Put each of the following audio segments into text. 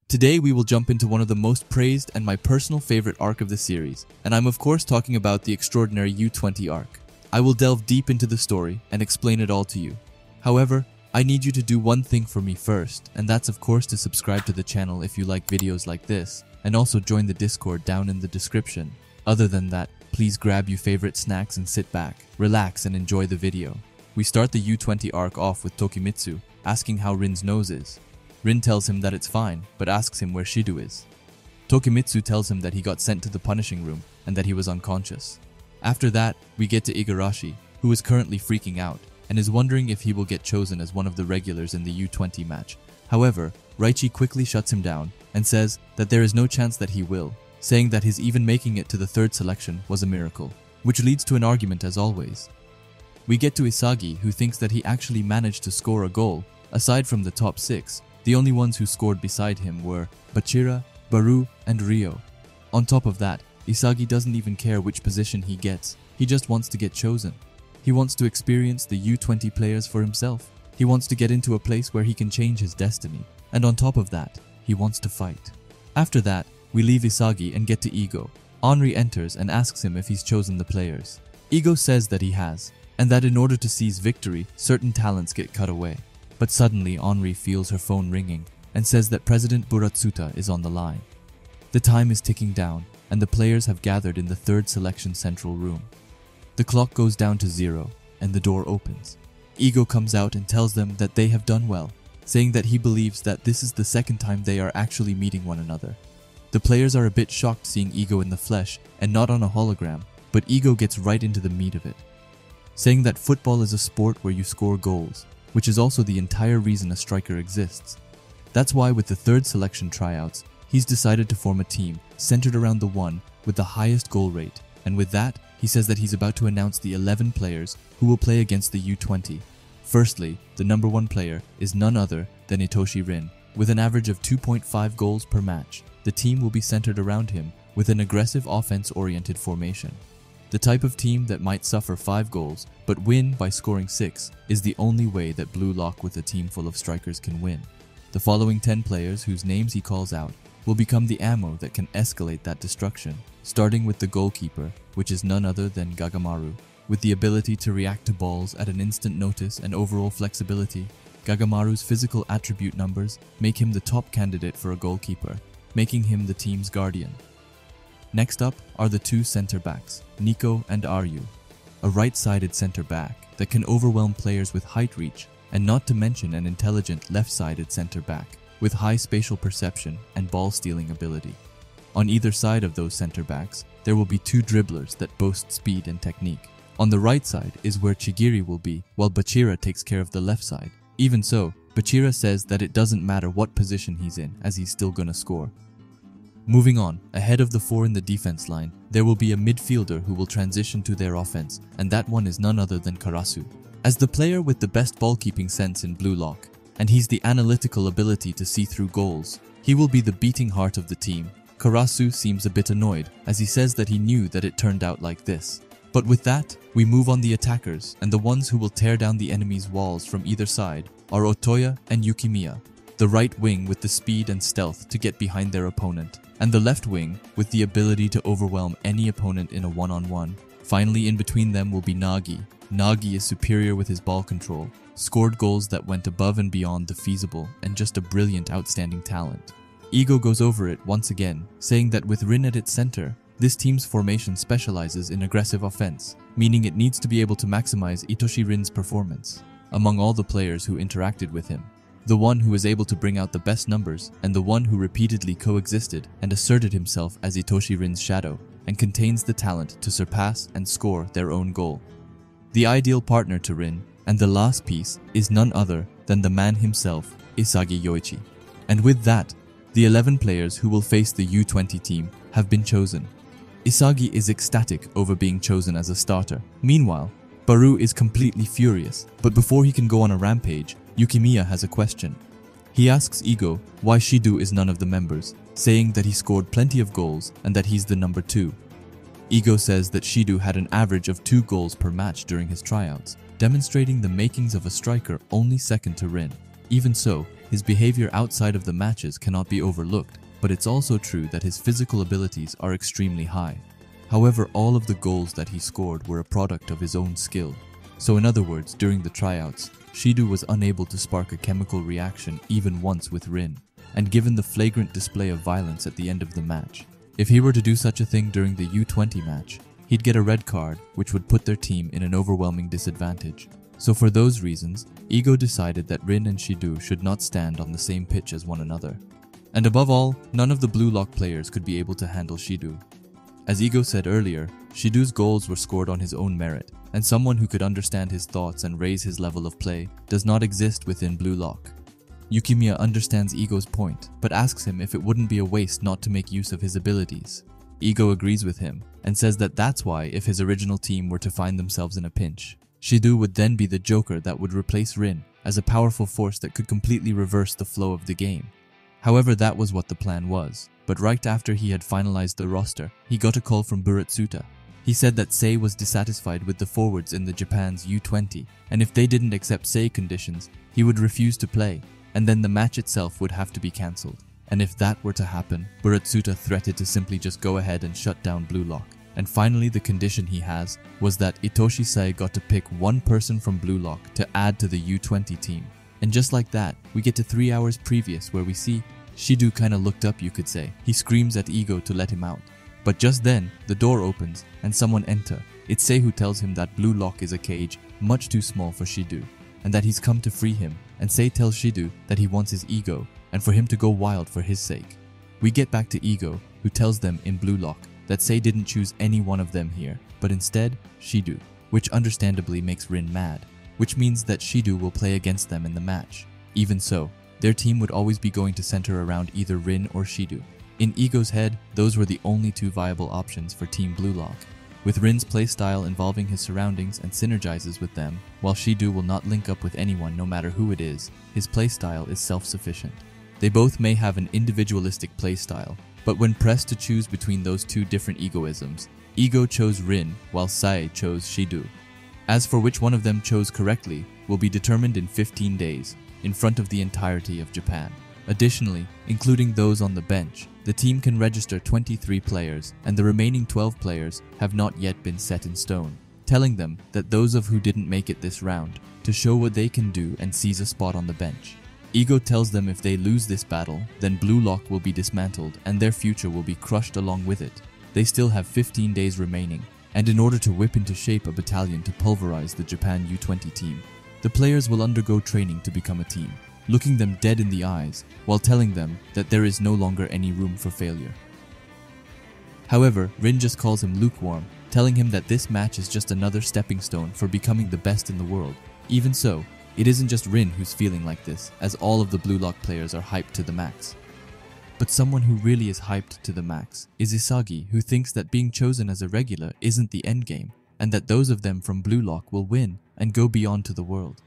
Today we will jump into one of the most praised and my personal favorite arc of the series, and I'm of course talking about the extraordinary U-20 arc. I will delve deep into the story and explain it all to you. However, I need you to do one thing for me first, and that's of course to subscribe to the channel if you like videos like this, and also join the Discord down in the description. Other than that, please grab your favorite snacks and sit back, relax and enjoy the video. We start the U-20 arc off with Tokimitsu asking how Rin's nose is. Rin tells him that it's fine, but asks him where Shido is. Tokimitsu tells him that he got sent to the punishing room and that he was unconscious. After that, we get to Igarashi, who is currently freaking out and is wondering if he will get chosen as one of the regulars in the U-20 match. However, Raichi quickly shuts him down and says that there is no chance that he will, saying that his even making it to the third selection was a miracle, which leads to an argument as always. We get to Isagi, who thinks that he actually managed to score a goal. Aside from the top 6, the only ones who scored beside him were Bachira, Baru, and Ryo. On top of that, Isagi doesn't even care which position he gets, he just wants to get chosen. He wants to experience the U-20 players for himself. He wants to get into a place where he can change his destiny. And on top of that, he wants to fight. After that, we leave Isagi and get to Ego. Henri enters and asks him if he's chosen the players. Ego says that he has, and that in order to seize victory, certain talents get cut away. But suddenly Henri feels her phone ringing and says that President Buratsuta is on the line. The time is ticking down and the players have gathered in the third selection central room. The clock goes down to 0 and the door opens. Ego comes out and tells them that they have done well, saying that he believes that this is the second time they are actually meeting one another. The players are a bit shocked seeing Ego in the flesh and not on a hologram, but Ego gets right into the meat of it, saying that football is a sport where you score goals, which is also the entire reason a striker exists. That's why with the third selection tryouts, he's decided to form a team centered around the one with the highest goal rate, and with that, he says that he's about to announce the 11 players who will play against the U-20. Firstly, the number 1 player is none other than Itoshi Rin. With an average of 2.5 goals per match, the team will be centered around him with an aggressive offense-oriented formation. The type of team that might suffer 5 goals but win by scoring 6 is the only way that Blue Lock with a team full of strikers can win. The following 10 players whose names he calls out will become the ammo that can escalate that destruction, starting with the goalkeeper, which is none other than Gagamaru. With the ability to react to balls at an instant notice and overall flexibility, Gagamaru's physical attribute numbers make him the top candidate for a goalkeeper, making him the team's guardian. Next up are the 2 center-backs, Nico and Aryu, a right-sided center-back that can overwhelm players with height reach, and not to mention an intelligent left-sided center-back with high spatial perception and ball-stealing ability. On either side of those center-backs, there will be 2 dribblers that boast speed and technique. On the right side is where Chigiri will be, while Bachira takes care of the left side. Even so, Bachira says that it doesn't matter what position he's in, as he's still gonna score. Moving on, ahead of the 4 in the defense line, there will be a midfielder who will transition to their offense, and that one is none other than Karasu. As the player with the best ball-keeping sense in Blue Lock, and he's the analytical ability to see through goals, he will be the beating heart of the team. Karasu seems a bit annoyed, as he says that he knew that it turned out like this. But with that, we move on the attackers, and the ones who will tear down the enemy's walls from either side are Otoya and Yukimiya, the right wing with the speed and stealth to get behind their opponent, and the left wing with the ability to overwhelm any opponent in a one-on-one. Finally, in between them will be Nagi. Nagi is superior with his ball control, scored goals that went above and beyond the feasible, and just a brilliant, outstanding talent. Ego goes over it once again, saying that with Rin at its center, this team's formation specializes in aggressive offense, meaning it needs to be able to maximize Itoshi Rin's performance. Among all the players who interacted with him, the one who was able to bring out the best numbers, and the one who repeatedly coexisted and asserted himself as Itoshi Rin's shadow, and contains the talent to surpass and score their own goal. The ideal partner to Rin, and the last piece, is none other than the man himself, Isagi Yoichi. And with that, the 11 players who will face the U-20 team have been chosen. Isagi is ecstatic over being chosen as a starter. Meanwhile, Baru is completely furious, but before he can go on a rampage, Yukimiya has a question. He asks Ego why Shido is none of the members, saying that he scored plenty of goals and that he's the number 2. Ego says that Shido had an average of 2 goals per match during his tryouts, demonstrating the makings of a striker only second to Rin. Even so, his behavior outside of the matches cannot be overlooked, but it's also true that his physical abilities are extremely high. However, all of the goals that he scored were a product of his own skill. So in other words, during the tryouts, Shido was unable to spark a chemical reaction even once with Rin, and given the flagrant display of violence at the end of the match, if he were to do such a thing during the U-20 match, he'd get a red card, which would put their team in an overwhelming disadvantage. So for those reasons, Ego decided that Rin and Shido should not stand on the same pitch as one another. And above all, none of the Blue Lock players could be able to handle Shido. As Ego said earlier, Shido's goals were scored on his own merit, and someone who could understand his thoughts and raise his level of play does not exist within Blue Lock. Yukimiya understands Ego's point, but asks him if it wouldn't be a waste not to make use of his abilities. Ego agrees with him, and says that that's why if his original team were to find themselves in a pinch, Shido would then be the joker that would replace Rin as a powerful force that could completely reverse the flow of the game. However, that was what the plan was, but right after he had finalized the roster, he got a call from Buratsuta. He said that Sei was dissatisfied with the forwards in the Japan's U-20, and if they didn't accept Sei conditions, he would refuse to play, and then the match itself would have to be cancelled. And if that were to happen, Buratsuta threatened to simply just go ahead and shut down Blue Lock. And finally, the condition he has was that Itoshi Sei got to pick one person from Blue Lock to add to the U-20 team. And just like that, we get to 3 hours previous where we see Shido kinda looked up, you could say. He screams at Ego to let him out. But just then, the door opens and someone enter. It's Sei who tells him that Blue Lock is a cage much too small for Shido, and that he's come to free him, and Sei tells Shido that he wants his ego, and for him to go wild for his sake. We get back to Ego, who tells them in Blue Lock that Sei didn't choose any one of them here, but instead, Shido, which understandably makes Rin mad, which means that Shido will play against them in the match. Even so, their team would always be going to center around either Rin or Shido. In Ego's head, those were the only two viable options for Team Blue Lock. With Rin's playstyle involving his surroundings and synergizes with them, while Shido will not link up with anyone no matter who it is, his playstyle is self-sufficient. They both may have an individualistic playstyle, but when pressed to choose between those two different egoisms, Ego chose Rin while Sei chose Shido. As for which one of them chose correctly will be determined in 15 days, in front of the entirety of Japan. Additionally, including those on the bench, the team can register 23 players, and the remaining 12 players have not yet been set in stone, telling them that those of who didn't make it this round to show what they can do and seize a spot on the bench. Ego tells them if they lose this battle, then Blue Lock will be dismantled and their future will be crushed along with it. They still have 15 days remaining, and in order to whip into shape a battalion to pulverize the Japan U-20 team, the players will undergo training to become a team, looking them dead in the eyes while telling them that there is no longer any room for failure. However, Rin just calls him lukewarm, telling him that this match is just another stepping stone for becoming the best in the world. Even so, it isn't just Rin who's feeling like this, as all of the Blue Lock players are hyped to the max. But someone who really is hyped to the max is Isagi, who thinks that being chosen as a regular isn't the endgame, and that those of them from Blue Lock will win and go beyond to the world.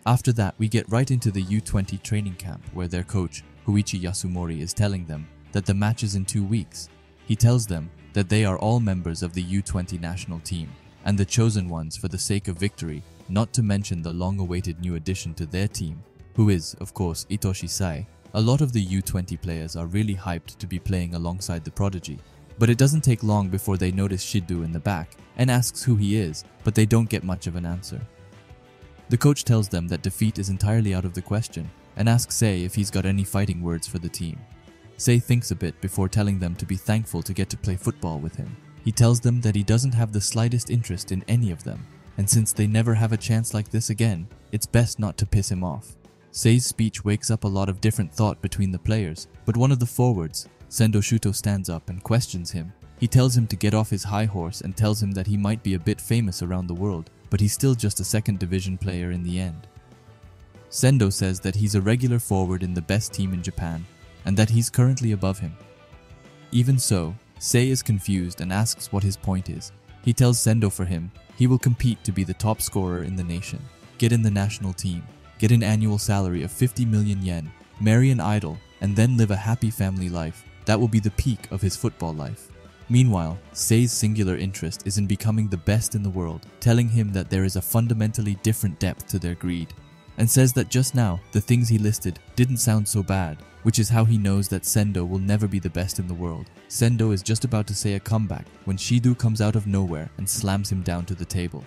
After that, we get right into the U-20 training camp where their coach, Huichi Yasumori, is telling them that the match is in 2 weeks. He tells them that they are all members of the U-20 national team and the chosen ones for the sake of victory, not to mention the long-awaited new addition to their team, who is, of course, Itoshi Sei. A lot of the U-20 players are really hyped to be playing alongside the prodigy, but it doesn't take long before they notice Shido in the back and asks who he is, but they don't get much of an answer. The coach tells them that defeat is entirely out of the question and asks Sei if he's got any fighting words for the team. Sei thinks a bit before telling them to be thankful to get to play football with him. He tells them that he doesn't have the slightest interest in any of them, and since they never have a chance like this again, it's best not to piss him off. Sei's speech wakes up a lot of different thought between the players, but one of the forwards, Sendo Shuto, stands up and questions him. He tells him to get off his high horse and tells him that he might be a bit famous around the world, but he's still just a second division player in the end. Sendo says that he's a regular forward in the best team in Japan, and that he's currently above him. Even so, Sei is confused and asks what his point is. He tells Sendo for him, he will compete to be the top scorer in the nation, get in the national team, get an annual salary of 50 million yen, marry an idol, and then live a happy family life. That will be the peak of his football life. Meanwhile, Sei's singular interest is in becoming the best in the world, telling him that there is a fundamentally different depth to their greed. and says that just now, the things he listed didn't sound so bad, which is how he knows that Sendo will never be the best in the world. Sendo is just about to say a comeback when Shido comes out of nowhere and slams him down to the table.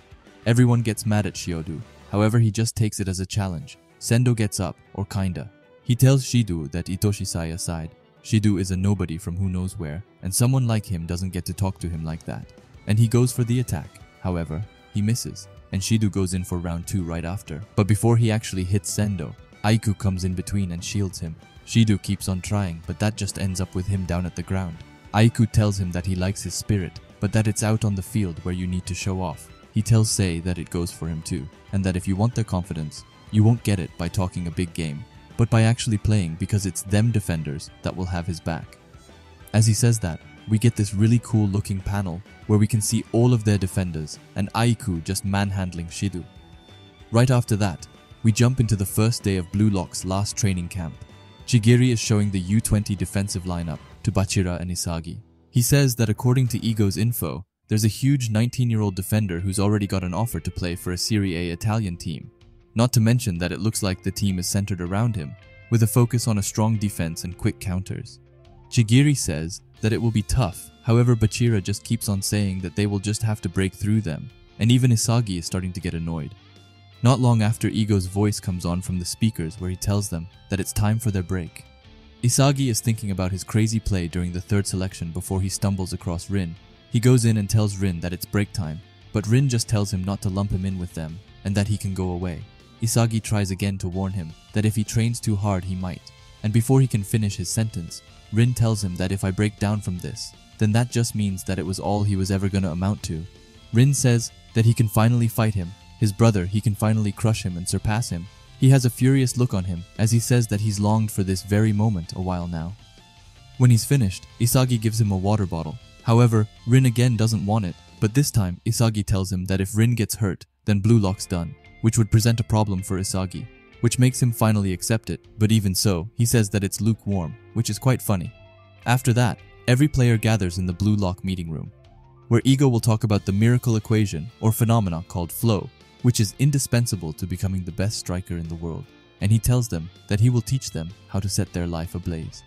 Everyone gets mad at Shiodu, however he just takes it as a challenge. Sendo gets up, or kinda. He tells Shido that Itoshi-sai aside, Shido is a nobody from who knows where, and someone like him doesn't get to talk to him like that. And he goes for the attack. However, he misses, and Shido goes in for round 2 right after. But before he actually hits Sendo, Aiku comes in between and shields him. Shido keeps on trying, but that just ends up with him down at the ground. Aiku tells him that he likes his spirit, but that it's out on the field where you need to show off. He tells Sei that it goes for him too, and that if you want their confidence, you won't get it by talking a big game, but by actually playing, because it's them defenders that will have his back. As he says that, we get this really cool looking panel where we can see all of their defenders and Aiku just manhandling Shido. Right after that, we jump into the first day of Blue Lock's last training camp. Chigiri is showing the U-20 defensive lineup to Bachira and Isagi. He says that according to Ego's info, there's a huge 19-year-old defender who's already got an offer to play for a Serie A Italian team. Not to mention that it looks like the team is centered around him, with a focus on a strong defense and quick counters. Chigiri says that it will be tough, however Bachira just keeps on saying that they will just have to break through them, and even Isagi is starting to get annoyed. Not long after, Ego's voice comes on from the speakers where he tells them that it's time for their break. Isagi is thinking about his crazy play during the 3rd selection before he stumbles across Rin. He goes in and tells Rin that it's break time, but Rin just tells him not to lump him in with them and that he can go away. Isagi tries again to warn him that if he trains too hard he might, and before he can finish his sentence, Rin tells him that if I break down from this, then that just means that it was all he was ever gonna amount to. Rin says that he can finally fight him, his brother, he can finally crush him and surpass him. He has a furious look on him as he says that he's longed for this very moment a while now. When he's finished, Isagi gives him a water bottle. However, Rin again doesn't want it, but this time Isagi tells him that if Rin gets hurt, then Blue Lock's done, which would present a problem for Isagi, which makes him finally accept it, but even so, he says that it's lukewarm, which is quite funny. After that, every player gathers in the Blue Lock meeting room, where Ego will talk about the miracle equation or phenomena called flow, which is indispensable to becoming the best striker in the world, and he tells them that he will teach them how to set their life ablaze.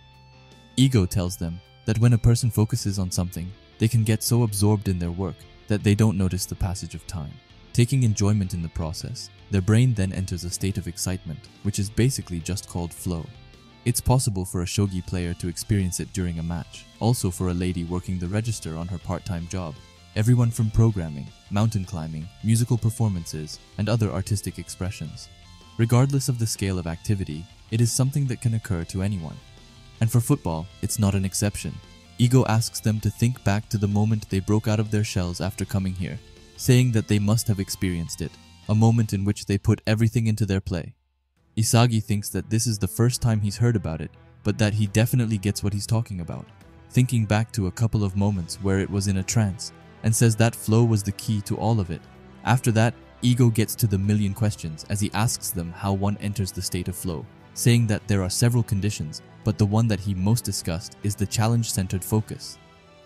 Ego tells them that when a person focuses on something, they can get so absorbed in their work that they don't notice the passage of time. Taking enjoyment in the process, their brain then enters a state of excitement, which is basically just called flow. It's possible for a shogi player to experience it during a match, also for a lady working the register on her part-time job. Everyone from programming, mountain climbing, musical performances, and other artistic expressions. Regardless of the scale of activity, it is something that can occur to anyone. And for football, it's not an exception. Ego asks them to think back to the moment they broke out of their shells after coming here, saying that they must have experienced it, a moment in which they put everything into their play. Isagi thinks that this is the first time he's heard about it, but that he definitely gets what he's talking about, thinking back to a couple of moments where it was in a trance, and says that flow was the key to all of it. After that, Ego gets to the million questions as he asks them how one enters the state of flow, saying that there are several conditions, but the one that he most discussed is the challenge-centered focus.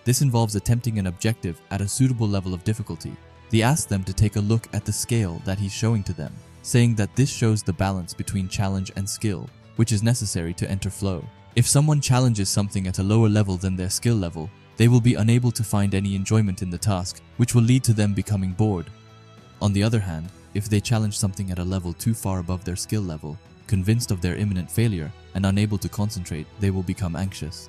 This involves attempting an objective at a suitable level of difficulty. He asks them to take a look at the scale that he's showing to them, saying that this shows the balance between challenge and skill, which is necessary to enter flow. If someone challenges something at a lower level than their skill level, they will be unable to find any enjoyment in the task, which will lead to them becoming bored. On the other hand, if they challenge something at a level too far above their skill level, convinced of their imminent failure and unable to concentrate, they will become anxious.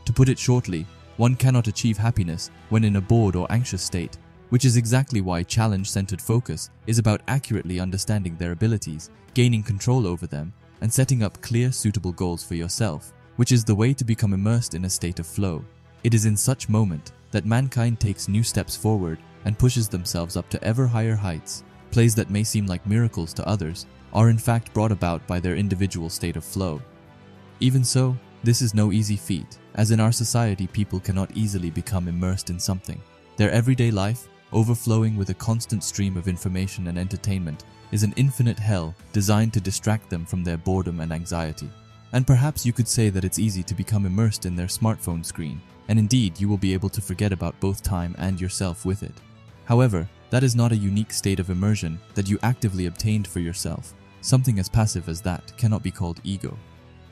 To put it shortly, one cannot achieve happiness when in a bored or anxious state, which is exactly why challenge-centered focus is about accurately understanding their abilities, gaining control over them, and setting up clear, suitable goals for yourself, which is the way to become immersed in a state of flow. It is in such moment that mankind takes new steps forward and pushes themselves up to ever higher heights. Plays that may seem like miracles to others are in fact brought about by their individual state of flow. Even so, this is no easy feat, as in our society people cannot easily become immersed in something. Their everyday life, overflowing with a constant stream of information and entertainment, is an infinite hell designed to distract them from their boredom and anxiety. And perhaps you could say that it's easy to become immersed in their smartphone screen, and indeed you will be able to forget about both time and yourself with it. However, that is not a unique state of immersion that you actively obtained for yourself. Something as passive as that cannot be called ego.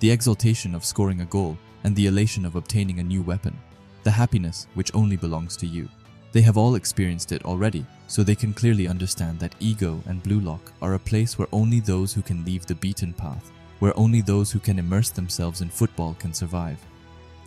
The exaltation of scoring a goal and the elation of obtaining a new weapon. The happiness which only belongs to you. They have all experienced it already, so they can clearly understand that ego and blue lock are a place where only those who can leave the beaten path, where only those who can immerse themselves in football can survive.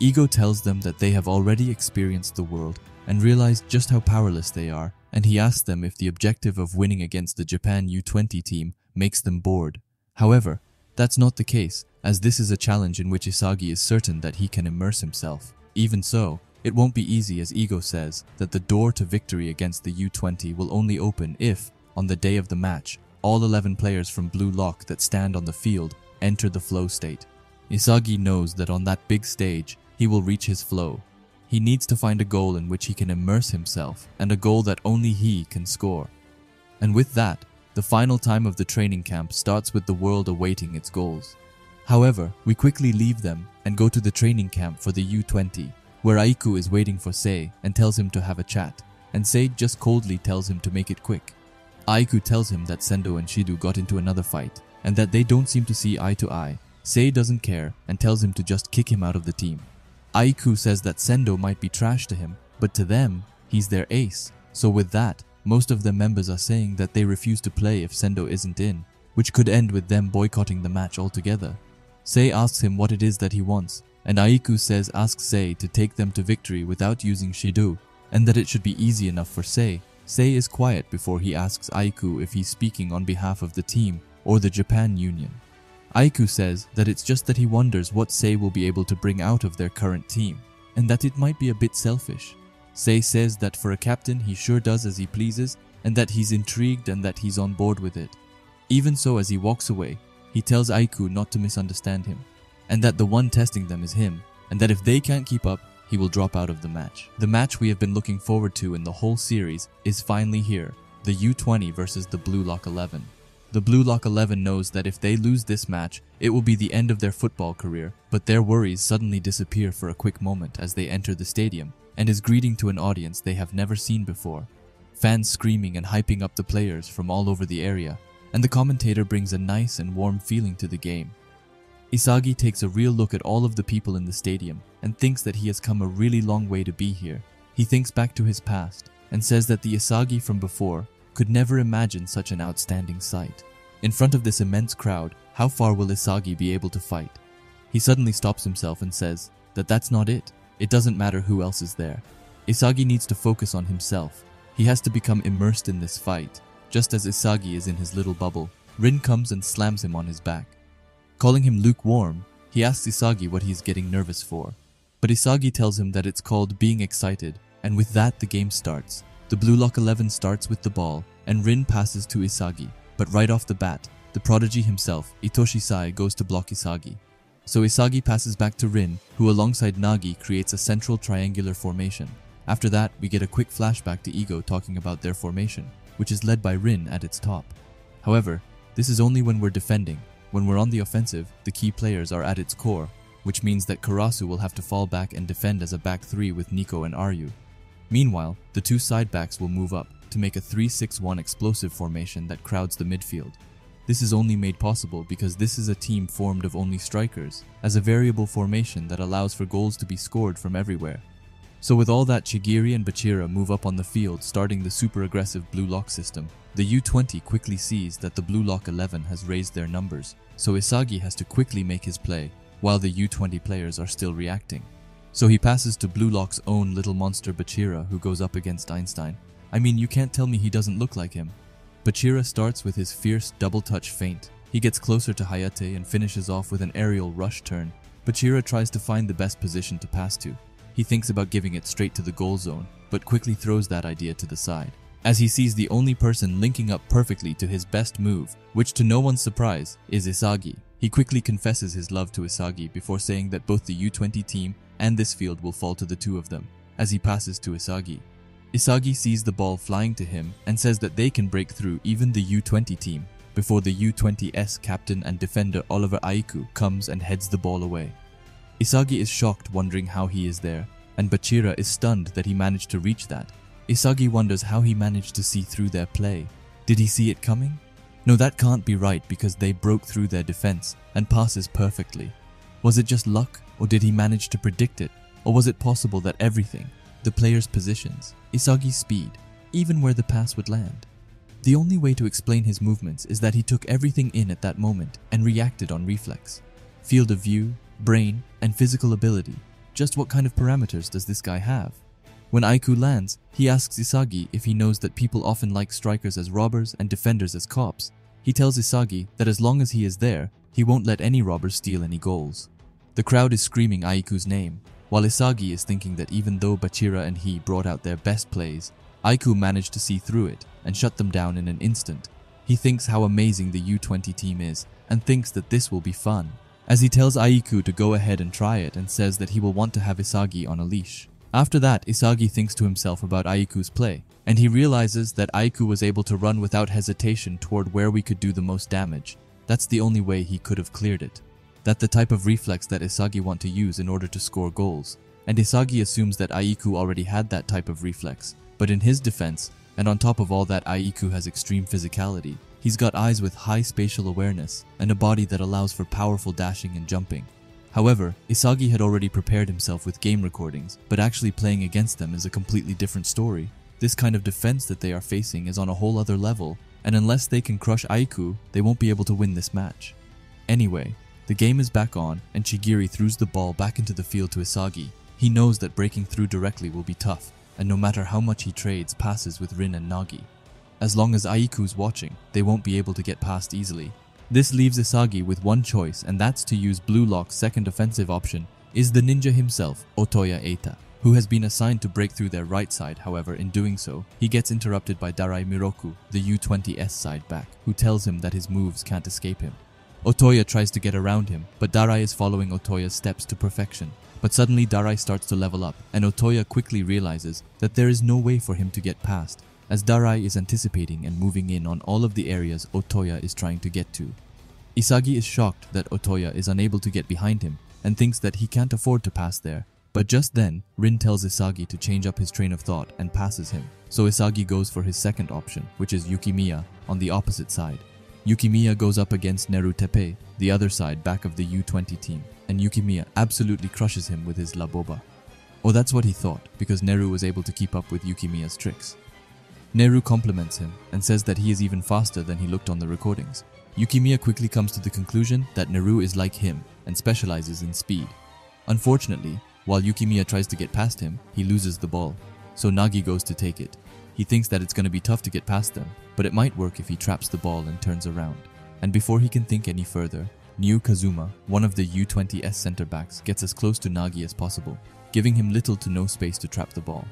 Ego tells them that they have already experienced the world and realized just how powerless they are, and he asks them if the objective of winning against the Japan U-20 team makes them bored. However, that's not the case, as this is a challenge in which Isagi is certain that he can immerse himself. Even so, it won't be easy, as Ego says that the door to victory against the U-20 will only open if, on the day of the match, all 11 players from Blue Lock that stand on the field enter the flow state. Isagi knows that on that big stage, he will reach his flow. He needs to find a goal in which he can immerse himself, and a goal that only he can score. And with that, the final time of the training camp starts with the world awaiting its goals. However, we quickly leave them and go to the training camp for the U-20, where Aiku is waiting for Sei and tells him to have a chat, and Sei just coldly tells him to make it quick. Aiku tells him that Sendo and Shidu got into another fight, and that they don't seem to see eye to eye. Sei doesn't care and tells him to just kick him out of the team. Aiku says that Sendo might be trash to him, but to them, he's their ace. So with that, most of the members are saying that they refuse to play if Sendo isn't in, which could end with them boycotting the match altogether. Sei asks him what it is that he wants, and Aiku says ask Sei to take them to victory without using Shidu, and that it should be easy enough for Sei. Sei is quiet before he asks Aiku if he's speaking on behalf of the team or the Japan Union. Aiku says that it's just that he wonders what Sei will be able to bring out of their current team, and that it might be a bit selfish. Sei says that for a captain he sure does as he pleases, and that he's intrigued and that he's on board with it. Even so, as he walks away, he tells Aiku not to misunderstand him, and that the one testing them is him, and that if they can't keep up, he will drop out of the match. The match we have been looking forward to in the whole series is finally here, the U-20 versus the Blue Lock 11. The Blue Lock 11 knows that if they lose this match, it will be the end of their football career, but their worries suddenly disappear for a quick moment as they enter the stadium, and is greeting to an audience they have never seen before. Fans screaming and hyping up the players from all over the area, and the commentator brings a nice and warm feeling to the game. Isagi takes a real look at all of the people in the stadium and thinks that he has come a really long way to be here. He thinks back to his past and says that the Isagi from before could never imagine such an outstanding sight. In front of this immense crowd, how far will Isagi be able to fight? He suddenly stops himself and says that that's not it. It doesn't matter who else is there. Isagi needs to focus on himself. He has to become immersed in this fight. Just as Isagi is in his little bubble, Rin comes and slams him on his back. Calling him lukewarm, he asks Isagi what he's getting nervous for. But Isagi tells him that it's called being excited, and with that the game starts. The Blue Lock 11 starts with the ball, and Rin passes to Isagi. But right off the bat, the prodigy himself, Itoshi Sai, goes to block Isagi. So Isagi passes back to Rin, who alongside Nagi creates a central triangular formation. After that, we get a quick flashback to Ego talking about their formation, which is led by Rin at its top. However, this is only when we're defending. When we're on the offensive, the key players are at its core, which means that Karasu will have to fall back and defend as a back three with Nico and Aryu. Meanwhile, the two side backs will move up to make a 3-6-1 explosive formation that crowds the midfield. This is only made possible because this is a team formed of only strikers, as a variable formation that allows for goals to be scored from everywhere. So with all that, Chigiri and Bachira move up on the field, starting the super aggressive Blue Lock system. The U-20 quickly sees that the Blue Lock 11 has raised their numbers, so Isagi has to quickly make his play, while the U-20 players are still reacting. So he passes to Blue Lock's own little monster Bachira, who goes up against Einstein. I mean, you can't tell me he doesn't look like him. Bachira starts with his fierce double-touch feint. He gets closer to Hayate and finishes off with an aerial rush turn. Bachira tries to find the best position to pass to. He thinks about giving it straight to the goal zone, but quickly throws that idea to the side, as he sees the only person linking up perfectly to his best move, which to no one's surprise is Isagi. He quickly confesses his love to Isagi before saying that both the U-20 team and this field will fall to the two of them, as he passes to Isagi. Isagi sees the ball flying to him and says that they can break through even the U-20 team, before the U-20's captain and defender Oliver Aiku comes and heads the ball away. Isagi is shocked, wondering how he is there, and Bachira is stunned that he managed to reach that. Isagi wonders how he managed to see through their play. Did he see it coming? No, that can't be right because they broke through their defense and passes perfectly. Was it just luck, or did he manage to predict it? Or was it possible that everything, the player's positions, Isagi's speed, even where the pass would land? The only way to explain his movements is that he took everything in at that moment and reacted on reflex. Field of view, brain, and physical ability. Just what kind of parameters does this guy have? When Aiku lands, he asks Isagi if he knows that people often like strikers as robbers and defenders as cops. He tells Isagi that as long as he is there, he won't let any robbers steal any goals. The crowd is screaming Aiku's name, while Isagi is thinking that even though Bachira and he brought out their best plays, Aiku managed to see through it and shut them down in an instant. He thinks how amazing the U-20 team is and thinks that this will be fun, as he tells Aiku to go ahead and try it and says that he will want to have Isagi on a leash. After that, Isagi thinks to himself about Aiku's play, and he realizes that Aiku was able to run without hesitation toward where we could do the most damage. That's the only way he could have cleared it. That's the type of reflex that Isagi want to use in order to score goals, and Isagi assumes that Aiku already had that type of reflex, but in his defense, and on top of all that, Aiku has extreme physicality. He's got eyes with high spatial awareness and a body that allows for powerful dashing and jumping. However, Isagi had already prepared himself with game recordings, but actually playing against them is a completely different story. This kind of defense that they are facing is on a whole other level, and unless they can crush Aiku, they won't be able to win this match. Anyway, the game is back on, and Chigiri throws the ball back into the field to Isagi. He knows that breaking through directly will be tough, and no matter how much he trades passes with Rin and Nagi, as long as Aiku's watching, they won't be able to get past easily. This leaves Isagi with one choice, and that's to use Blue Lock's second offensive option, is the ninja himself, Otoya Eita, who has been assigned to break through their right side. However, in doing so, he gets interrupted by Darai Miroku, the U-20's side back, who tells him that his moves can't escape him. Otoya tries to get around him, but Darai is following Otoya's steps to perfection. But suddenly Darai starts to level up, and Otoya quickly realizes that there is no way for him to get past, as Darai is anticipating and moving in on all of the areas Otoya is trying to get to. Isagi is shocked that Otoya is unable to get behind him and thinks that he can't afford to pass there. But just then, Rin tells Isagi to change up his train of thought and passes him. So Isagi goes for his second option, which is Yukimiya on the opposite side. Yukimiya goes up against Neru Teppei, the other side back of the U-20 team, and Yukimiya absolutely crushes him with his La Boba. Or that's what he thought, because Neru was able to keep up with Yukimiya's tricks. Neru compliments him and says that he is even faster than he looked on the recordings. Yukimiya quickly comes to the conclusion that Neru is like him and specializes in speed. Unfortunately, while Yukimiya tries to get past him, he loses the ball, so Nagi goes to take it. He thinks that it's going to be tough to get past them, but it might work if he traps the ball and turns around. And before he can think any further, Nyu Kazuma, one of the U-20's center backs, gets as close to Nagi as possible, giving him little to no space to trap the ball.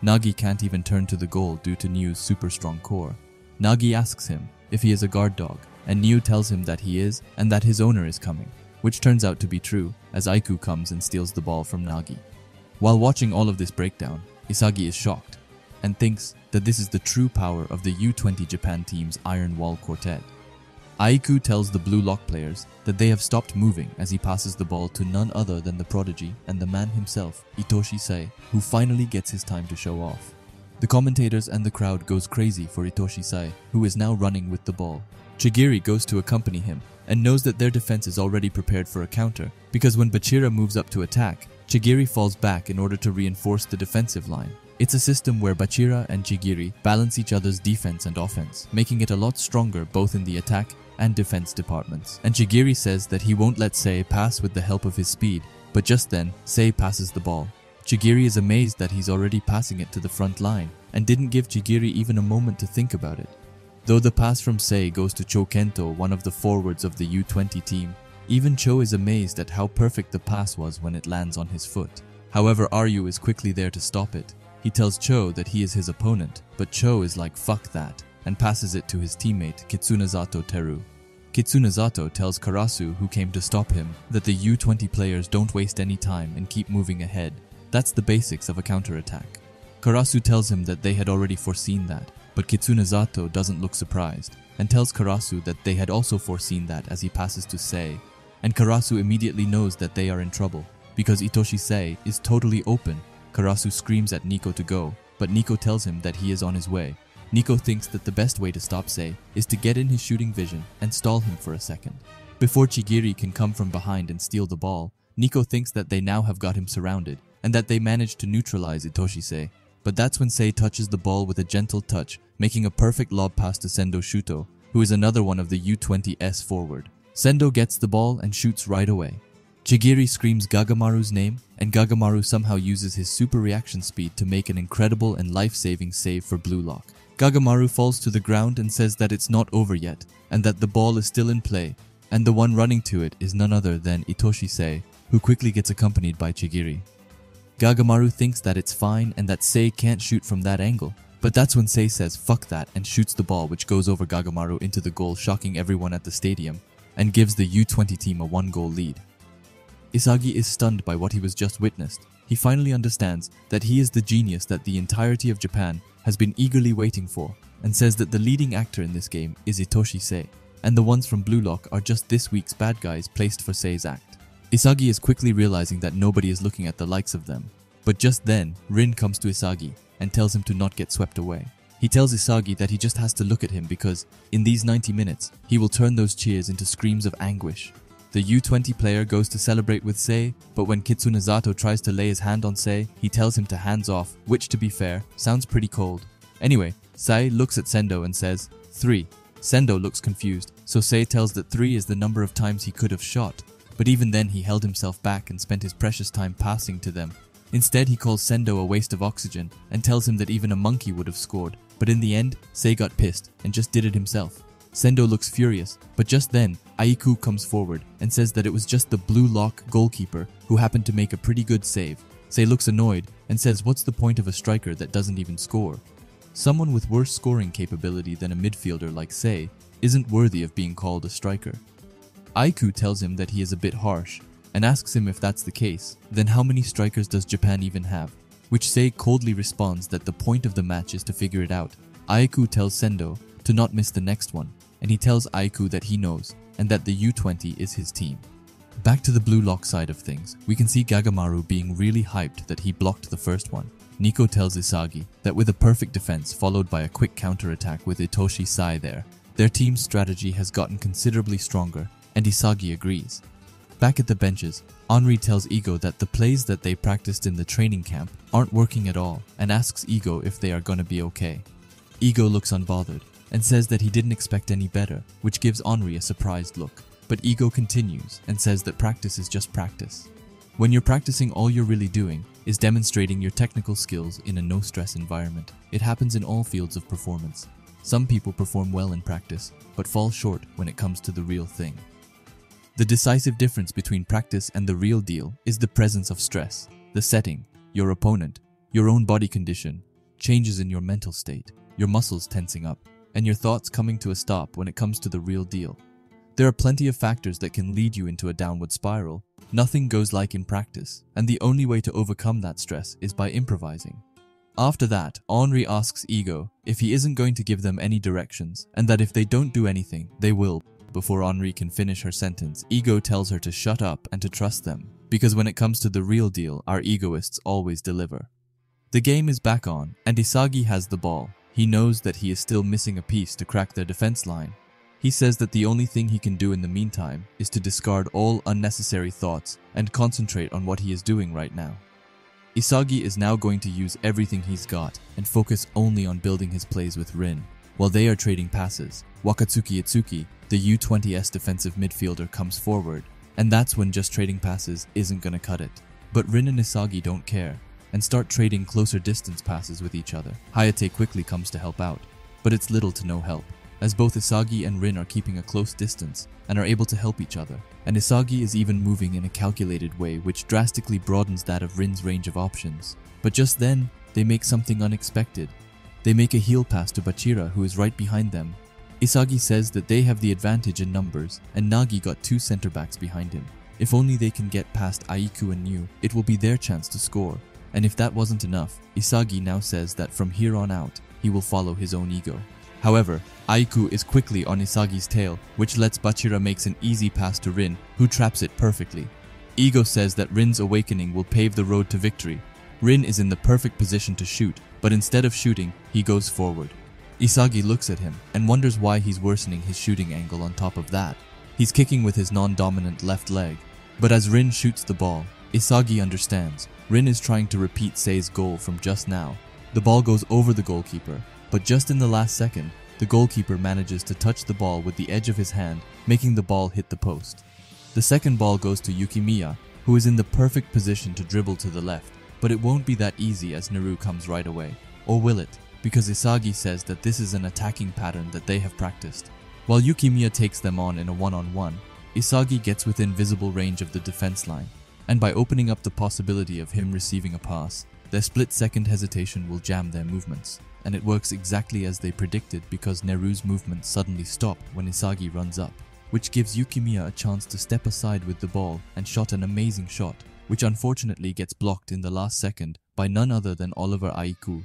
Nagi can't even turn to the goal due to Nyu's super strong core. Nagi asks him if he is a guard dog, and Nyu tells him that he is and that his owner is coming, which turns out to be true as Aiku comes and steals the ball from Nagi. While watching all of this breakdown, Isagi is shocked and thinks that this is the true power of the U-20 Japan team's Iron Wall Quartet. Aiku tells the Blue Lock players that they have stopped moving as he passes the ball to none other than the prodigy and the man himself, Itoshi Sei, who finally gets his time to show off. The commentators and the crowd goes crazy for Itoshi Sei, who is now running with the ball. Chigiri goes to accompany him and knows that their defense is already prepared for a counter, because when Bachira moves up to attack, Chigiri falls back in order to reinforce the defensive line. It's a system where Bachira and Chigiri balance each other's defense and offense, making it a lot stronger both in the attack and defense departments. And Chigiri says that he won't let Sei pass with the help of his speed, but just then, Sei passes the ball. Chigiri is amazed that he's already passing it to the front line, and didn't give Chigiri even a moment to think about it. Though the pass from Sei goes to Cho Kento, one of the forwards of the U-20 team, even Cho is amazed at how perfect the pass was when it lands on his foot. However, Ryu is quickly there to stop it. He tells Cho that he is his opponent, but Cho is like fuck that, and passes it to his teammate Kitsunezato Teru. Kitsunezato tells Karasu, who came to stop him, that the U-20 players don't waste any time and keep moving ahead. That's the basics of a counterattack. Karasu tells him that they had already foreseen that, but Kitsunezato doesn't look surprised, and tells Karasu that they had also foreseen that as he passes to Sei, and Karasu immediately knows that they are in trouble. Because Itoshi Sei is totally open, Karasu screams at Nico to go, but Nico tells him that he is on his way. Nico thinks that the best way to stop Sei is to get in his shooting vision and stall him for a second. Before Chigiri can come from behind and steal the ball, Nico thinks that they now have got him surrounded and that they managed to neutralize Itoshi Sei. But that's when Sei touches the ball with a gentle touch, making a perfect lob pass to Sendo Shuto, who is another one of the U-20's forward. Sendo gets the ball and shoots right away. Chigiri screams Gagamaru's name, and Gagamaru somehow uses his super reaction speed to make an incredible and life-saving save for Blue Lock. Gagamaru falls to the ground and says that it's not over yet, and that the ball is still in play, and the one running to it is none other than Itoshi Sei, who quickly gets accompanied by Chigiri. Gagamaru thinks that it's fine and that Sei can't shoot from that angle, but that's when Sei says fuck that and shoots the ball, which goes over Gagamaru into the goal, shocking everyone at the stadium, and gives the U-20 team a 1-goal lead. Isagi is stunned by what he was just witnessed. He finally understands that he is the genius that the entirety of Japan has been eagerly waiting for, and says that the leading actor in this game is Itoshi Sei, and the ones from Blue Lock are just this week's bad guys placed for Sei's act. Isagi is quickly realizing that nobody is looking at the likes of them. But just then, Rin comes to Isagi and tells him to not get swept away. He tells Isagi that he just has to look at him because, in these 90 minutes, he will turn those cheers into screams of anguish. The U-20 player goes to celebrate with Sei, but when Kitsune Zato tries to lay his hand on Sei, he tells him to hands off, which, to be fair, sounds pretty cold. Anyway, Sei looks at Sendo and says, 3. Sendo looks confused, so Sei tells that 3 is the number of times he could have shot. But even then he held himself back and spent his precious time passing to them. Instead, he calls Sendo a waste of oxygen and tells him that even a monkey would have scored. But in the end, Sei got pissed and just did it himself. Sendo looks furious, but just then, Aiku comes forward and says that it was just the Blue Lock goalkeeper who happened to make a pretty good save. Sei looks annoyed and says what's the point of a striker that doesn't even score? Someone with worse scoring capability than a midfielder like Sei isn't worthy of being called a striker. Aiku tells him that he is a bit harsh and asks him if that's the case, then how many strikers does Japan even have? Which Sei coldly responds that the point of the match is to figure it out. Aiku tells Sendo to not miss the next one, and he tells Aiku that he knows and that the U-20 is his team. Back to the Blue Lock side of things, we can see Gagamaru being really hyped that he blocked the first one. Nico tells Isagi that with a perfect defense followed by a quick counterattack with Itoshi Sei there, their team's strategy has gotten considerably stronger, and Isagi agrees. Back at the benches, Henri tells Ego that the plays that they practiced in the training camp aren't working at all and asks Ego if they are gonna be okay. Ego looks unbothered and says that he didn't expect any better, which gives Henri a surprised look. But Ego continues and says that practice is just practice. When you're practicing, all you're really doing is demonstrating your technical skills in a no-stress environment. It happens in all fields of performance. Some people perform well in practice, but fall short when it comes to the real thing. The decisive difference between practice and the real deal is the presence of stress, the setting, your opponent, your own body condition, changes in your mental state, your muscles tensing up, and your thoughts coming to a stop when it comes to the real deal. There are plenty of factors that can lead you into a downward spiral. Nothing goes like in practice, and the only way to overcome that stress is by improvising. After that, Henri asks Ego if he isn't going to give them any directions, and that if they don't do anything, they will. Before Henri can finish her sentence, Ego tells her to shut up and to trust them, because when it comes to the real deal, our egoists always deliver. The game is back on, and Isagi has the ball. He knows that he is still missing a piece to crack their defense line. He says that the only thing he can do in the meantime is to discard all unnecessary thoughts and concentrate on what he is doing right now. Isagi is now going to use everything he's got and focus only on building his plays with Rin. While they are trading passes, Wakatsuki Itsuki, the U-20's defensive midfielder, comes forward, and that's when just trading passes isn't gonna cut it. But Rin and Isagi don't care, and start trading closer distance passes with each other. Hayate quickly comes to help out, but it's little to no help, as both Isagi and Rin are keeping a close distance and are able to help each other, and Isagi is even moving in a calculated way which drastically broadens that of Rin's range of options. But just then, they make something unexpected. They make a heel pass to Bachira, who is right behind them. Isagi says that they have the advantage in numbers, and Nagi got 2 center backs behind him. If only they can get past Aiku and Nyu, it will be their chance to score. And if that wasn't enough, Isagi now says that from here on out, he will follow his own ego. However, Aiku is quickly on Isagi's tail, which lets Bachira makes an easy pass to Rin, who traps it perfectly. Ego says that Rin's awakening will pave the road to victory. Rin is in the perfect position to shoot, but instead of shooting, he goes forward. Isagi looks at him and wonders why he's worsening his shooting angle on top of that. He's kicking with his non-dominant left leg. But as Rin shoots the ball, Isagi understands. Rin is trying to repeat Sei's goal from just now. The ball goes over the goalkeeper, but just in the last second, the goalkeeper manages to touch the ball with the edge of his hand, making the ball hit the post. The second ball goes to Yukimiya, who is in the perfect position to dribble to the left, but it won't be that easy as Naru comes right away. Or will it? Because Isagi says that this is an attacking pattern that they have practiced. While Yukimiya takes them on in a one-on-one, Isagi gets within visible range of the defense line, and by opening up the possibility of him receiving a pass, their split-second hesitation will jam their movements, and it works exactly as they predicted because Neru's movements suddenly stop when Isagi runs up, which gives Yukimiya a chance to step aside with the ball and shot an amazing shot, which unfortunately gets blocked in the last second by none other than Oliver Aiku.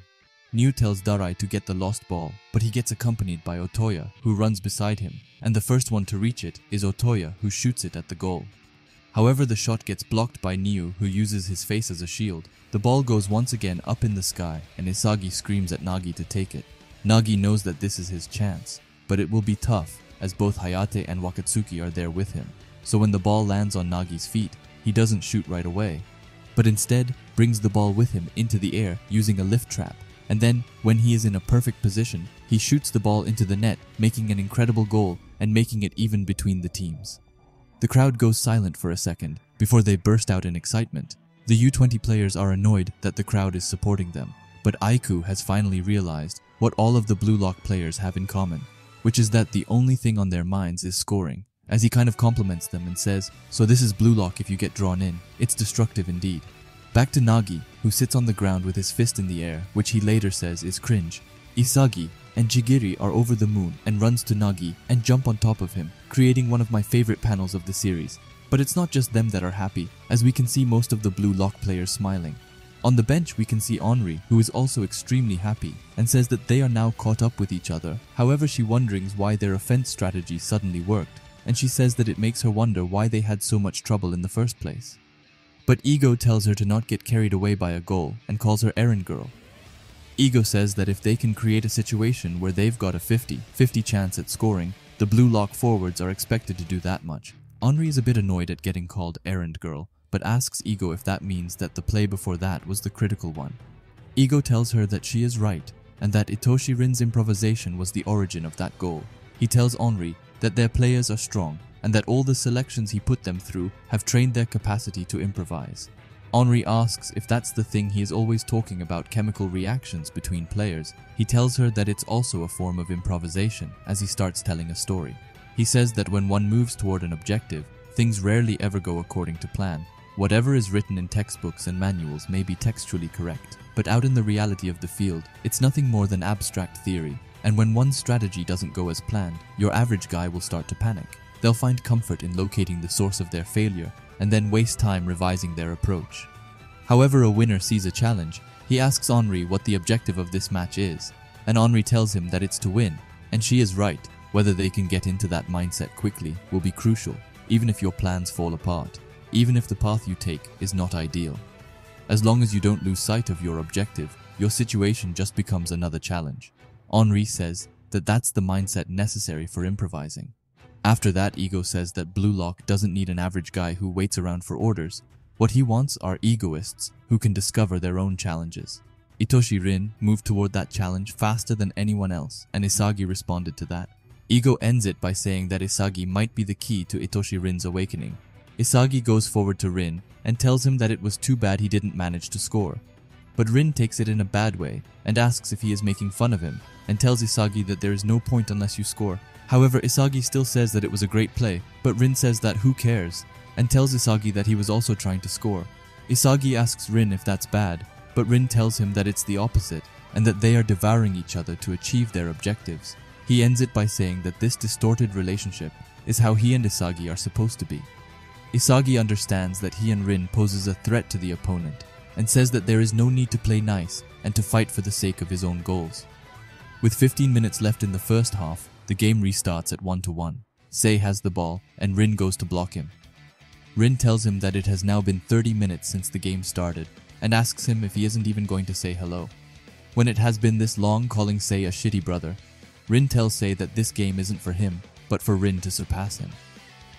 Niu tells Darai to get the lost ball, but he gets accompanied by Otoya, who runs beside him, and the first one to reach it is Otoya, who shoots it at the goal. However, the shot gets blocked by Niu, who uses his face as a shield. The ball goes once again up in the sky, and Isagi screams at Nagi to take it. Nagi knows that this is his chance, but it will be tough, as both Hayate and Wakatsuki are there with him. So when the ball lands on Nagi's feet, he doesn't shoot right away, but instead brings the ball with him into the air using a lift trap. And then, when he is in a perfect position, he shoots the ball into the net, making an incredible goal and making it even between the teams. The crowd goes silent for a second before they burst out in excitement. The U-20 players are annoyed that the crowd is supporting them, but Aiku has finally realized what all of the Blue Lock players have in common, which is that the only thing on their minds is scoring, as he kind of compliments them and says, "So this is Blue Lock if you get drawn in. It's destructive indeed." Back to Nagi, who sits on the ground with his fist in the air, which he later says is cringe. Isagi and Jigiri are over the moon and runs to Nagi and jump on top of him, creating one of my favorite panels of the series. But it's not just them that are happy, as we can see most of the Blue Lock players smiling. On the bench we can see Henri, who is also extremely happy, and says that they are now caught up with each other. However, she wonders why their offense strategy suddenly worked, and she says that it makes her wonder why they had so much trouble in the first place. But Ego tells her to not get carried away by a goal and calls her errand girl. Ego says that if they can create a situation where they've got a 50-50 chance at scoring, the Blue Lock forwards are expected to do that much. Henri is a bit annoyed at getting called errand girl, but asks Ego if that means that the play before that was the critical one. Ego tells her that she is right, and that Itoshi Rin's improvisation was the origin of that goal. He tells Henri that their players are strong, and that all the selections he put them through have trained their capacity to improvise. Henri asks if that's the thing he is always talking about, chemical reactions between players. He tells her that it's also a form of improvisation as he starts telling a story. He says that when one moves toward an objective, things rarely ever go according to plan. Whatever is written in textbooks and manuals may be textually correct, but out in the reality of the field, it's nothing more than abstract theory. And when one strategy doesn't go as planned, your average guy will start to panic. They'll find comfort in locating the source of their failure and then waste time revising their approach. However, a winner sees a challenge. He asks Henri what the objective of this match is, and Henri tells him that it's to win, and she is right. Whether they can get into that mindset quickly will be crucial, even if your plans fall apart, even if the path you take is not ideal. As long as you don't lose sight of your objective, your situation just becomes another challenge. Henri says that that's the mindset necessary for improvising. After that, Ego says that Blue Lock doesn't need an average guy who waits around for orders. What he wants are egoists who can discover their own challenges. Itoshi Rin moved toward that challenge faster than anyone else, and Isagi responded to that. Ego ends it by saying that Isagi might be the key to Itoshi Rin's awakening. Isagi goes forward to Rin and tells him that it was too bad he didn't manage to score. But Rin takes it in a bad way and asks if he is making fun of him, and tells Isagi that there is no point unless you score. However, Isagi still says that it was a great play, but Rin says that who cares, and tells Isagi that he was also trying to score. Isagi asks Rin if that's bad, but Rin tells him that it's the opposite, and that they are devouring each other to achieve their objectives. He ends it by saying that this distorted relationship is how he and Isagi are supposed to be. Isagi understands that he and Rin poses a threat to the opponent, and says that there is no need to play nice and to fight for the sake of his own goals. With 15 minutes left in the first half, the game restarts at 1-1. Sei has the ball, and Rin goes to block him. Rin tells him that it has now been 30 minutes since the game started, and asks him if he isn't even going to say hello. When it has been this long, calling Sei a shitty brother, Rin tells Sei that this game isn't for him, but for Rin to surpass him.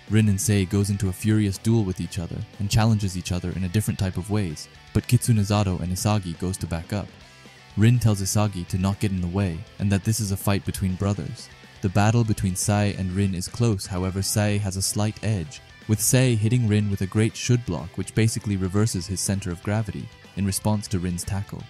Rin and Sei goes into a furious duel with each other and challenges each other in a different type of ways, but Kitsunezato and Isagi goes to back up. Rin tells Isagi to not get in the way and that this is a fight between brothers. The battle between Sei and Rin is close, however Sei has a slight edge, with Sei hitting Rin with a great should block which basically reverses his center of gravity in response to Rin's tackle.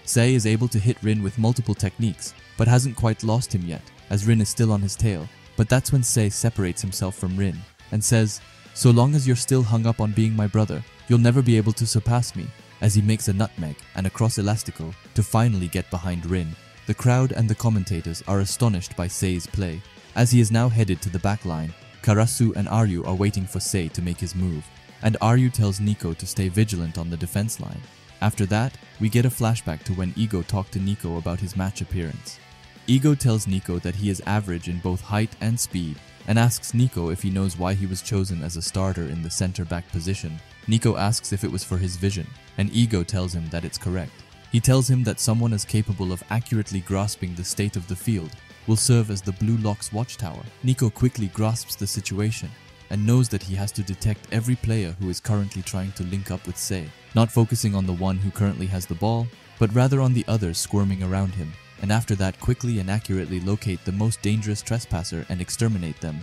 Sei is able to hit Rin with multiple techniques, but hasn't quite lost him yet, as Rin is still on his tail. But that's when Sei separates himself from Rin and says, "So long as you're still hung up on being my brother, you'll never be able to surpass me," as he makes a nutmeg and a cross elastico to finally get behind Rin. The crowd and the commentators are astonished by Sei's play. As he is now headed to the back line, Karasu and Aryu are waiting for Sei to make his move, and Aryu tells Nico to stay vigilant on the defense line. After that, we get a flashback to when Ego talked to Nico about his match appearance. Ego tells Nico that he is average in both height and speed, and asks Nico if he knows why he was chosen as a starter in the center-back position. Nico asks if it was for his vision, and Ego tells him that it's correct. He tells him that someone as capable of accurately grasping the state of the field will serve as the Blue Lock's watchtower. Nico quickly grasps the situation and knows that he has to detect every player who is currently trying to link up with Sei, not focusing on the one who currently has the ball, but rather on the others squirming around him, and after that quickly and accurately locate the most dangerous trespasser and exterminate them.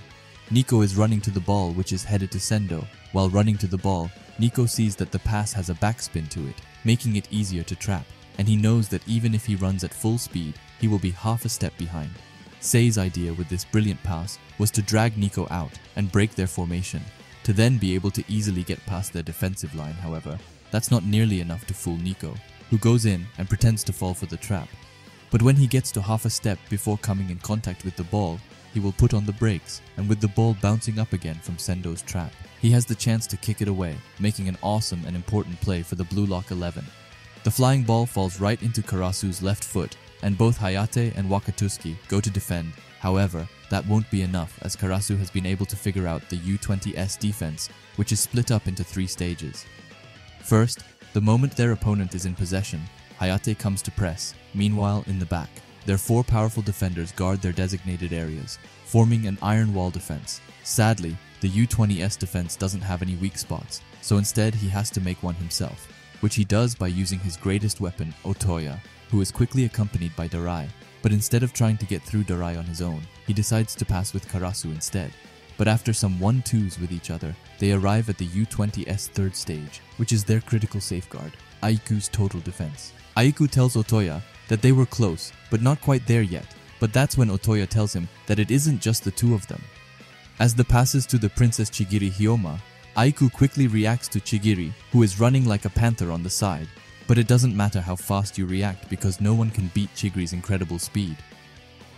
Nico is running to the ball which is headed to Sendo. While running to the ball, Nico sees that the pass has a backspin to it, making it easier to trap, and he knows that even if he runs at full speed, he will be half a step behind. Sei's idea with this brilliant pass was to drag Nico out and break their formation, to then be able to easily get past their defensive line. However, that's not nearly enough to fool Nico, who goes in and pretends to fall for the trap. But when he gets to half a step before coming in contact with the ball, he will put on the brakes, and with the ball bouncing up again from Sendo's trap, he has the chance to kick it away, making an awesome and important play for the Blue Lock 11. The flying ball falls right into Karasu's left foot, and both Hayate and Wakatsuki go to defend. However, that won't be enough, as Karasu has been able to figure out the U-20's defense, which is split up into 3 stages. First, the moment their opponent is in possession, Hayate comes to press. Meanwhile, in the back, their 4 powerful defenders guard their designated areas, forming an iron wall defense. Sadly, the U-20's defense doesn't have any weak spots, so instead he has to make one himself, which he does by using his greatest weapon, Otoya, who is quickly accompanied by Darai. But instead of trying to get through Darai on his own, he decides to pass with Karasu instead. But after some 1-2s with each other, they arrive at the U-20's 3rd stage, which is their critical safeguard, Aiku's total defense. Aiku tells Otoya that they were close, but not quite there yet, but that's when Otoya tells him that it isn't just the 2 of them. As the passes to the Princess Chigiri Hyoma, Aiku quickly reacts to Chigiri, who is running like a panther on the side. But it doesn't matter how fast you react because no one can beat Chigiri's incredible speed.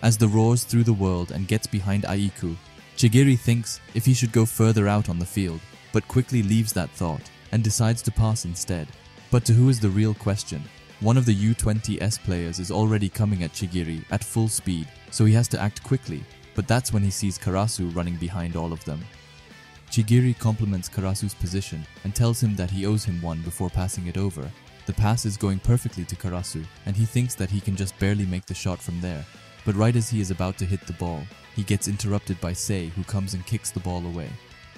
As the roars through the world and gets behind Aiku, Chigiri thinks if he should go further out on the field, but quickly leaves that thought and decides to pass instead. But to who is the real question? One of the U-20's players is already coming at Chigiri at full speed, so he has to act quickly, but that's when he sees Karasu running behind all of them. Chigiri compliments Karasu's position and tells him that he owes him one before passing it over. The pass is going perfectly to Karasu, and he thinks that he can just barely make the shot from there. But right as he is about to hit the ball, he gets interrupted by Sei, who comes and kicks the ball away.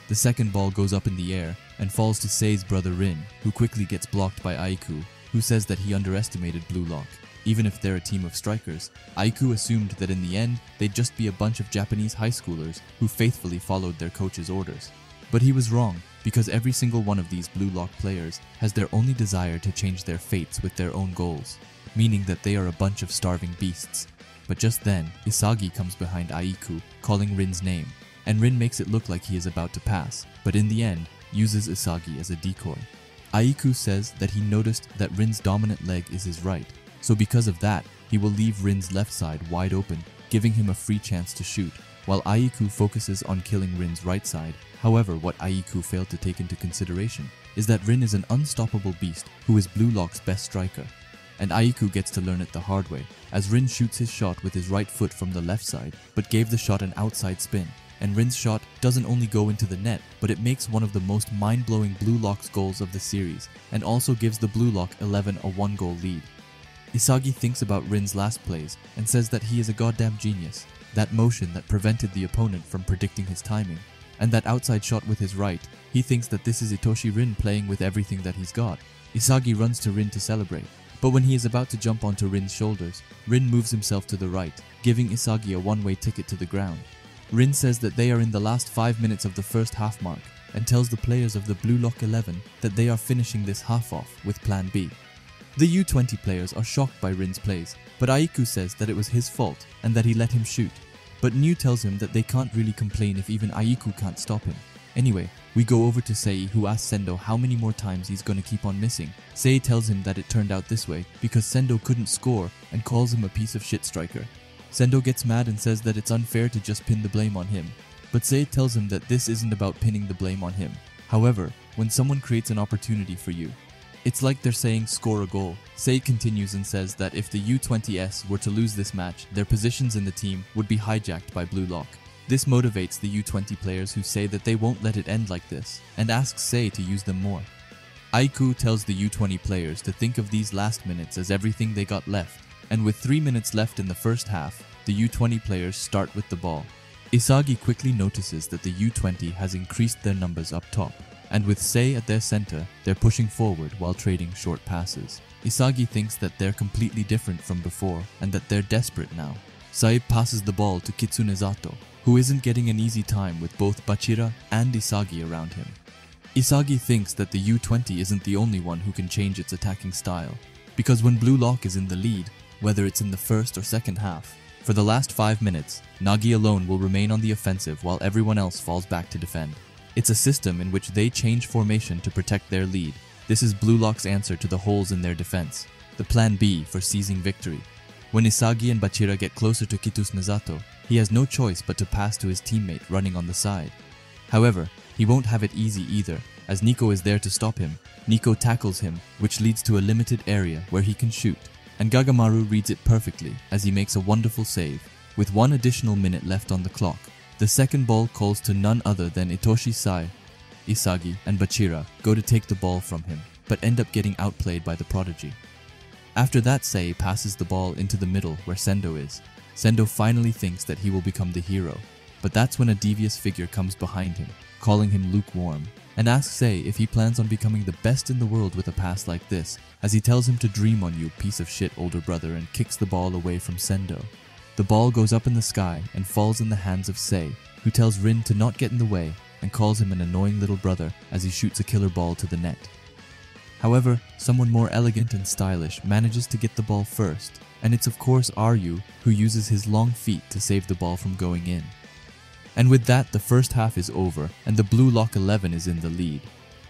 The second ball goes up in the air and falls to Sei's brother Rin, who quickly gets blocked by Aiku, who says that he underestimated Blue Lock. Even if they're a team of strikers, Aiku assumed that in the end, they'd just be a bunch of Japanese high schoolers who faithfully followed their coach's orders. But he was wrong, because every single one of these Blue Lock players has their only desire to change their fates with their own goals, meaning that they are a bunch of starving beasts. But just then, Isagi comes behind Aiku, calling Rin's name, and Rin makes it look like he is about to pass, but in the end, uses Isagi as a decoy. Aiku says that he noticed that Rin's dominant leg is his right, so because of that, he will leave Rin's left side wide open, giving him a free chance to shoot, while Aiku focuses on killing Rin's right side. However, what Aiku failed to take into consideration is that Rin is an unstoppable beast who is Blue Lock's best striker, and Aiku gets to learn it the hard way, as Rin shoots his shot with his right foot from the left side, but gave the shot an outside spin, and Rin's shot doesn't only go into the net, but it makes one of the most mind-blowing Blue Lock's goals of the series, and also gives the Blue Lock 11 a 1-goal lead. Isagi thinks about Rin's last plays and says that he is a goddamn genius. That motion that prevented the opponent from predicting his timing, and that outside shot with his right, he thinks that this is Itoshi Rin playing with everything that he's got. Isagi runs to Rin to celebrate, but when he is about to jump onto Rin's shoulders, Rin moves himself to the right, giving Isagi a one-way ticket to the ground. Rin says that they are in the last 5 minutes of the first half mark, and tells the players of the Blue Lock 11 that they are finishing this half off with Plan B. The U-20 players are shocked by Rin's plays, but Aiku says that it was his fault and that he let him shoot. But New tells him that they can't really complain if even Aiku can't stop him. Anyway, we go over to Sei, who asks Sendo how many more times he's gonna keep on missing. Sei tells him that it turned out this way because Sendo couldn't score and calls him a piece of shit striker. Sendo gets mad and says that it's unfair to just pin the blame on him, but Sei tells him that this isn't about pinning the blame on him. However, when someone creates an opportunity for you, it's like they're saying score a goal. Sei continues and says that if the U-20s were to lose this match, their positions in the team would be hijacked by Blue Lock. This motivates the U-20 players, who say that they won't let it end like this, and asks Sei to use them more. Aiku tells the U-20 players to think of these last minutes as everything they got left, and with 3 minutes left in the first half, the U-20 players start with the ball. Isagi quickly notices that the U-20 has increased their numbers up top, and with Sei at their center, they're pushing forward while trading short passes. Isagi thinks that they're completely different from before and that they're desperate now. Saib passes the ball to Kitsune Zato, who isn't getting an easy time with both Bachira and Isagi around him. Isagi thinks that the U-20 isn't the only one who can change its attacking style, because when Blue Lock is in the lead, whether it's in the first or second half, for the last 5 minutes, Nagi alone will remain on the offensive while everyone else falls back to defend. It's a system in which they change formation to protect their lead. This is Blue Lock's answer to the holes in their defense, the plan B for seizing victory. When Isagi and Bachira get closer to Kitsune Zato, he has no choice but to pass to his teammate running on the side. However, he won't have it easy either, as Nico is there to stop him. Nico tackles him, which leads to a limited area where he can shoot, and Gagamaru reads it perfectly as he makes a wonderful save. With 1 additional minute left on the clock, the second ball calls to none other than Itoshi Sai. Isagi and Bachira go to take the ball from him, but end up getting outplayed by the prodigy. After that, Sei passes the ball into the middle where Sendo is. Sendo finally thinks that he will become the hero, but that's when a devious figure comes behind him, calling him lukewarm, and asks Sei if he plans on becoming the best in the world with a pass like this, as he tells him to dream on you, piece of shit older brother, and kicks the ball away from Sendo. The ball goes up in the sky and falls in the hands of Sei, who tells Rin to not get in the way and calls him an annoying little brother as he shoots a killer ball to the net. However, someone more elegant and stylish manages to get the ball first, and it's of course Ryu who uses his long feet to save the ball from going in. And with that, the first half is over and the Blue Lock 11 is in the lead.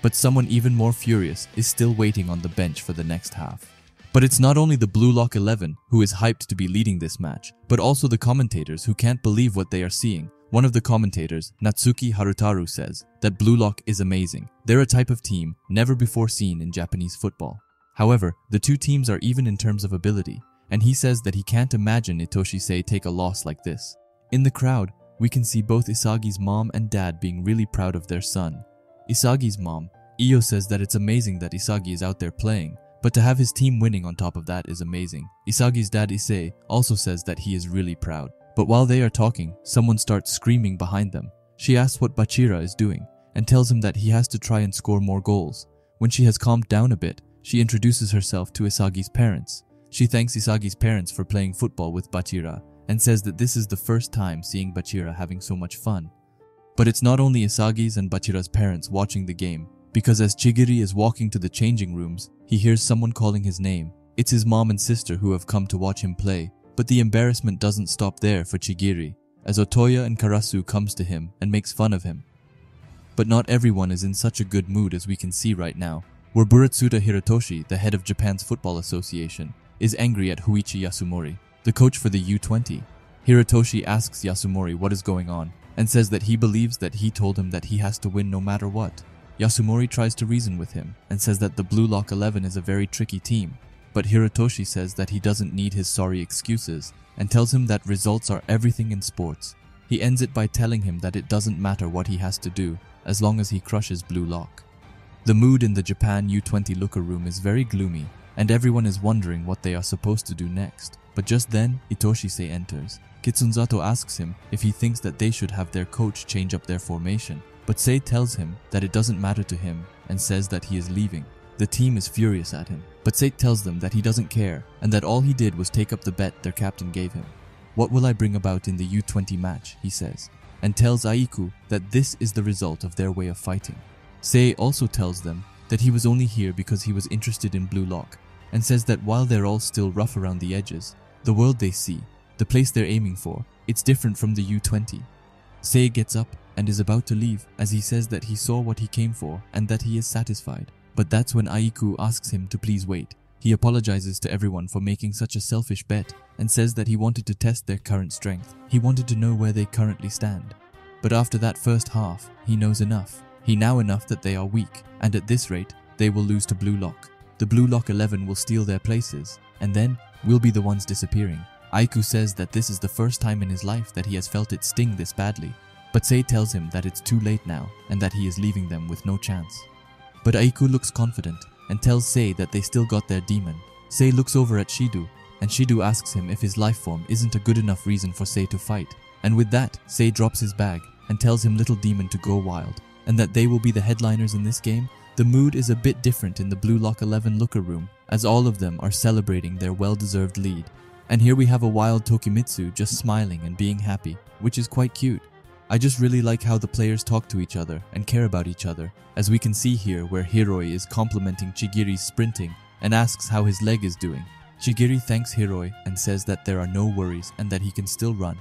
But someone even more furious is still waiting on the bench for the next half. But it's not only the Blue Lock 11 who is hyped to be leading this match, but also the commentators who can't believe what they are seeing. One of the commentators, Natsuki Harutaru, says that Blue Lock is amazing. They're a type of team never before seen in Japanese football. However, the two teams are even in terms of ability, and he says that he can't imagine Itoshi Sei take a loss like this. In the crowd, we can see both Isagi's mom and dad being really proud of their son. Isagi's mom, Iyo, says that it's amazing that Isagi is out there playing, but to have his team winning on top of that is amazing. Isagi's dad, Issei, also says that he is really proud. But while they are talking, someone starts screaming behind them. She asks what Bachira is doing, and tells him that he has to try and score more goals. When she has calmed down a bit, she introduces herself to Isagi's parents. She thanks Isagi's parents for playing football with Bachira, and says that this is the first time seeing Bachira having so much fun. But it's not only Isagi's and Bachira's parents watching the game, because as Chigiri is walking to the changing rooms, he hears someone calling his name. It's his mom and sister who have come to watch him play. But the embarrassment doesn't stop there for Chigiri, as Otoya and Karasu comes to him and makes fun of him. But not everyone is in such a good mood as we can see right now, where Buratsuda Hirotoshi, the head of Japan's Football Association, is angry at Huichi Yasumori, the coach for the U-20. Hirotoshi asks Yasumori what is going on, and says that he believes that he told him that he has to win no matter what. Yasumori tries to reason with him, and says that the Blue Lock 11 is a very tricky team. But Hirotoshi says that he doesn't need his sorry excuses, and tells him that results are everything in sports. He ends it by telling him that it doesn't matter what he has to do, as long as he crushes Blue Lock. The mood in the Japan U-20 locker room is very gloomy, and everyone is wondering what they are supposed to do next. But just then, Itoshi-sei enters. Kitsunzato asks him if he thinks that they should have their coach change up their formation, but Sei tells him that it doesn't matter to him and says that he is leaving. The team is furious at him, but Sei tells them that he doesn't care and that all he did was take up the bet their captain gave him. "What will I bring about in the U-20 match?" he says, and tells Aiku that this is the result of their way of fighting. Sei also tells them that he was only here because he was interested in Blue Lock, and says that while they're all still rough around the edges, the world they see, the place they're aiming for, it's different from the U-20. Sei gets up and is about to leave as he says that he saw what he came for and that he is satisfied. But that's when Aiku asks him to please wait. He apologizes to everyone for making such a selfish bet and says that he wanted to test their current strength. He wanted to know where they currently stand. But after that first half, he knows enough. He know enough that they are weak, and at this rate, they will lose to Blue Lock. The Blue Lock 11 will steal their places, and then we'll be the ones disappearing. Aiku says that this is the first time in his life that he has felt it sting this badly. But Sei tells him that it's too late now and that he is leaving them with no chance. But Aiku looks confident and tells Sei that they still got their demon. Sei looks over at Shidu, and Shidu asks him if his life form isn't a good enough reason for Sei to fight. And with that, Sei drops his bag and tells him Little Demon to go wild, and that they will be the headliners in this game. The mood is a bit different in the Blue Lock 11 looker room, as all of them are celebrating their well-deserved lead. And here we have a wild Tokimitsu just smiling and being happy, which is quite cute. I just really like how the players talk to each other and care about each other, as we can see here where Hiroi is complimenting Chigiri's sprinting and asks how his leg is doing. Chigiri thanks Hiroi and says that there are no worries and that he can still run.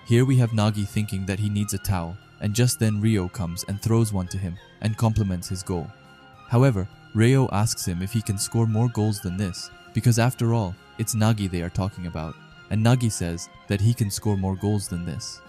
Here we have Nagi thinking that he needs a towel, and just then Ryo comes and throws one to him and compliments his goal. However, Ryo asks him if he can score more goals than this, because after all, it's Nagi they are talking about, and Nagi says that he can score more goals than this.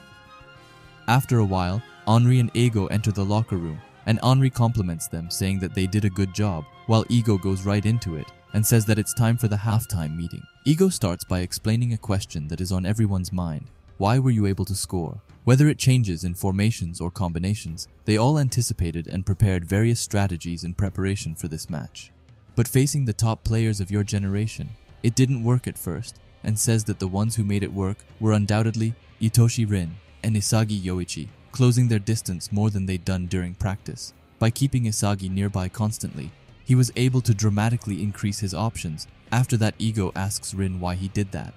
After a while, Henri and Ego enter the locker room, and Henri compliments them, saying that they did a good job, while Ego goes right into it and says that it's time for the halftime meeting. Ego starts by explaining a question that is on everyone's mind. Why were you able to score? Whether it changes in formations or combinations, they all anticipated and prepared various strategies in preparation for this match. But facing the top players of your generation, it didn't work at first, and says that the ones who made it work were undoubtedly Itoshi Rin and Isagi Yoichi, closing their distance more than they'd done during practice. By keeping Isagi nearby constantly, he was able to dramatically increase his options. After that, Ego asks Rin why he did that.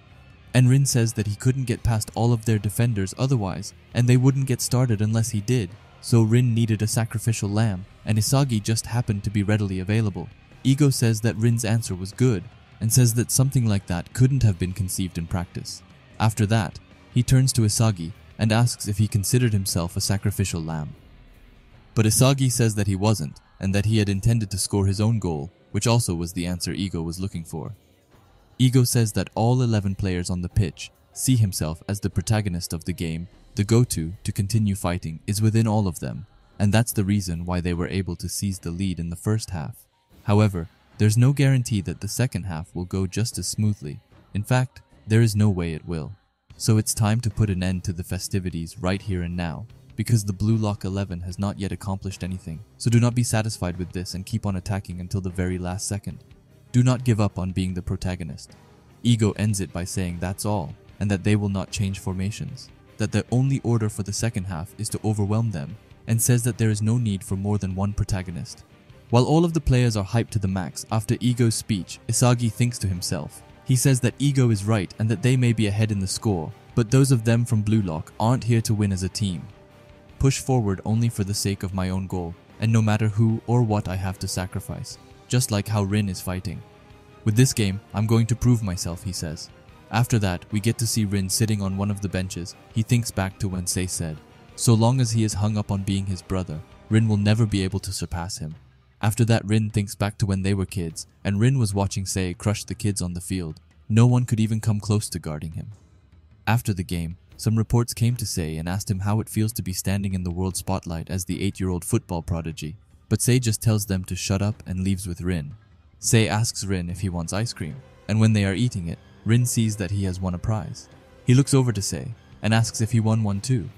And Rin says that he couldn't get past all of their defenders otherwise, and they wouldn't get started unless he did. So Rin needed a sacrificial lamb, and Isagi just happened to be readily available. Ego says that Rin's answer was good, and says that something like that couldn't have been conceived in practice. After that, he turns to Isagi and asks if he considered himself a sacrificial lamb. But Isagi says that he wasn't, and that he had intended to score his own goal, which also was the answer Ego was looking for. Ego says that all 11 players on the pitch see himself as the protagonist of the game. The go-to to continue fighting is within all of them, and that's the reason why they were able to seize the lead in the first half. However, there's no guarantee that the second half will go just as smoothly. In fact, there is no way it will. So it's time to put an end to the festivities right here and now, because the Blue Lock 11 has not yet accomplished anything. So do not be satisfied with this and keep on attacking until the very last second. Do not give up on being the protagonist. Ego ends it by saying that's all, and that they will not change formations, that the only order for the second half is to overwhelm them, and says that there is no need for more than one protagonist. While all of the players are hyped to the max after Ego's speech, Isagi thinks to himself. He says that Ego is right and that they may be ahead in the score, but those of them from Blue Lock aren't here to win as a team. Push forward only for the sake of my own goal, and no matter who or what I have to sacrifice, just like how Rin is fighting. With this game, I'm going to prove myself, he says. After that, we get to see Rin sitting on one of the benches. He thinks back to when Sei said, so long as he is hung up on being his brother, Rin will never be able to surpass him. After that, Rin thinks back to when they were kids, and Rin was watching Sei crush the kids on the field. No one could even come close to guarding him. After the game, some reports came to Sei and asked him how it feels to be standing in the world spotlight as the 8-year-old football prodigy, but Sei just tells them to shut up and leaves with Rin. Sei asks Rin if he wants ice cream, and when they are eating it, Rin sees that he has won a prize. He looks over to Sei and asks if he won one too.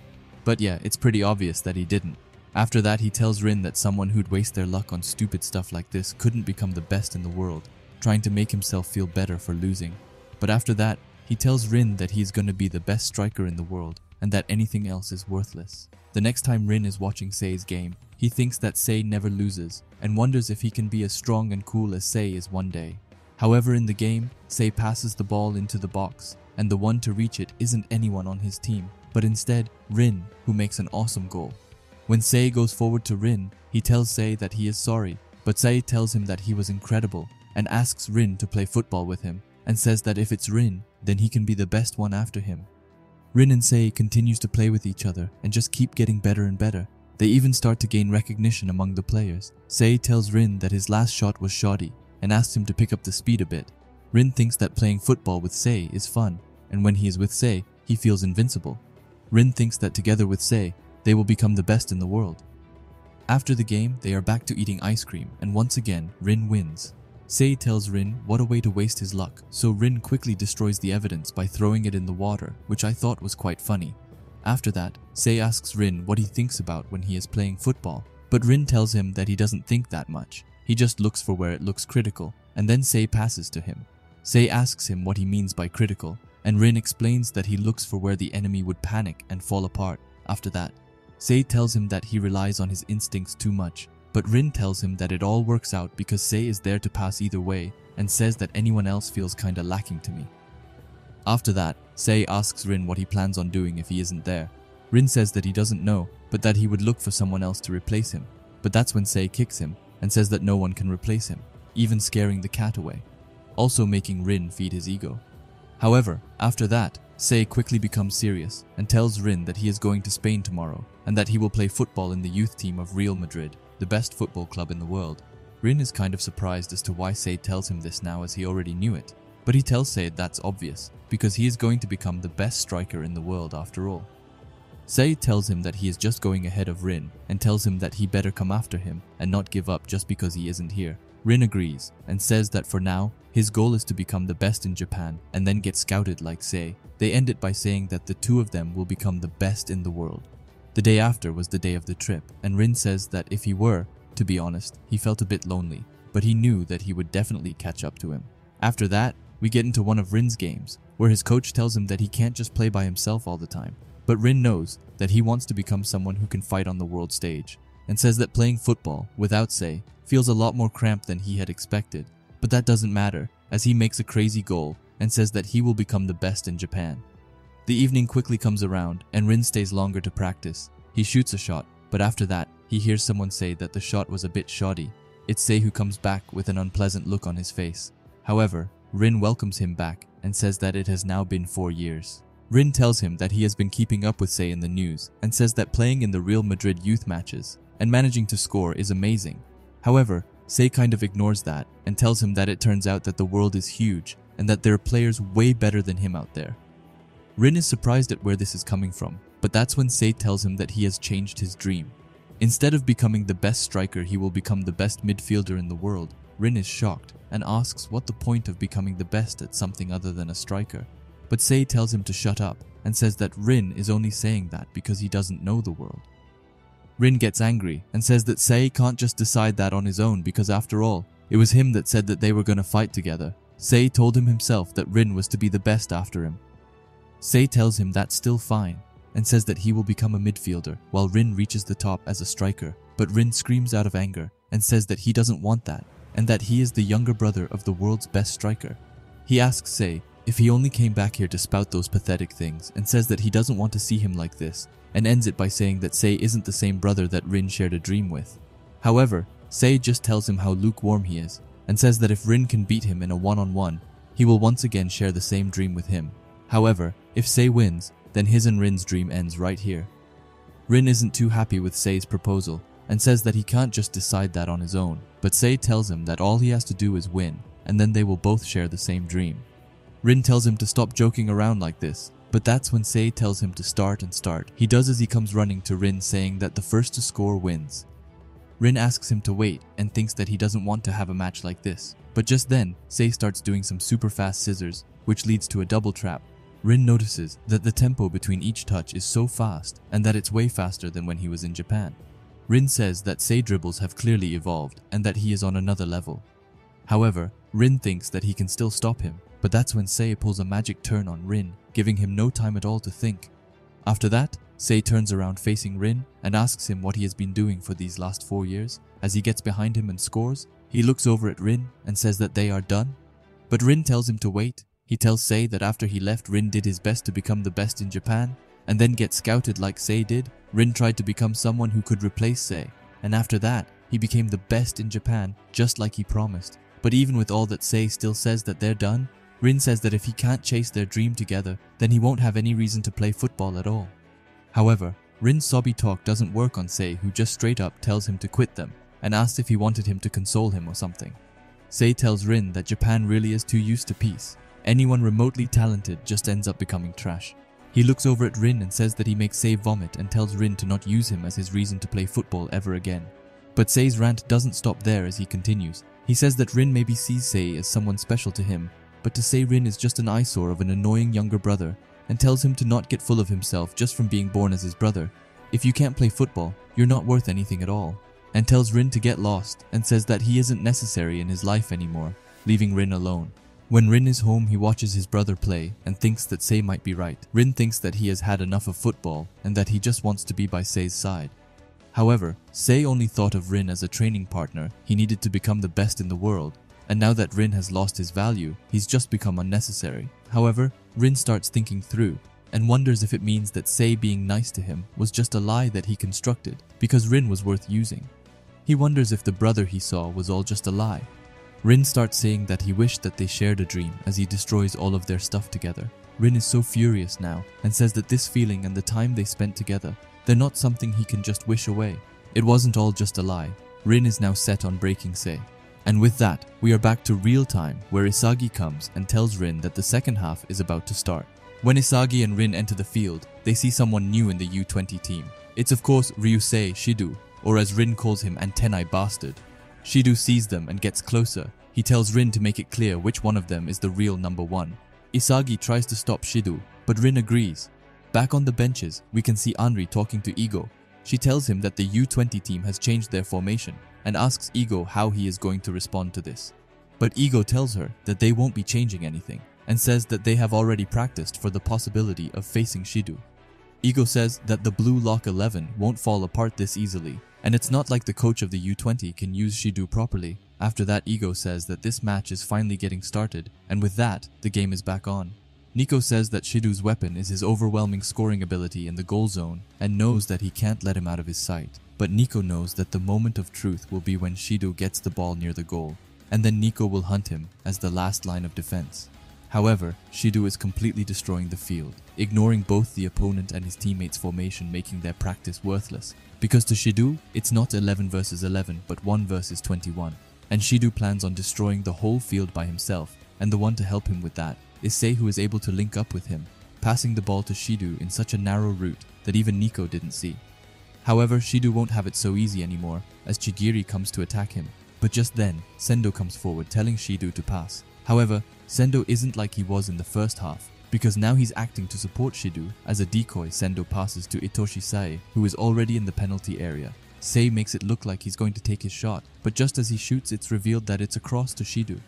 But yeah, it's pretty obvious that he didn't. After that, he tells Rin that someone who'd waste their luck on stupid stuff like this couldn't become the best in the world. trying to make himself feel better for losing. But after that, he tells Rin that he is going to be the best striker in the world and that anything else is worthless. The next time Rin is watching Sei's game, he thinks that Sei never loses and wonders if he can be as strong and cool as Sei is one day. However, in the game, Sei passes the ball into the box, and the one to reach it isn't anyone on his team, but instead Rin, who makes an awesome goal. When Sei goes forward to Rin, he tells Sei that he is sorry, but Sei tells him that he was incredible and asks Rin to play football with him and says that if it's Rin, then he can be the best one after him. Rin and Sei continues to play with each other and just keep getting better and better. They even start to gain recognition among the players. Sei tells Rin that his last shot was shoddy and asks him to pick up the speed a bit. Rin thinks that playing football with Sei is fun, and when he is with Sei, he feels invincible. Rin thinks that together with Sei, they will become the best in the world. After the game, they are back to eating ice cream, and once again, Rin wins. Sei tells Rin what a way to waste his luck, so Rin quickly destroys the evidence by throwing it in the water, which I thought was quite funny. After that, Sei asks Rin what he thinks about when he is playing football, but Rin tells him that he doesn't think that much. He just looks for where it looks critical, and then Sei passes to him. Sei asks him what he means by critical, and Rin explains that he looks for where the enemy would panic and fall apart. After that, Sei tells him that he relies on his instincts too much, but Rin tells him that it all works out because Sei is there to pass either way and says that anyone else feels kinda lacking to me. After that, Sei asks Rin what he plans on doing if he isn't there. Rin says that he doesn't know, but that he would look for someone else to replace him. But that's when Sei kicks him and says that no one can replace him, even scaring the cat away, also making Rin feed his ego. However, after that, Sei quickly becomes serious and tells Rin that he is going to Spain tomorrow and that he will play football in the youth team of Real Madrid, the best football club in the world. Rin is kind of surprised as to why Sei tells him this now, as he already knew it, but he tells Sei that's obvious because he is going to become the best striker in the world after all. Sei tells him that he is just going ahead of Rin and tells him that he better come after him and not give up just because he isn't here. Rin agrees and says that for now, his goal is to become the best in Japan and then get scouted like Sei. They end it by saying that the two of them will become the best in the world. The day after was the day of the trip, and Rin says that if he were, to be honest, he felt a bit lonely, but he knew that he would definitely catch up to him. After that, we get into one of Rin's games, where his coach tells him that he can't just play by himself all the time. But Rin knows that he wants to become someone who can fight on the world stage, and says that playing football without Sei feels a lot more cramped than he had expected. But that doesn't matter, as he makes a crazy goal and says that he will become the best in Japan. The evening quickly comes around and Rin stays longer to practice. He shoots a shot, but after that, he hears someone say that the shot was a bit shoddy. It's Sei who comes back with an unpleasant look on his face. However, Rin welcomes him back and says that it has now been 4 years. Rin tells him that he has been keeping up with Sei in the news and says that playing in the Real Madrid youth matches and managing to score is amazing. However, Sei kind of ignores that and tells him that it turns out that the world is huge and that there are players way better than him out there. Rin is surprised at where this is coming from, but that's when Sei tells him that he has changed his dream. Instead of becoming the best striker, he will become the best midfielder in the world. Rin is shocked and asks what the point of becoming the best at something other than a striker. But Sei tells him to shut up and says that Rin is only saying that because he doesn't know the world. Rin gets angry and says that Sei can't just decide that on his own because after all, it was him that said that they were going to fight together. Sei told him himself that Rin was to be the best after him. Sei tells him that's still fine and says that he will become a midfielder while Rin reaches the top as a striker, but Rin screams out of anger and says that he doesn't want that and that he is the younger brother of the world's best striker. He asks Sei if he only came back here to spout those pathetic things and says that he doesn't want to see him like this, and ends it by saying that Sei isn't the same brother that Rin shared a dream with. However, Sei just tells him how lukewarm he is and says that if Rin can beat him in a one-on-one, he will once again share the same dream with him. However, if Sei wins, then his and Rin's dream ends right here. Rin isn't too happy with Sei's proposal and says that he can't just decide that on his own, but Sei tells him that all he has to do is win, and then they will both share the same dream. Rin tells him to stop joking around like this, but that's when Sei tells him to start. He does as he comes running to Rin, saying that the first to score wins. Rin asks him to wait and thinks that he doesn't want to have a match like this, but just then, Sei starts doing some super fast scissors, which leads to a double trap. Rin notices that the tempo between each touch is so fast and that it's way faster than when he was in Japan. Rin says that Sei dribbles have clearly evolved and that he is on another level. However, Rin thinks that he can still stop him, but that's when Sei pulls a magic turn on Rin, giving him no time at all to think. After that, Sei turns around facing Rin and asks him what he has been doing for these last 4 years. As he gets behind him and scores, he looks over at Rin and says that they are done. But Rin tells him to wait. He tells Sei that after he left, Rin did his best to become the best in Japan, and then get scouted like Sei did. Rin tried to become someone who could replace Sei, and after that, he became the best in Japan, just like he promised. But even with all that, Sei still says that they're done. Rin says that if he can't chase their dream together, then he won't have any reason to play football at all. However, Rin's sobby talk doesn't work on Sei, who just straight up tells him to quit them, and asks if he wanted him to console him or something. Sei tells Rin that Japan really is too used to peace. Anyone remotely talented just ends up becoming trash. He looks over at Rin and says that he makes Sei vomit and tells Rin to not use him as his reason to play football ever again. But Sei's rant doesn't stop there as he continues. He says that Rin maybe sees Sei as someone special to him, but to Sei Rin is just an eyesore of an annoying younger brother, and tells him to not get full of himself just from being born as his brother. If you can't play football, you're not worth anything at all, and tells Rin to get lost and says that he isn't necessary in his life anymore, leaving Rin alone. When Rin is home, he watches his brother play and thinks that Sei might be right. Rin thinks that he has had enough of football and that he just wants to be by Sei's side. However, Sei only thought of Rin as a training partner. He needed to become the best in the world, and now that Rin has lost his value, he's just become unnecessary. However, Rin starts thinking through and wonders if it means that Sei being nice to him was just a lie that he constructed because Rin was worth using. He wonders if the brother he saw was all just a lie. Rin starts saying that he wished that they shared a dream as he destroys all of their stuff together. Rin is so furious now and says that this feeling and the time they spent together, they're not something he can just wish away. It wasn't all just a lie. Rin is now set on breaking Sei. And with that, we are back to real time where Isagi comes and tells Rin that the second half is about to start. When Isagi and Rin enter the field, they see someone new in the U-20 team. It's of course Ryusei Shido, or as Rin calls him, Antennae Bastard. Shido sees them and gets closer. He tells Rin to make it clear which one of them is the real number one. Isagi tries to stop Shido, but Rin agrees. Back on the benches, we can see Anri talking to Ego. She tells him that the U-20 team has changed their formation and asks Ego how he is going to respond to this. But Ego tells her that they won't be changing anything and says that they have already practiced for the possibility of facing Shido. Ego says that the Blue Lock 11 won't fall apart this easily, and it's not like the coach of the U-20 can use Shido properly. After that, Ego says that this match is finally getting started, and with that, the game is back on. Nico says that Shido's weapon is his overwhelming scoring ability in the goal zone and knows that he can't let him out of his sight. But Nico knows that the moment of truth will be when Shido gets the ball near the goal, and then Nico will hunt him as the last line of defense. However, Shido is completely destroying the field, ignoring both the opponent and his teammates' formation, making their practice worthless. Because to Shido, it's not 11 versus 11 but 1 versus 21. And Shido plans on destroying the whole field by himself, and the one to help him with that is Sei, who is able to link up with him, passing the ball to Shido in such a narrow route that even Nico didn't see. However, Shido won't have it so easy anymore as Chigiri comes to attack him, but just then, Sendo comes forward telling Shido to pass. However, Sendo isn't like he was in the first half, because now he's acting to support Shido. As a decoy, Sendo passes to Itoshi Sae, who is already in the penalty area. Sei makes it look like he's going to take his shot, but just as he shoots, it's revealed that it's a cross to Shido.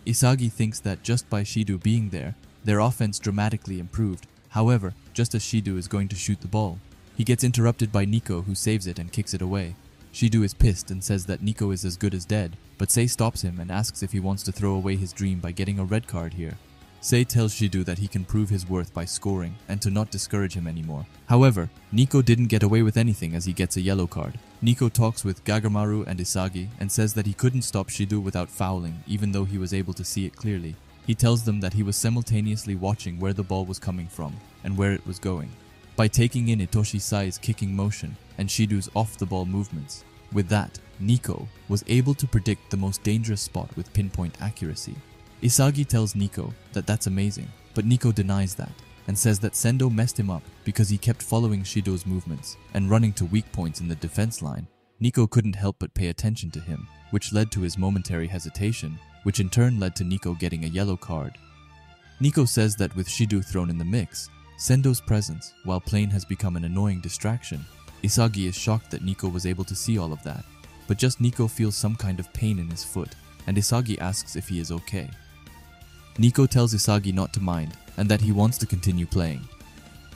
Isagi thinks that just by Shido being there, their offense dramatically improved. However, just as Shido is going to shoot the ball, he gets interrupted by Nico, who saves it and kicks it away. Shido is pissed and says that Nico is as good as dead, but Sei stops him and asks if he wants to throw away his dream by getting a red card here. Sei tells Shido that he can prove his worth by scoring and to not discourage him anymore. However, Nico didn't get away with anything as he gets a yellow card. Nico talks with Gagamaru and Isagi and says that he couldn't stop Shido without fouling, even though he was able to see it clearly. He tells them that he was simultaneously watching where the ball was coming from and where it was going, by taking in Itoshi Sai's kicking motion and Shido's off-the-ball movements. With that, Nico was able to predict the most dangerous spot with pinpoint accuracy. Isagi tells Nico that that's amazing, but Nico denies that and says that Sendo messed him up because he kept following Shido's movements and running to weak points in the defense line. Nico couldn't help but pay attention to him, which led to his momentary hesitation, which in turn led to Nico getting a yellow card. Nico says that with Shido thrown in the mix, Sendo's presence, while playing, has become an annoying distraction. Isagi is shocked that Nico was able to see all of that, but just Nico feels some kind of pain in his foot. and Isagi asks if he is okay. Nico tells Isagi not to mind and that he wants to continue playing.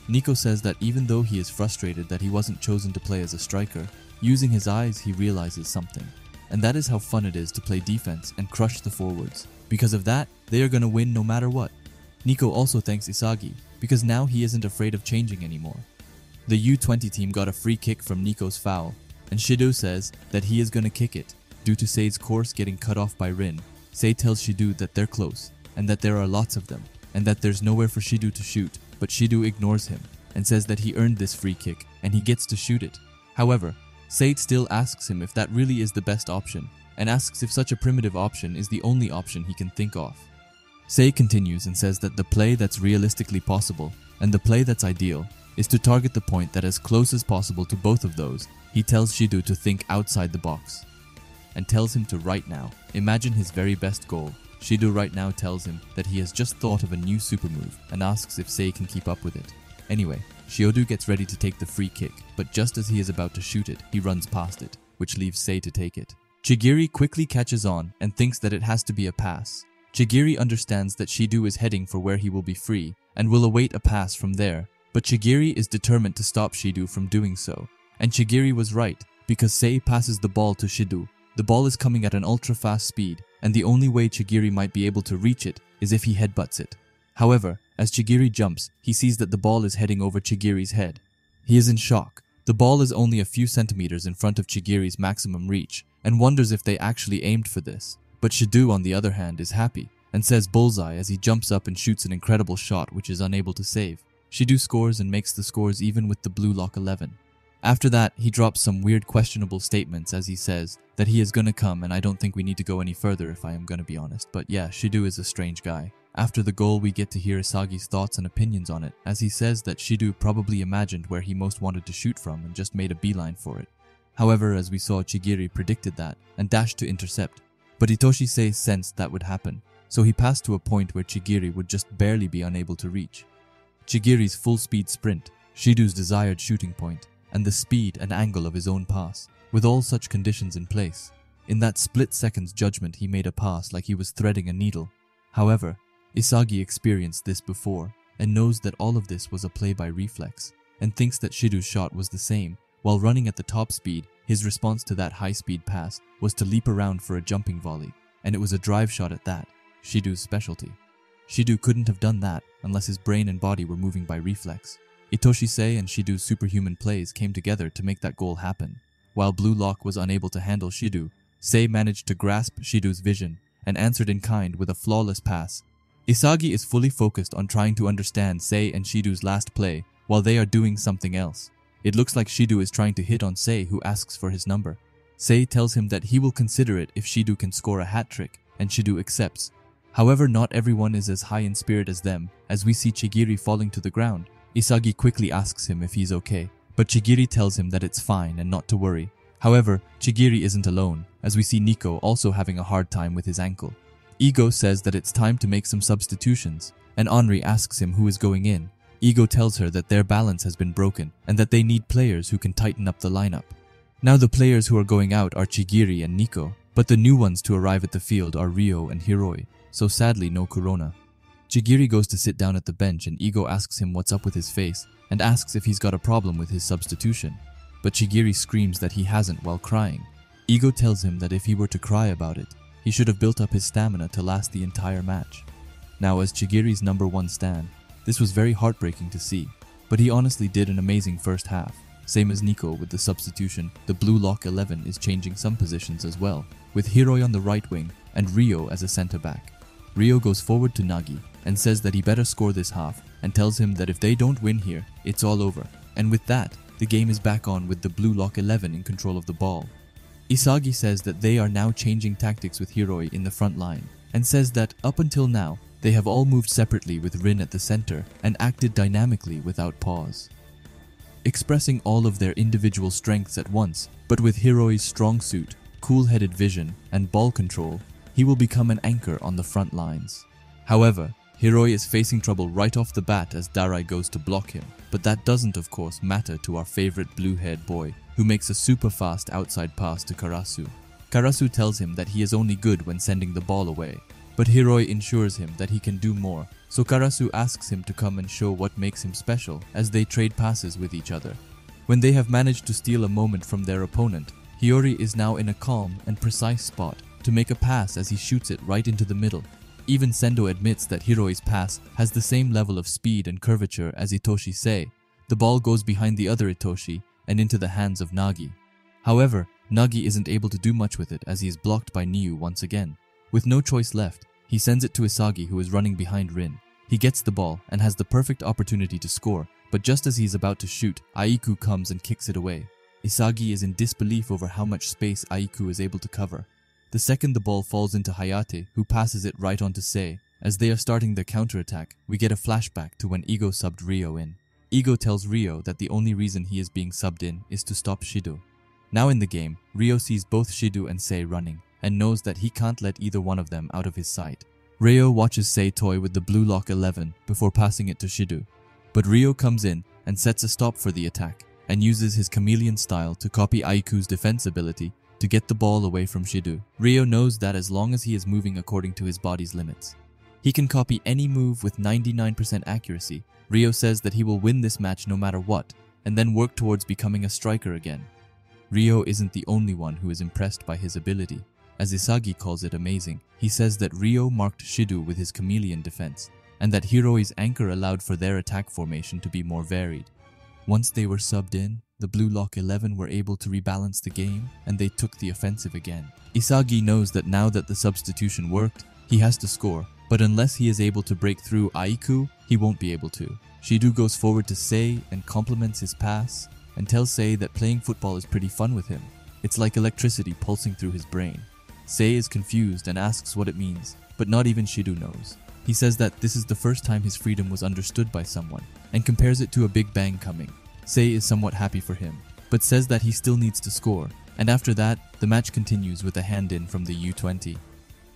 Nico says that even though he is frustrated that he wasn't chosen to play as a striker, using his eyes he realizes something. And that is how fun it is to play defense and crush the forwards. Because of that, they are gonna win no matter what. Nico also thanks Isagi, because now he isn't afraid of changing anymore. The U-20 team got a free kick from Nico's foul, and Shido says that he is gonna kick it, due to Sei's course getting cut off by Rin. Sei tells Shido that they're close, and that there are lots of them, and that there's nowhere for Shido to shoot, but Shido ignores him, and says that he earned this free kick, and he gets to shoot it. However, Sei still asks him if that really is the best option, and asks if such a primitive option is the only option he can think of. Sei continues and says that the play that's realistically possible, and the play that's ideal, is to target the point that is close as possible to both of those. He tells Shido to think outside the box, and tells him to right now imagine his very best goal. Shido right now tells him that he has just thought of a new super move, and asks if Sei can keep up with it. Anyway, Shiodu gets ready to take the free kick, but just as he is about to shoot it, he runs past it, which leaves Sei to take it. Chigiri quickly catches on and thinks that it has to be a pass. Chigiri understands that Shido is heading for where he will be free, and will await a pass from there, but Chigiri is determined to stop Shido from doing so. And Chigiri was right, because Sei passes the ball to Shido. The ball is coming at an ultra-fast speed, and the only way Chigiri might be able to reach it is if he headbutts it. However, as Chigiri jumps, he sees that the ball is heading over Chigiri's head. He is in shock. The ball is only a few centimeters in front of Chigiri's maximum reach, and wonders if they actually aimed for this. But Shido, on the other hand, is happy, and says bullseye as he jumps up and shoots an incredible shot which is unable to save. Shido scores and makes the scores even with the blue lock 11. After that, he drops some weird questionable statements as he says that he is gonna come, and I don't think we need to go any further if I am gonna be honest, but yeah, Shido is a strange guy. After the goal, we get to hear Isagi's thoughts and opinions on it, as he says that Shido probably imagined where he most wanted to shoot from and just made a beeline for it. However, as we saw, Chigiri predicted that and dashed to intercept, but Hitoshi Sei sensed that would happen, so he passed to a point where Chigiri would just barely be unable to reach. Chigiri's full-speed sprint, Shido's desired shooting point, and the speed and angle of his own pass, with all such conditions in place. In that split-second's judgment, he made a pass like he was threading a needle. However, Isagi experienced this before, and knows that all of this was a play by reflex, and thinks that Shido's shot was the same. While running at the top speed, his response to that high-speed pass was to leap around for a jumping volley, and it was a drive shot at that, Shido's specialty. Shido couldn't have done that unless his brain and body were moving by reflex. Hitoshi Sei and Shido's superhuman plays came together to make that goal happen. While Blue Lock was unable to handle Shido, Sei managed to grasp Shido's vision and answered in kind with a flawless pass. Isagi is fully focused on trying to understand Sei and Shido's last play while they are doing something else. It looks like Shido is trying to hit on Sei, who asks for his number. Sei tells him that he will consider it if Shido can score a hat trick, and Shido accepts. However, not everyone is as high in spirit as them, as we see Chigiri falling to the ground. Isagi quickly asks him if he's okay, but Chigiri tells him that it's fine and not to worry. However, Chigiri isn't alone, as we see Nico also having a hard time with his ankle. Ego says that it's time to make some substitutions, and Henri asks him who is going in. Ego tells her that their balance has been broken, and that they need players who can tighten up the lineup. Now the players who are going out are Chigiri and Nico, but the new ones to arrive at the field are Ryo and Hiroi, so sadly no Corona. Chigiri goes to sit down at the bench and Ego asks him what's up with his face and asks if he's got a problem with his substitution. But Chigiri screams that he hasn't while crying. Ego tells him that if he were to cry about it, he should have built up his stamina to last the entire match. Now, as Chigiri's number one stan, this was very heartbreaking to see, but he honestly did an amazing first half. Same as Nico with the substitution, the Blue Lock 11 is changing some positions as well, with Hiroi on the right wing and Ryo as a center back. Ryo goes forward to Nagi and says that he better score this half, and tells him that if they don't win here, it's all over. And with that, the game is back on with the Blue Lock 11 in control of the ball. Isagi says that they are now changing tactics with Hiroi in the front line, and says that up until now, they have all moved separately with Rin at the center and acted dynamically without pause, expressing all of their individual strengths at once. But with Hiroi's strong suit, cool-headed vision, and ball control, he will become an anchor on the front lines. However, Hiroi is facing trouble right off the bat as Darai goes to block him, but that doesn't of course matter to our favorite blue-haired boy, who makes a super fast outside pass to Karasu. Karasu tells him that he is only good when sending the ball away, but Hiroi ensures him that he can do more, so Karasu asks him to come and show what makes him special as they trade passes with each other. When they have managed to steal a moment from their opponent, Hiyori is now in a calm and precise spot to make a pass as he shoots it right into the middle. Even Sendo admits that Hiroi's pass has the same level of speed and curvature as Itoshi Sei. The ball goes behind the other Itoshi and into the hands of Nagi. However, Nagi isn't able to do much with it as he is blocked by Niu once again. With no choice left, he sends it to Isagi, who is running behind Rin. He gets the ball and has the perfect opportunity to score, but just as he is about to shoot, Aiku comes and kicks it away. Isagi is in disbelief over how much space Aiku is able to cover. The second the ball falls into Hayate, who passes it right onto Sei. As they are starting their counterattack, we get a flashback to when Ego subbed Ryo in. Ego tells Ryo that the only reason he is being subbed in is to stop Shido. Now in the game, Ryo sees both Shido and Sei running, and knows that he can't let either one of them out of his sight. Ryo watches Sei toy with the Blue Lock 11 before passing it to Shido. But Ryo comes in and sets a stop for the attack, and uses his chameleon style to copy Aiku's defense ability to get the ball away from Shido. Ryo knows that as long as he is moving according to his body's limits, he can copy any move with 99% accuracy. Ryo says that he will win this match no matter what, and then work towards becoming a striker again. Ryo isn't the only one who is impressed by his ability. As Isagi calls it amazing, he says that Ryo marked Shido with his chameleon defense, and that Hiroi's anchor allowed for their attack formation to be more varied. Once they were subbed in, the Blue Lock 11 were able to rebalance the game, and they took the offensive again. Isagi knows that now that the substitution worked, he has to score, but unless he is able to break through Aiku, he won't be able to. Shido goes forward to Sei and compliments his pass, and tells Sei that playing football is pretty fun with him. It's like electricity pulsing through his brain. Sei is confused and asks what it means, but not even Shido knows. He says that this is the first time his freedom was understood by someone, and compares it to a big bang coming. Sei is somewhat happy for him, but says that he still needs to score, and after that, the match continues with a hand-in from the U-20.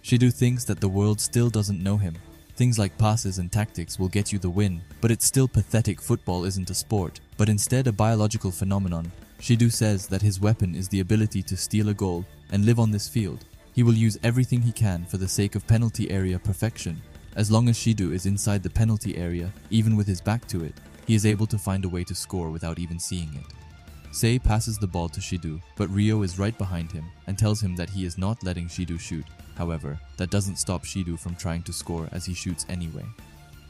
Shido thinks that the world still doesn't know him. Things like passes and tactics will get you the win, but it's still pathetic. Football isn't a sport, but instead a biological phenomenon. Shido says that his weapon is the ability to steal a goal and live on this field. He will use everything he can for the sake of penalty area perfection. As long as Shido is inside the penalty area, even with his back to it, he is able to find a way to score without even seeing it. Sei passes the ball to Shido, but Ryo is right behind him and tells him that he is not letting Shido shoot. However, that doesn't stop Shido from trying to score as he shoots anyway.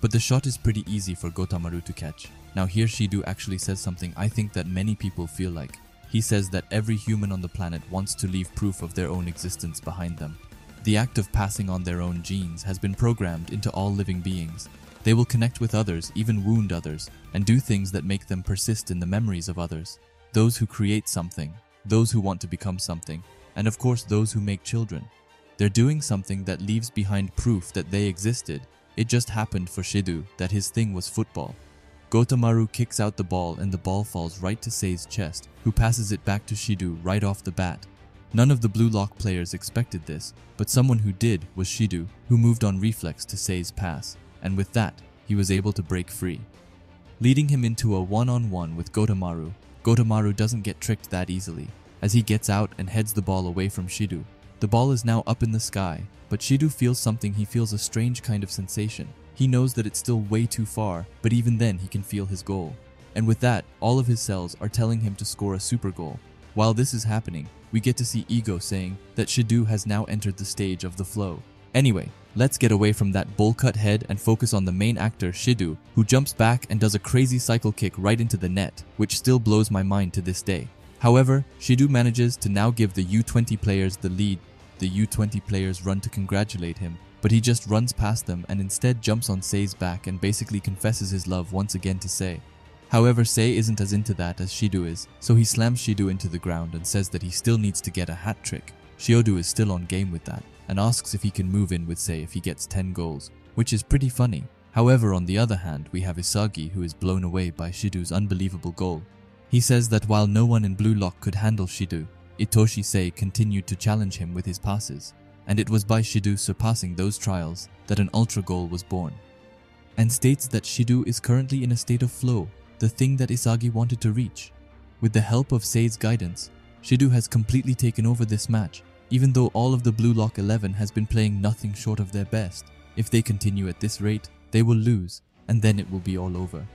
But the shot is pretty easy for Gotamaru to catch. Now here Shido actually says something I think that many people feel like. He says that every human on the planet wants to leave proof of their own existence behind them. The act of passing on their own genes has been programmed into all living beings. They will connect with others, even wound others, and do things that make them persist in the memories of others. Those who create something, those who want to become something, and of course those who make children. They're doing something that leaves behind proof that they existed. It just happened for Shido that his thing was football. Gotamaru kicks out the ball and the ball falls right to Sei's chest, who passes it back to Shido right off the bat. None of the Blue Lock players expected this, but someone who did was Shido, who moved on reflex to Sei's pass, and with that, he was able to break free. Leading him into a one-on-one with Gotamaru, Gotamaru doesn't get tricked that easily, as he gets out and heads the ball away from Shido. The ball is now up in the sky, but Shido feels something. He feels a strange kind of sensation. He knows that it's still way too far, but even then he can feel his goal. And with that, all of his cells are telling him to score a super goal. While this is happening, we get to see Ego saying that Shido has now entered the stage of the flow. Anyway, let's get away from that bowl-cut head and focus on the main actor, Shido, who jumps back and does a crazy cycle kick right into the net, which still blows my mind to this day. However, Shido manages to now give the U-20 players the lead. The U-20 players run to congratulate him, but he just runs past them and instead jumps on Sei's back and basically confesses his love once again to Sei. However, Sei isn't as into that as Shido is, so he slams Shido into the ground and says that he still needs to get a hat trick. Shiodu is still on game with that, and asks if he can move in with Sei if he gets 10 goals, which is pretty funny. However, on the other hand, we have Isagi, who is blown away by Shido's unbelievable goal. He says that while no one in Blue Lock could handle Shido, Itoshi Sei continued to challenge him with his passes, and it was by Shido surpassing those trials that an ultra goal was born. And states that Shido is currently in a state of flow, the thing that Isagi wanted to reach. With the help of Sei's guidance, Shido has completely taken over this match, even though all of the Blue Lock 11 has been playing nothing short of their best. If they continue at this rate, they will lose, and then it will be all over.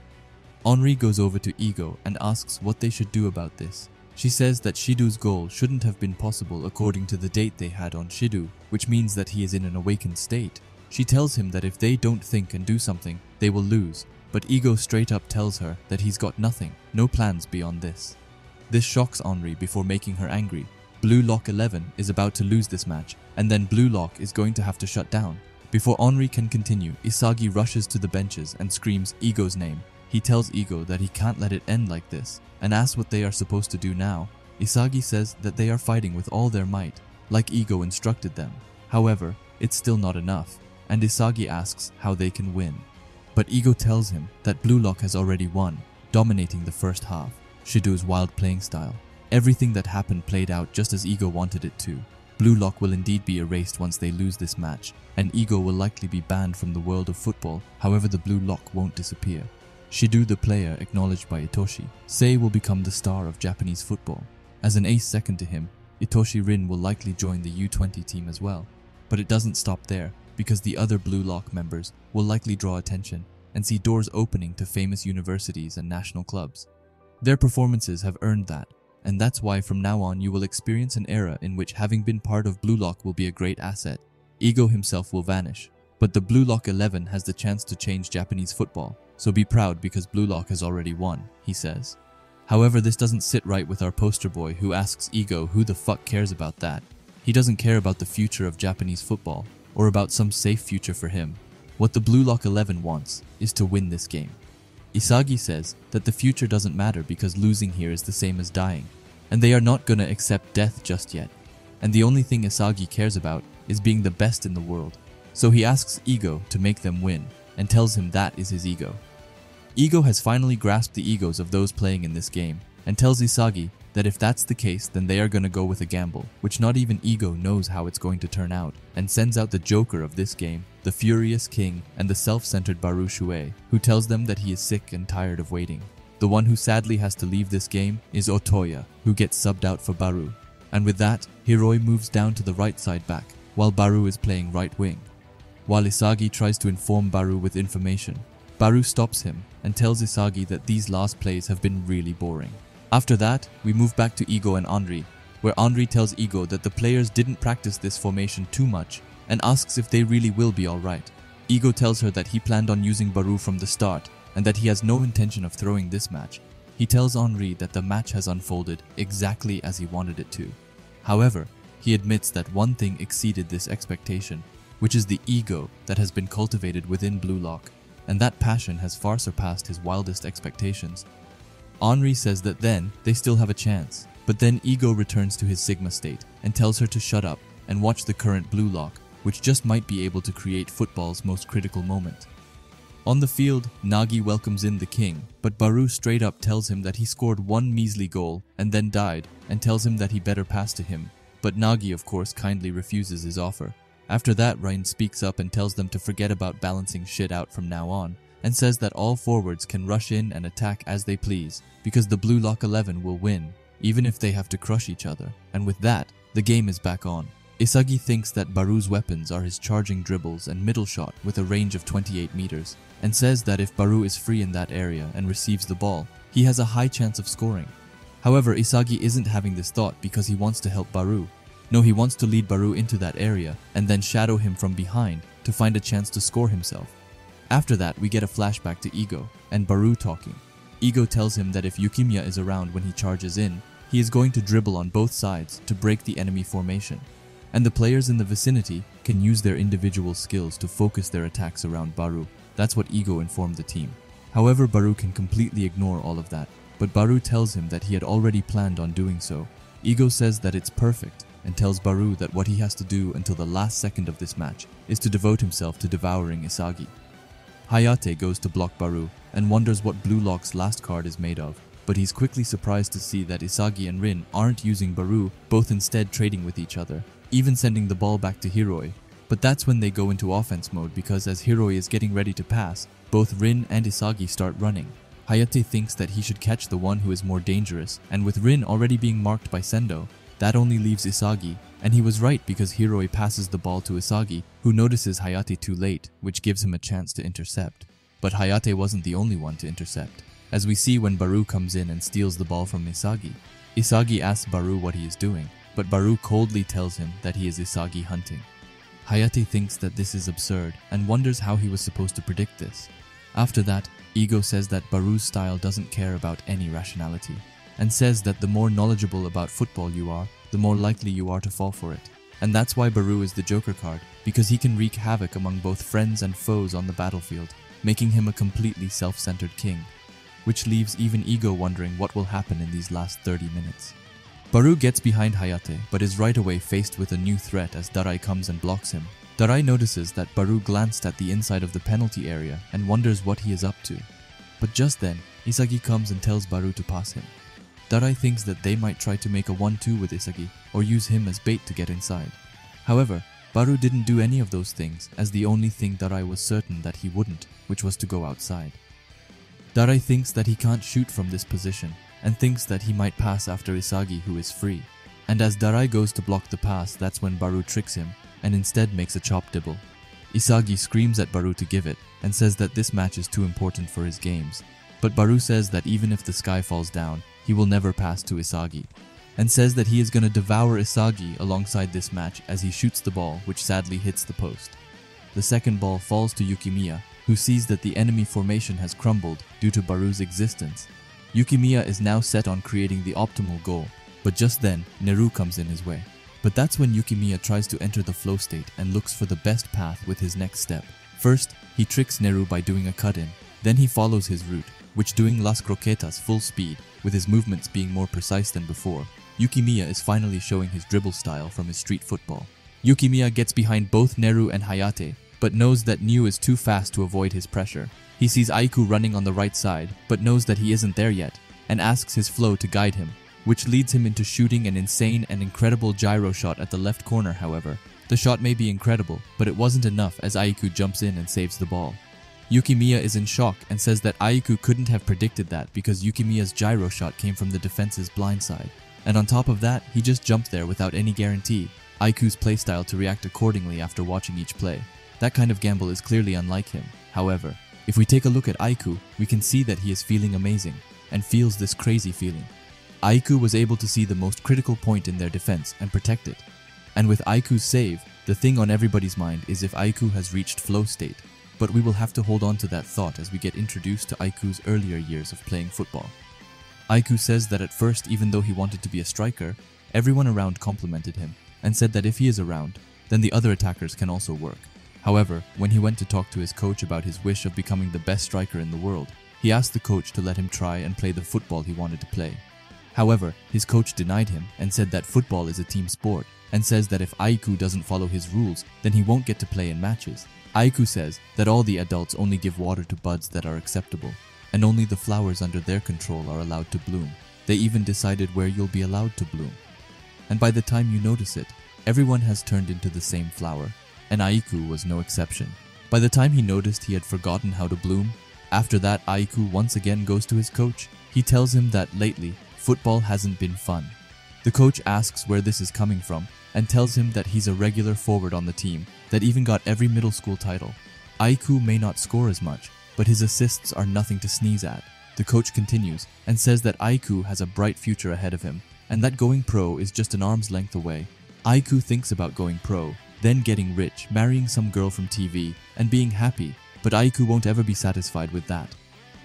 Henri goes over to Ego and asks what they should do about this. She says that Shidu's goal shouldn't have been possible according to the date they had on Shidu, which means that he is in an awakened state. She tells him that if they don't think and do something, they will lose, but Ego straight up tells her that he's got nothing, no plans beyond this. This shocks Henri before making her angry. Blue Lock 11 is about to lose this match, and then Blue Lock is going to have to shut down. Before Henri can continue, Isagi rushes to the benches and screams Ego's name. He tells Ego that he can't let it end like this, and asks what they are supposed to do now. Isagi says that they are fighting with all their might, like Ego instructed them. However, it's still not enough, and Isagi asks how they can win. But Ego tells him that Blue Lock has already won, dominating the first half. Shidu's wild playing style. Everything that happened played out just as Ego wanted it to. Blue Lock will indeed be erased once they lose this match, and Ego will likely be banned from the world of football. However, the Blue Lock won't disappear. Shidu, the player acknowledged by Itoshi, Sei will become the star of Japanese football. As an ace second to him, Itoshi Rin will likely join the U-20 team as well. But it doesn't stop there, because the other Blue Lock members will likely draw attention and see doors opening to famous universities and national clubs. Their performances have earned that, and that's why from now on you will experience an era in which having been part of Blue Lock will be a great asset. Ego himself will vanish, but the Blue Lock 11 has the chance to change Japanese football. So be proud because Blue Lock has already won, he says. However, this doesn't sit right with our poster boy who asks Ego who the fuck cares about that. He doesn't care about the future of Japanese football, or about some safe future for him. What the Blue Lock 11 wants is to win this game. Isagi says that the future doesn't matter because losing here is the same as dying, and they are not gonna accept death just yet. And the only thing Isagi cares about is being the best in the world. So he asks Ego to make them win, and tells him that is his ego. Ego has finally grasped the egos of those playing in this game, and tells Isagi that if that's the case then they are gonna go with a gamble, which not even Ego knows how it's going to turn out, and sends out the joker of this game, the furious king and the self-centered Baru Shuei, who tells them that he is sick and tired of waiting. The one who sadly has to leave this game is Otoya, who gets subbed out for Baru. And with that, Hiroi moves down to the right side back, while Baru is playing right wing. While Isagi tries to inform Baru with information, Baru stops him and tells Isagi that these last plays have been really boring. After that, we move back to Ego and Henri, where Henri tells Ego that the players didn't practice this formation too much and asks if they really will be alright. Ego tells her that he planned on using Baru from the start and that he has no intention of throwing this match. He tells Henri that the match has unfolded exactly as he wanted it to. However, he admits that one thing exceeded this expectation, which is the ego that has been cultivated within Blue Lock, and that passion has far surpassed his wildest expectations. Henri says that then they still have a chance, but then Ego returns to his Sigma state and tells her to shut up and watch the current Blue Lock, which just might be able to create football's most critical moment. On the field, Nagi welcomes in the king, but Baru straight up tells him that he scored one measly goal and then died, and tells him that he better pass to him, but Nagi of course kindly refuses his offer. After that, Ryan speaks up and tells them to forget about balancing shit out from now on, and says that all forwards can rush in and attack as they please, because the Blue Lock 11 will win, even if they have to crush each other, and with that, the game is back on. Isagi thinks that Baru's weapons are his charging dribbles and middle shot with a range of 28 meters, and says that if Baru is free in that area and receives the ball, he has a high chance of scoring. However, Isagi isn't having this thought because he wants to help Baru. No, he wants to lead Baru into that area and then shadow him from behind to find a chance to score himself. After that, we get a flashback to Ego and Baru talking. Ego tells him that if Yukimiya is around when he charges in, he is going to dribble on both sides to break the enemy formation, and the players in the vicinity can use their individual skills to focus their attacks around Baru. That's what Ego informed the team. However, Baru can completely ignore all of that, but Baru tells him that he had already planned on doing so. Ego says that it's perfect, and tells Baru that what he has to do until the last second of this match is to devote himself to devouring Isagi. Hayate goes to block Baru and wonders what Blue Lock's last card is made of, but he's quickly surprised to see that Isagi and Rin aren't using Baru, both instead trading with each other, even sending the ball back to Hiroi. But that's when they go into offense mode because as Hiroi is getting ready to pass, both Rin and Isagi start running. Hayate thinks that he should catch the one who is more dangerous, and with Rin already being marked by Sendo, That only leaves Isagi, and he was right because Hiroi passes the ball to Isagi, who notices Hayate too late, which gives him a chance to intercept. But Hayate wasn't the only one to intercept, as we see when Baru comes in and steals the ball from Isagi. Isagi asks Baru what he is doing, but Baru coldly tells him that he is Isagi hunting. Hayate thinks that this is absurd and wonders how he was supposed to predict this. After that, Ego says that Baru's style doesn't care about any rationality, and says that the more knowledgeable about football you are, the more likely you are to fall for it. And that's why Baru is the Joker card, because he can wreak havoc among both friends and foes on the battlefield, making him a completely self-centered king, which leaves even Ego wondering what will happen in these last 30 minutes. Baru gets behind Hayate, but is right away faced with a new threat as Darai comes and blocks him. Darai notices that Baru glanced at the inside of the penalty area and wonders what he is up to. But just then, Isagi comes and tells Baru to pass him. Darai thinks that they might try to make a 1-2 with Isagi or use him as bait to get inside. However, Baru didn't do any of those things, as the only thing Darai was certain that he wouldn't, which was to go outside. Darai thinks that he can't shoot from this position and thinks that he might pass after Isagi, who is free. And as Darai goes to block the pass, that's when Baru tricks him and instead makes a chop dibble. Isagi screams at Baru to give it and says that this match is too important for his games. But Baru says that even if the sky falls down, he will never pass to Isagi, and says that he is going to devour Isagi alongside this match as he shoots the ball, which sadly hits the post. The second ball falls to Yukimiya, who sees that the enemy formation has crumbled due to Baru's existence. Yukimiya is now set on creating the optimal goal, but just then, Neru comes in his way. But that's when Yukimiya tries to enter the flow state and looks for the best path with his next step. First, he tricks Neru by doing a cut-in, then he follows his route, which doing Las Croquetas full speed, with his movements being more precise than before. Yukimiya is finally showing his dribble style from his street football. Yukimiya gets behind both Neru and Hayate, but knows that Niu is too fast to avoid his pressure. He sees Aiku running on the right side, but knows that he isn't there yet, and asks his flow to guide him, which leads him into shooting an insane and incredible gyro shot at the left corner. However, the shot may be incredible, but it wasn't enough as Aiku jumps in and saves the ball. Yukimiya is in shock and says that Aiku couldn't have predicted that because Yukimiya's gyro shot came from the defense's blind side. And on top of that, he just jumped there without any guarantee, Aiku's playstyle to react accordingly after watching each play. That kind of gamble is clearly unlike him. However, if we take a look at Aiku, we can see that he is feeling amazing, and feels this crazy feeling. Aiku was able to see the most critical point in their defense and protect it. And with Aiku's save, the thing on everybody's mind is if Aiku has reached flow state. But we will have to hold on to that thought as we get introduced to Aiku's earlier years of playing football. Aiku says that at first, even though he wanted to be a striker, everyone around complimented him, and said that if he is around, then the other attackers can also work. However, when he went to talk to his coach about his wish of becoming the best striker in the world, he asked the coach to let him try and play the football he wanted to play. However, his coach denied him and said that football is a team sport, and says that if Aiku doesn't follow his rules, then he won't get to play in matches. Aiku says that all the adults only give water to buds that are acceptable, and only the flowers under their control are allowed to bloom. They even decided where you'll be allowed to bloom. And by the time you notice it, everyone has turned into the same flower, and Aiku was no exception. By the time he noticed he had forgotten how to bloom, after that Aiku once again goes to his coach. He tells him that lately, football hasn't been fun. The coach asks where this is coming from, and tells him that he's a regular forward on the team that even got every middle school title. Aiku may not score as much, but his assists are nothing to sneeze at. The coach continues and says that Aiku has a bright future ahead of him, and that going pro is just an arm's length away. Aiku thinks about going pro, then getting rich, marrying some girl from TV, and being happy, but Aiku won't ever be satisfied with that.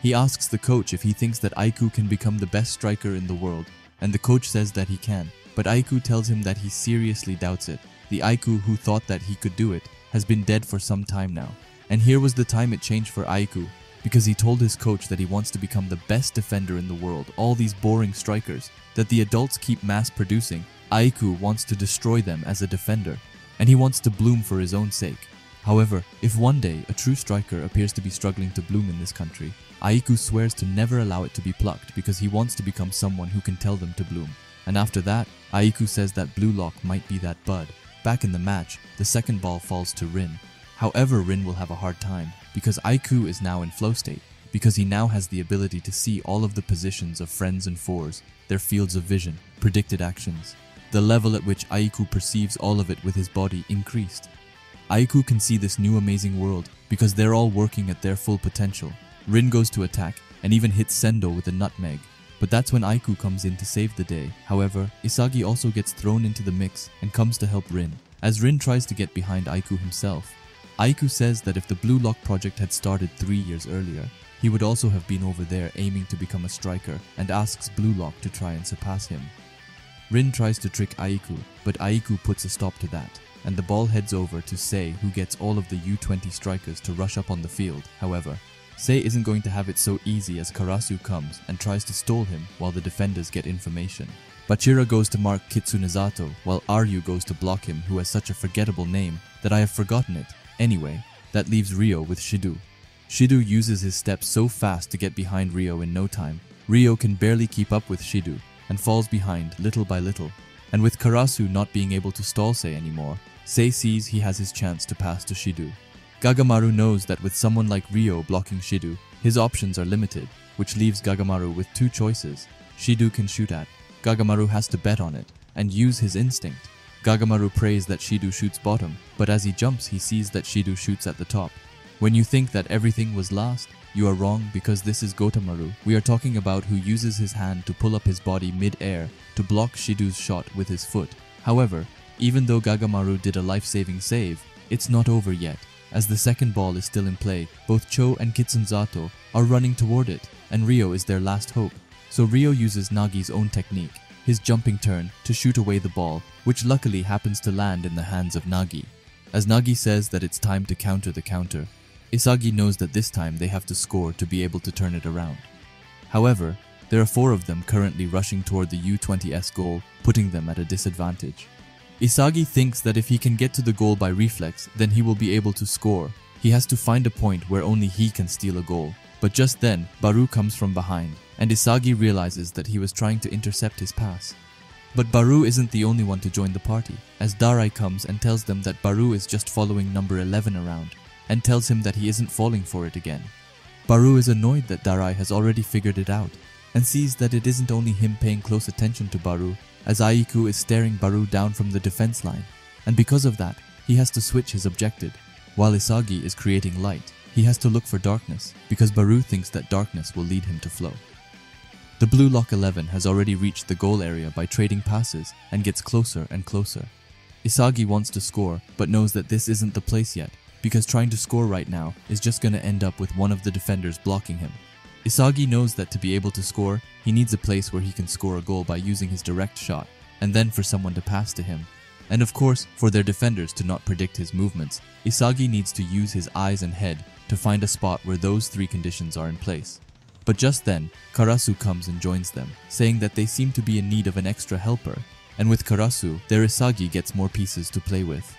He asks the coach if he thinks that Aiku can become the best striker in the world, and the coach says that he can, but Aiku tells him that he seriously doubts it. The Aiku who thought that he could do it has been dead for some time now. And here was the time it changed for Aiku, because he told his coach that he wants to become the best defender in the world. All these boring strikers that the adults keep mass producing, Aiku wants to destroy them as a defender, and he wants to bloom for his own sake. However, if one day a true striker appears to be struggling to bloom in this country, Aiku swears to never allow it to be plucked because he wants to become someone who can tell them to bloom. And after that, Aiku says that Blue Lock might be that bud. Back in the match, the second ball falls to Rin. However, Rin will have a hard time because Aiku is now in flow state, because he now has the ability to see all of the positions of friends and fours, their fields of vision, predicted actions. the level at which Aiku perceives all of it with his body increased. Aiku can see this new amazing world because they're all working at their full potential. Rin goes to attack and even hits Sendo with a nutmeg, but that's when Aiku comes in to save the day. However, Isagi also gets thrown into the mix and comes to help Rin, as Rin tries to get behind Aiku himself. Aiku says that if the Blue Lock project had started 3 years earlier, he would also have been over there aiming to become a striker, and asks Blue Lock to try and surpass him. Rin tries to trick Aiku, but Aiku puts a stop to that, and the ball heads over to Sei, who gets all of the U-20 strikers to rush up on the field. However, Sei isn't going to have it so easy as Karasu comes and tries to stall him while the defenders get information. Bachira goes to mark Kitsunezato, while Aryu goes to block him, who has such a forgettable name that I have forgotten it. Anyway, that leaves Ryo with Shidu. Shidu uses his steps so fast to get behind Ryo in no time. Ryo can barely keep up with Shidu and falls behind little by little. And with Karasu not being able to stall Sei anymore, Sei sees he has his chance to pass to Shidu. Gagamaru knows that with someone like Ryo blocking Shidu, his options are limited, which leaves Gagamaru with 2 choices. Shidu can shoot at. Gagamaru has to bet on it and use his instinct. Gagamaru prays that Shidu shoots bottom, but as he jumps he sees that Shidu shoots at the top. When you think that everything was lost, you are wrong, because this is Gotamaru. We are talking about who uses his hand to pull up his body mid-air to block Shidu's shot with his foot. However, even though Gagamaru did a life-saving save, it's not over yet. As the second ball is still in play, both Cho and Kitsunzato are running toward it, and Ryo is their last hope. So Ryo uses Nagi's own technique, his jumping turn, to shoot away the ball, which luckily happens to land in the hands of Nagi. As Nagi says that it's time to counter the counter, Isagi knows that this time they have to score to be able to turn it around. However, there are 4 of them currently rushing toward the U-20's goal, putting them at a disadvantage. Isagi thinks that if he can get to the goal by reflex, then he will be able to score. He has to find a point where only he can steal a goal. But just then, Baru comes from behind, and Isagi realizes that he was trying to intercept his pass. But Baru isn't the only one to join the party, as Darai comes and tells them that Baru is just following number 11 around, and tells him that he isn't falling for it again. Baru is annoyed that Darai has already figured it out, and sees that it isn't only him paying close attention to Baru, as Aiku is staring Baru down from the defense line, and because of that, he has to switch his objective. While Isagi is creating light, he has to look for darkness, because Baru thinks that darkness will lead him to flow. The Blue Lock 11 has already reached the goal area by trading passes and gets closer and closer. Isagi wants to score, but knows that this isn't the place yet, because trying to score right now is just going to end up with one of the defenders blocking him. Isagi knows that to be able to score, he needs a place where he can score a goal by using his direct shot, and then for someone to pass to him. And of course, for their defenders to not predict his movements, Isagi needs to use his eyes and head to find a spot where those 3 conditions are in place. But just then, Karasu comes and joins them, saying that they seem to be in need of an extra helper, and with Karasu, their Isagi gets more pieces to play with.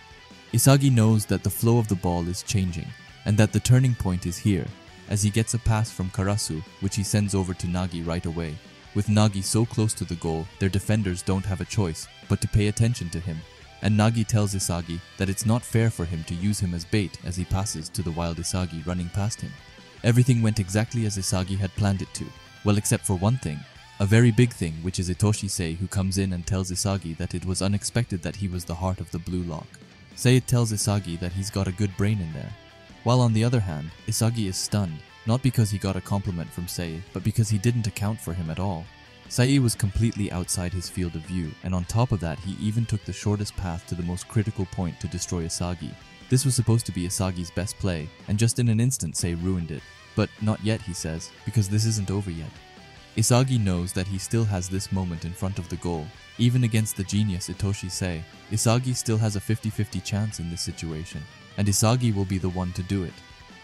Isagi knows that the flow of the ball is changing, and that the turning point is here, as he gets a pass from Karasu, which he sends over to Nagi right away. With Nagi so close to the goal, their defenders don't have a choice but to pay attention to him, and Nagi tells Isagi that it's not fair for him to use him as bait as he passes to the wild Isagi running past him. Everything went exactly as Isagi had planned it to, well except for one thing, a very big thing, which is Itoshi Sei, who comes in and tells Isagi that it was unexpected that he was the heart of the Blue Lock. Sei tells Isagi that he's got a good brain in there. While on the other hand, Isagi is stunned, not because he got a compliment from Sei, but because he didn't account for him at all. Sei was completely outside his field of view, and on top of that he even took the shortest path to the most critical point to destroy Isagi. This was supposed to be Isagi's best play, and just in an instant Sei ruined it. But not yet, he says, because this isn't over yet. Isagi knows that he still has this moment in front of the goal. Even against the genius Itoshi Sei, Isagi still has a 50-50 chance in this situation, and Isagi will be the one to do it.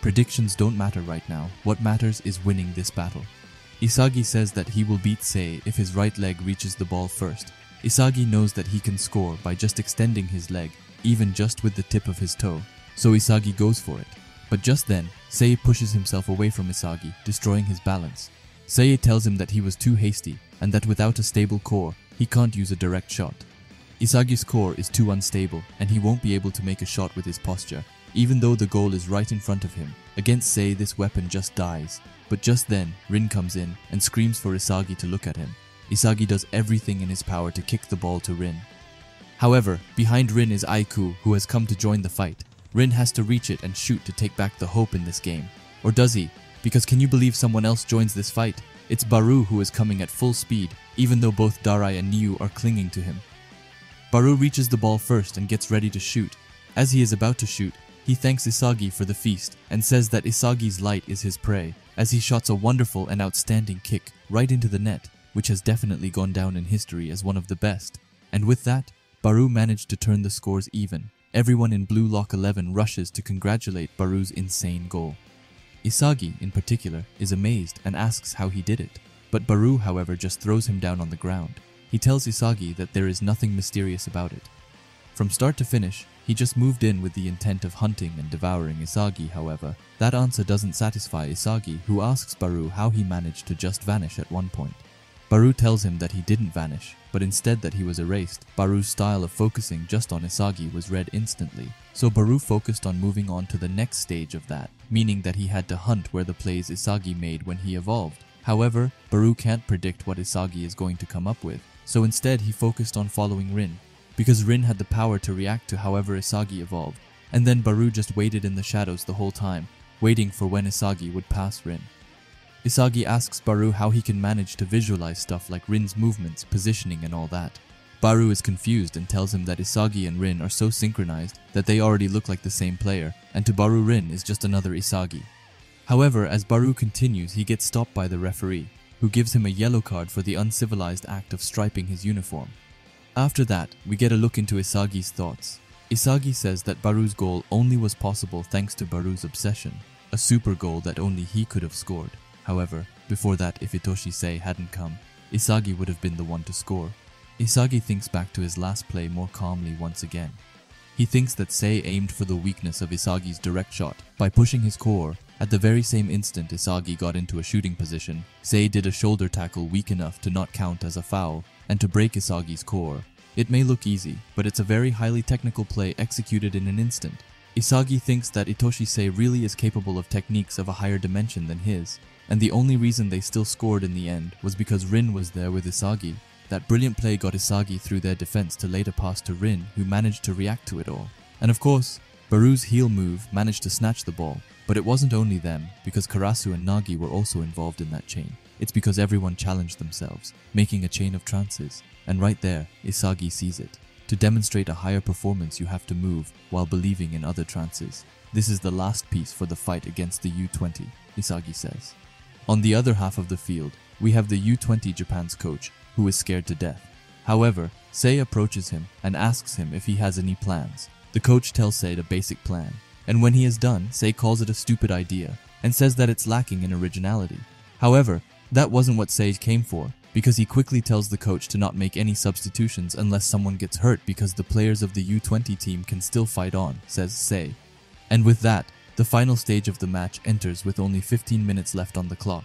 Predictions don't matter right now, what matters is winning this battle. Isagi says that he will beat Sei if his right leg reaches the ball first. Isagi knows that he can score by just extending his leg, even just with the tip of his toe, so Isagi goes for it. But just then, Sei pushes himself away from Isagi, destroying his balance. Sei tells him that he was too hasty, and that without a stable core, he can't use a direct shot. Isagi's core is too unstable, and he won't be able to make a shot with his posture, even though the goal is right in front of him. Against Sei, this weapon just dies. But just then, Rin comes in and screams for Isagi to look at him. Isagi does everything in his power to kick the ball to Rin, However, behind Rin is Aiku, who has come to join the fight. Rin has to reach it and shoot to take back the hope in this game. Or does he? Because can you believe someone else joins this fight? It's Baru who is coming at full speed, even though both Darai and Niu are clinging to him. Baru reaches the ball first and gets ready to shoot. As he is about to shoot, he thanks Isagi for the feast and says that Isagi's light is his prey, as he shots a wonderful and outstanding kick right into the net, which has definitely gone down in history as one of the best. And with that, Baru managed to turn the scores even. Everyone in Blue Lock 11 rushes to congratulate Baru's insane goal. Isagi, in particular, is amazed and asks how he did it. But Baru, however, just throws him down on the ground. He tells Isagi that there is nothing mysterious about it. From start to finish, he just moved in with the intent of hunting and devouring Isagi. However, that answer doesn't satisfy Isagi, who asks Baru how he managed to just vanish at one point. Baru tells him that he didn't vanish, but instead that he was erased. Baru's style of focusing just on Isagi was read instantly, so Baru focused on moving on to the next stage of that, meaning that he had to hunt where the plays Isagi made when he evolved. However, Baru can't predict what Isagi is going to come up with, so instead he focused on following Rin, because Rin had the power to react to however Isagi evolved, and then Baru just waited in the shadows the whole time, waiting for when Isagi would pass Rin. Isagi asks Baru how he can manage to visualize stuff like Rin's movements, positioning and all that. Baru is confused and tells him that Isagi and Rin are so synchronized that they already look like the same player, and to Baru Rin is just another Isagi. However, as Baru continues, he gets stopped by the referee, who gives him a yellow card for the uncivilized act of striping his uniform. After that, we get a look into Isagi's thoughts. Isagi says that Baru's goal only was possible thanks to Baru's obsession, a super goal that only he could have scored. However, before that, if Itoshi-sei hadn't come, Isagi would have been the one to score. Isagi thinks back to his last play more calmly once again. He thinks that Sei aimed for the weakness of Isagi's direct shot by pushing his core. At the very same instant Isagi got into a shooting position, Sei did a shoulder tackle weak enough to not count as a foul and to break Isagi's core. It may look easy, but it's a very highly technical play executed in an instant. Isagi thinks that Itoshi-sei really is capable of techniques of a higher dimension than his, and the only reason they still scored in the end was because Rin was there with Isagi. That brilliant play got Isagi through their defense to later pass to Rin, who managed to react to it all. And of course, Baru's heel move managed to snatch the ball, but it wasn't only them, because Karasu and Nagi were also involved in that chain. It's because everyone challenged themselves, making a chain of trances, and right there, Isagi sees it. To demonstrate a higher performance you have to move while believing in other trances. This is the last piece for the fight against the U-20, Isagi says. On the other half of the field, we have the U-20 Japan's coach, who is scared to death. However, Sei approaches him and asks him if he has any plans. The coach tells Sei the basic plan, and when he is done, Sei calls it a stupid idea and says that it's lacking in originality. However, that wasn't what Sei came for, because he quickly tells the coach to not make any substitutions unless someone gets hurt because the players of the U-20 team can still fight on, says Sei. And with that, the final stage of the match enters with only 15 minutes left on the clock.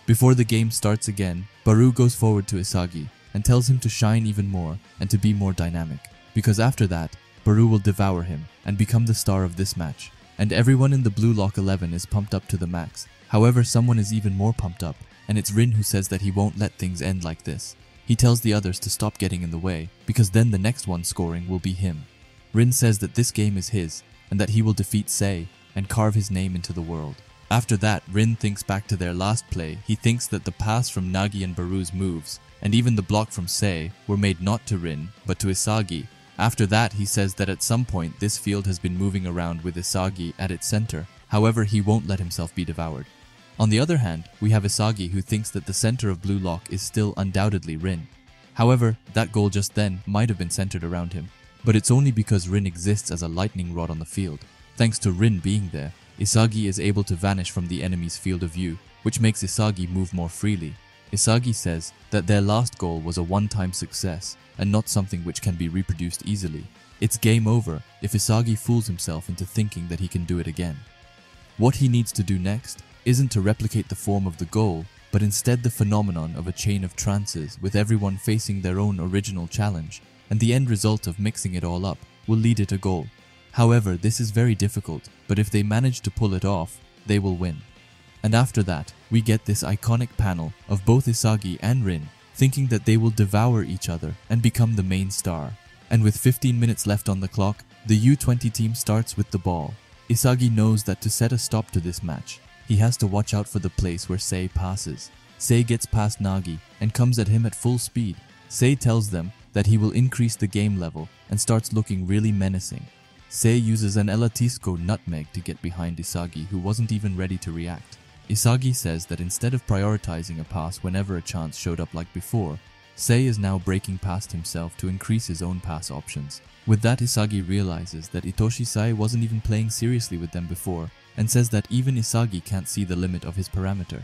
Before the game starts again, Baru goes forward to Isagi and tells him to shine even more and to be more dynamic, because after that, Baru will devour him and become the star of this match. And everyone in the Blue Lock 11 is pumped up to the max. However, someone is even more pumped up, and it's Rin who says that he won't let things end like this. He tells the others to stop getting in the way, because then the next one scoring will be him. Rin says that this game is his, and that he will defeat Sei and carve his name into the world. After that, Rin thinks back to their last play. He thinks that the pass from Nagi and Baru's moves, and even the block from Sei, were made not to Rin, but to Isagi. After that, he says that at some point this field has been moving around with Isagi at its center. However, he won't let himself be devoured. On the other hand, we have Isagi, who thinks that the center of Blue Lock is still undoubtedly Rin. However, that goal just then might have been centered around him, but it's only because Rin exists as a lightning rod on the field. Thanks to Rin being there, Isagi is able to vanish from the enemy's field of view, which makes Isagi move more freely. Isagi says that their last goal was a one-time success and not something which can be reproduced easily. It's game over if Isagi fools himself into thinking that he can do it again. What he needs to do next isn't to replicate the form of the goal, but instead the phenomenon of a chain of trances with everyone facing their own original challenge, and the end result of mixing it all up will lead it a goal. However, this is very difficult, but if they manage to pull it off, they will win. And after that, we get this iconic panel of both Isagi and Rin thinking that they will devour each other and become the main star. And with 15 minutes left on the clock, the U-20 team starts with the ball. Isagi knows that to set a stop to this match, he has to watch out for the place where Sei passes. Sei gets past Nagi and comes at him at full speed. Sei tells them that he will increase the game level and starts looking really menacing. Sei uses an Elatisco nutmeg to get behind Isagi, who wasn't even ready to react. Isagi says that instead of prioritizing a pass whenever a chance showed up like before, Sei is now breaking past himself to increase his own pass options. With that, Isagi realizes that Itoshi Sai wasn't even playing seriously with them before, and says that even Isagi can't see the limit of his parameter.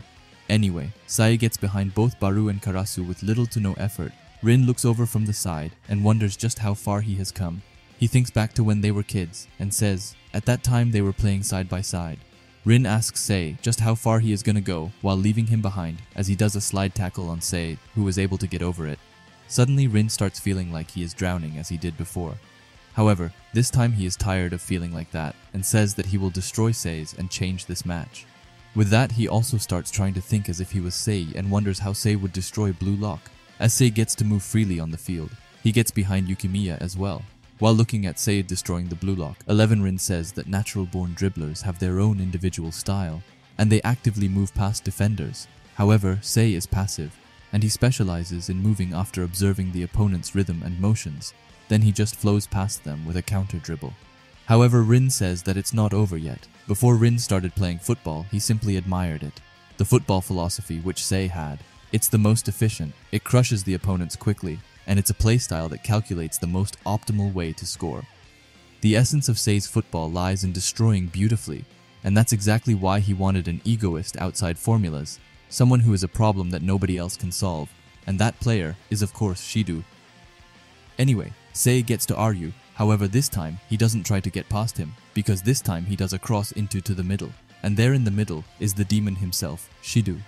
Anyway, Sai gets behind both Baru and Karasu with little to no effort. Rin looks over from the side and wonders just how far he has come. He thinks back to when they were kids and says, at that time they were playing side by side. Rin asks Sei just how far he is gonna go while leaving him behind as he does a slide tackle on Sei, who is able to get over it. Suddenly Rin starts feeling like he is drowning as he did before. However, this time he is tired of feeling like that and says that he will destroy Sei's and change this match. With that, he also starts trying to think as if he was Sei and wonders how Sei would destroy Blue Lock. As Sei gets to move freely on the field, he gets behind Yukimiya as well. While looking at Sei destroying the Blue Lock, 11 Rin says that natural-born dribblers have their own individual style, and they actively move past defenders. However, Sei is passive, and he specializes in moving after observing the opponent's rhythm and motions. Then he just flows past them with a counter dribble. However, Rin says that it's not over yet. Before Rin started playing football, he simply admired it. The football philosophy which Sei had. It's the most efficient, it crushes the opponents quickly, and it's a playstyle that calculates the most optimal way to score. The essence of Sei's football lies in destroying beautifully, and that's exactly why he wanted an egoist outside formulas, someone who is a problem that nobody else can solve, and that player is of course Shido. Anyway, Sei gets to Ryu, however this time he doesn't try to get past him, because this time he does a cross into the middle, and there in the middle is the demon himself, Shido.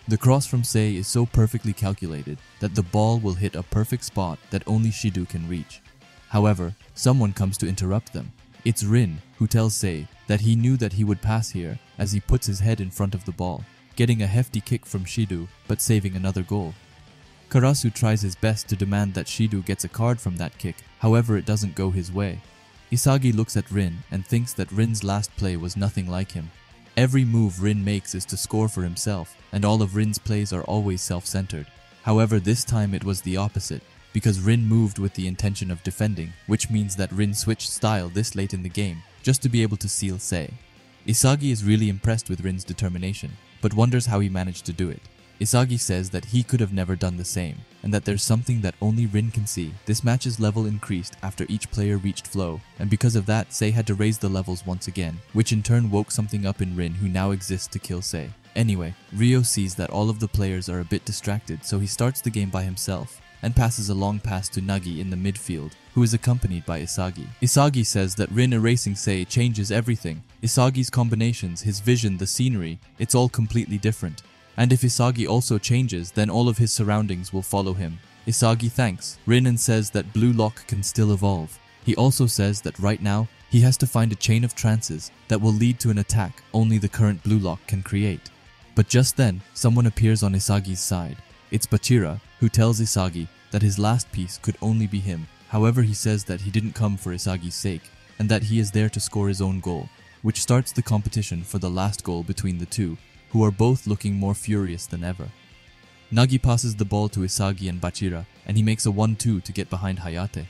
The cross from Sei is so perfectly calculated that the ball will hit a perfect spot that only Shido can reach. However, someone comes to interrupt them. It's Rin, who tells Sei that he knew that he would pass here as he puts his head in front of the ball, getting a hefty kick from Shido but saving another goal. Karasu tries his best to demand that Shido gets a card from that kick, however it doesn't go his way. Isagi looks at Rin and thinks that Rin's last play was nothing like him. Every move Rin makes is to score for himself, and all of Rin's plays are always self-centered. However, this time it was the opposite, because Rin moved with the intention of defending, which means that Rin switched style this late in the game, just to be able to seal Sei. Isagi is really impressed with Rin's determination, but wonders how he managed to do it. Isagi says that he could have never done the same, and that there's something that only Rin can see. This match's level increased after each player reached flow, and because of that, Sei had to raise the levels once again, which in turn woke something up in Rin who now exists to kill Sei. Anyway, Ryo sees that all of the players are a bit distracted, so he starts the game by himself, and passes a long pass to Nagi in the midfield, who is accompanied by Isagi. Isagi says that Rin erasing Sei changes everything. Isagi's combinations, his vision, the scenery, it's all completely different. And if Isagi also changes, then all of his surroundings will follow him. Isagi thanks Rin and says that Blue Lock can still evolve. He also says that right now, he has to find a chain of trances that will lead to an attack only the current Blue Lock can create. But just then, someone appears on Isagi's side. It's Bachira, who tells Isagi that his last piece could only be him. However, he says that he didn't come for Isagi's sake, and that he is there to score his own goal, which starts the competition for the last goal between the two, who are both looking more furious than ever. Nagi passes the ball to Isagi and Bachira, and he makes a 1-2 to get behind Hayate.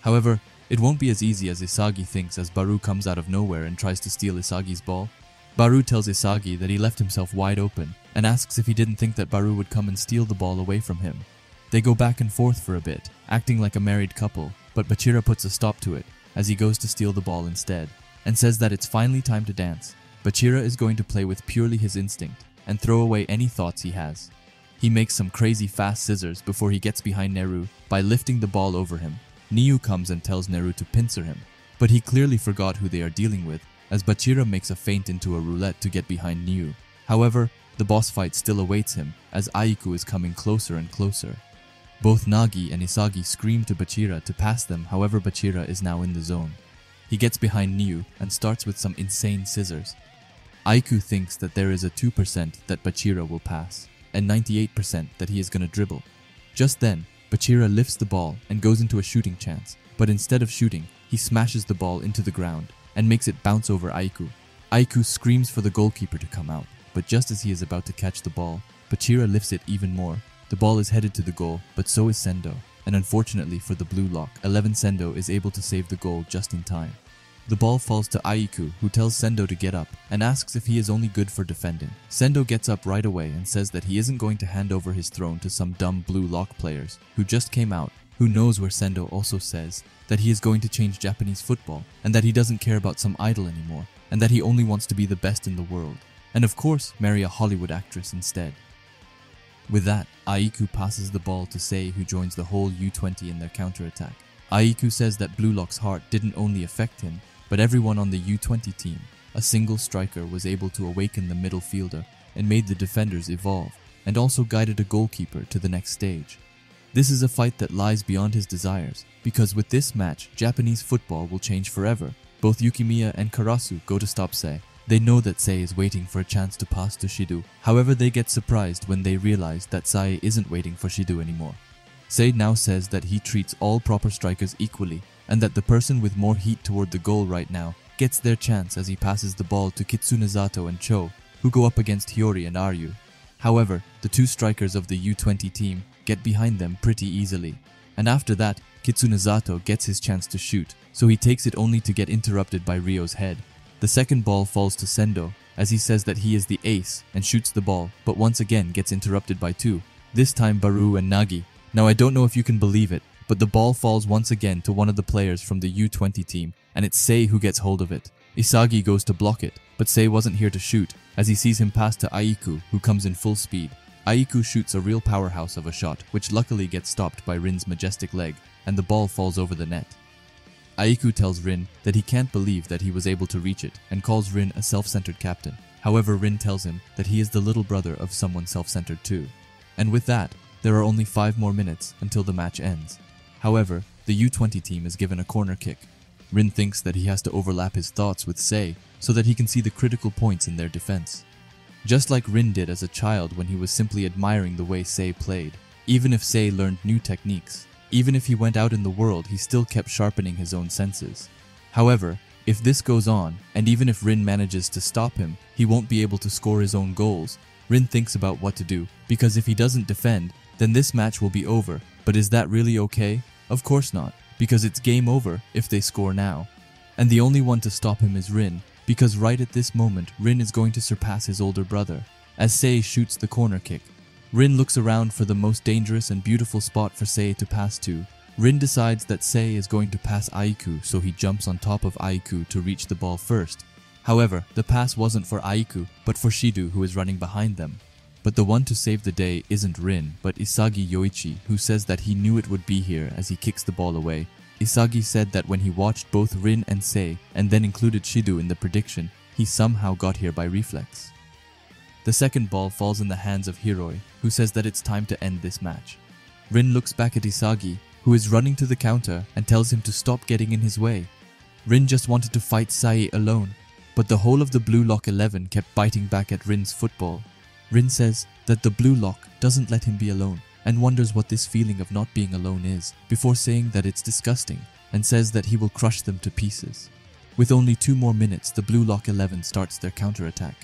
However, it won't be as easy as Isagi thinks as Baru comes out of nowhere and tries to steal Isagi's ball. Baru tells Isagi that he left himself wide open, and asks if he didn't think that Baru would come and steal the ball away from him. They go back and forth for a bit, acting like a married couple, but Bachira puts a stop to it, as he goes to steal the ball instead, and says that it's finally time to dance. Bachira is going to play with purely his instinct, and throw away any thoughts he has. He makes some crazy fast scissors before he gets behind Neru by lifting the ball over him. Niu comes and tells Neru to pincer him, but he clearly forgot who they are dealing with, as Bachira makes a feint into a roulette to get behind Niu. However, the boss fight still awaits him, as Aiku is coming closer and closer. Both Nagi and Isagi scream to Bachira to pass them, however Bachira is now in the zone. He gets behind Niu and starts with some insane scissors. Aiku thinks that there is a 2% that Bachira will pass, and 98% that he is gonna dribble. Just then, Bachira lifts the ball and goes into a shooting chance, but instead of shooting, he smashes the ball into the ground and makes it bounce over Aiku. Aiku screams for the goalkeeper to come out, but just as he is about to catch the ball, Bachira lifts it even more. The ball is headed to the goal, but so is Sendo, and unfortunately for the blue lock, 11 Sendo is able to save the goal just in time. The ball falls to Aiku, who tells Sendo to get up and asks if he is only good for defending. Sendo gets up right away and says that he isn't going to hand over his throne to some dumb blue lock players who just came out, who knows where Sendo also says that he is going to change Japanese football and that he doesn't care about some idol anymore and that he only wants to be the best in the world. And of course, marry a Hollywood actress instead. With that, Aiku passes the ball to Sei, who joins the whole U-20 in their counterattack. Aiku says that Blue Lock's heart didn't only affect him, but everyone on the U-20 team. A single striker was able to awaken the middle fielder and made the defenders evolve, and also guided a goalkeeper to the next stage. This is a fight that lies beyond his desires, because with this match, Japanese football will change forever. Both Yukimiya and Karasu go to stop Sei. They know that Sei is waiting for a chance to pass to Shido. However, they get surprised when they realize that Sei isn't waiting for Shido anymore. Sei now says that he treats all proper strikers equally, and that the person with more heat toward the goal right now gets their chance as he passes the ball to Kitsunezato and Cho, who go up against Hiyori and Aryu. However, the two strikers of the U-20 team get behind them pretty easily, and after that, Kitsunezato gets his chance to shoot, so he takes it only to get interrupted by Ryo's head. The second ball falls to Sendo, as he says that he is the ace and shoots the ball, but once again gets interrupted by two, this time Baru and Nagi. Now I don't know if you can believe it, but the ball falls once again to one of the players from the U-20 team, and it's Sei who gets hold of it. Isagi goes to block it, but Sei wasn't here to shoot, as he sees him pass to Aiku, who comes in full speed. Aiku shoots a real powerhouse of a shot, which luckily gets stopped by Rin's majestic leg, and the ball falls over the net. Aiku tells Rin that he can't believe that he was able to reach it, and calls Rin a self-centered captain. However, Rin tells him that he is the little brother of someone self-centered too. And with that, there are only 5 more minutes until the match ends. However, the U-20 team is given a corner kick. Rin thinks that he has to overlap his thoughts with Sei so that he can see the critical points in their defense. Just like Rin did as a child when he was simply admiring the way Sei played. Even if Sei learned new techniques, even if he went out in the world, he still kept sharpening his own senses. However, if this goes on, and even if Rin manages to stop him, he won't be able to score his own goals. Rin thinks about what to do, because if he doesn't defend, then this match will be over. But is that really okay? Of course not, because it's game over if they score now. And the only one to stop him is Rin, because right at this moment, Rin is going to surpass his older brother, as Sei shoots the corner kick. Rin looks around for the most dangerous and beautiful spot for Sei to pass to. Rin decides that Sei is going to pass Aiku, so he jumps on top of Aiku to reach the ball first. However, the pass wasn't for Aiku, but for Shido, who is running behind them. But the one to save the day isn't Rin, but Isagi Yoichi, who says that he knew it would be here as he kicks the ball away. Isagi said that when he watched both Rin and Sei, and then included Shido in the prediction, he somehow got here by reflex. The second ball falls in the hands of Hiroi, who says that it's time to end this match. Rin looks back at Isagi, who is running to the counter and tells him to stop getting in his way. Rin just wanted to fight Sai alone, but the whole of the Blue Lock 11 kept biting back at Rin's football. Rin says that the Blue Lock doesn't let him be alone and wonders what this feeling of not being alone is, before saying that it's disgusting and says that he will crush them to pieces. With only 2 more minutes, the Blue Lock 11 starts their counterattack.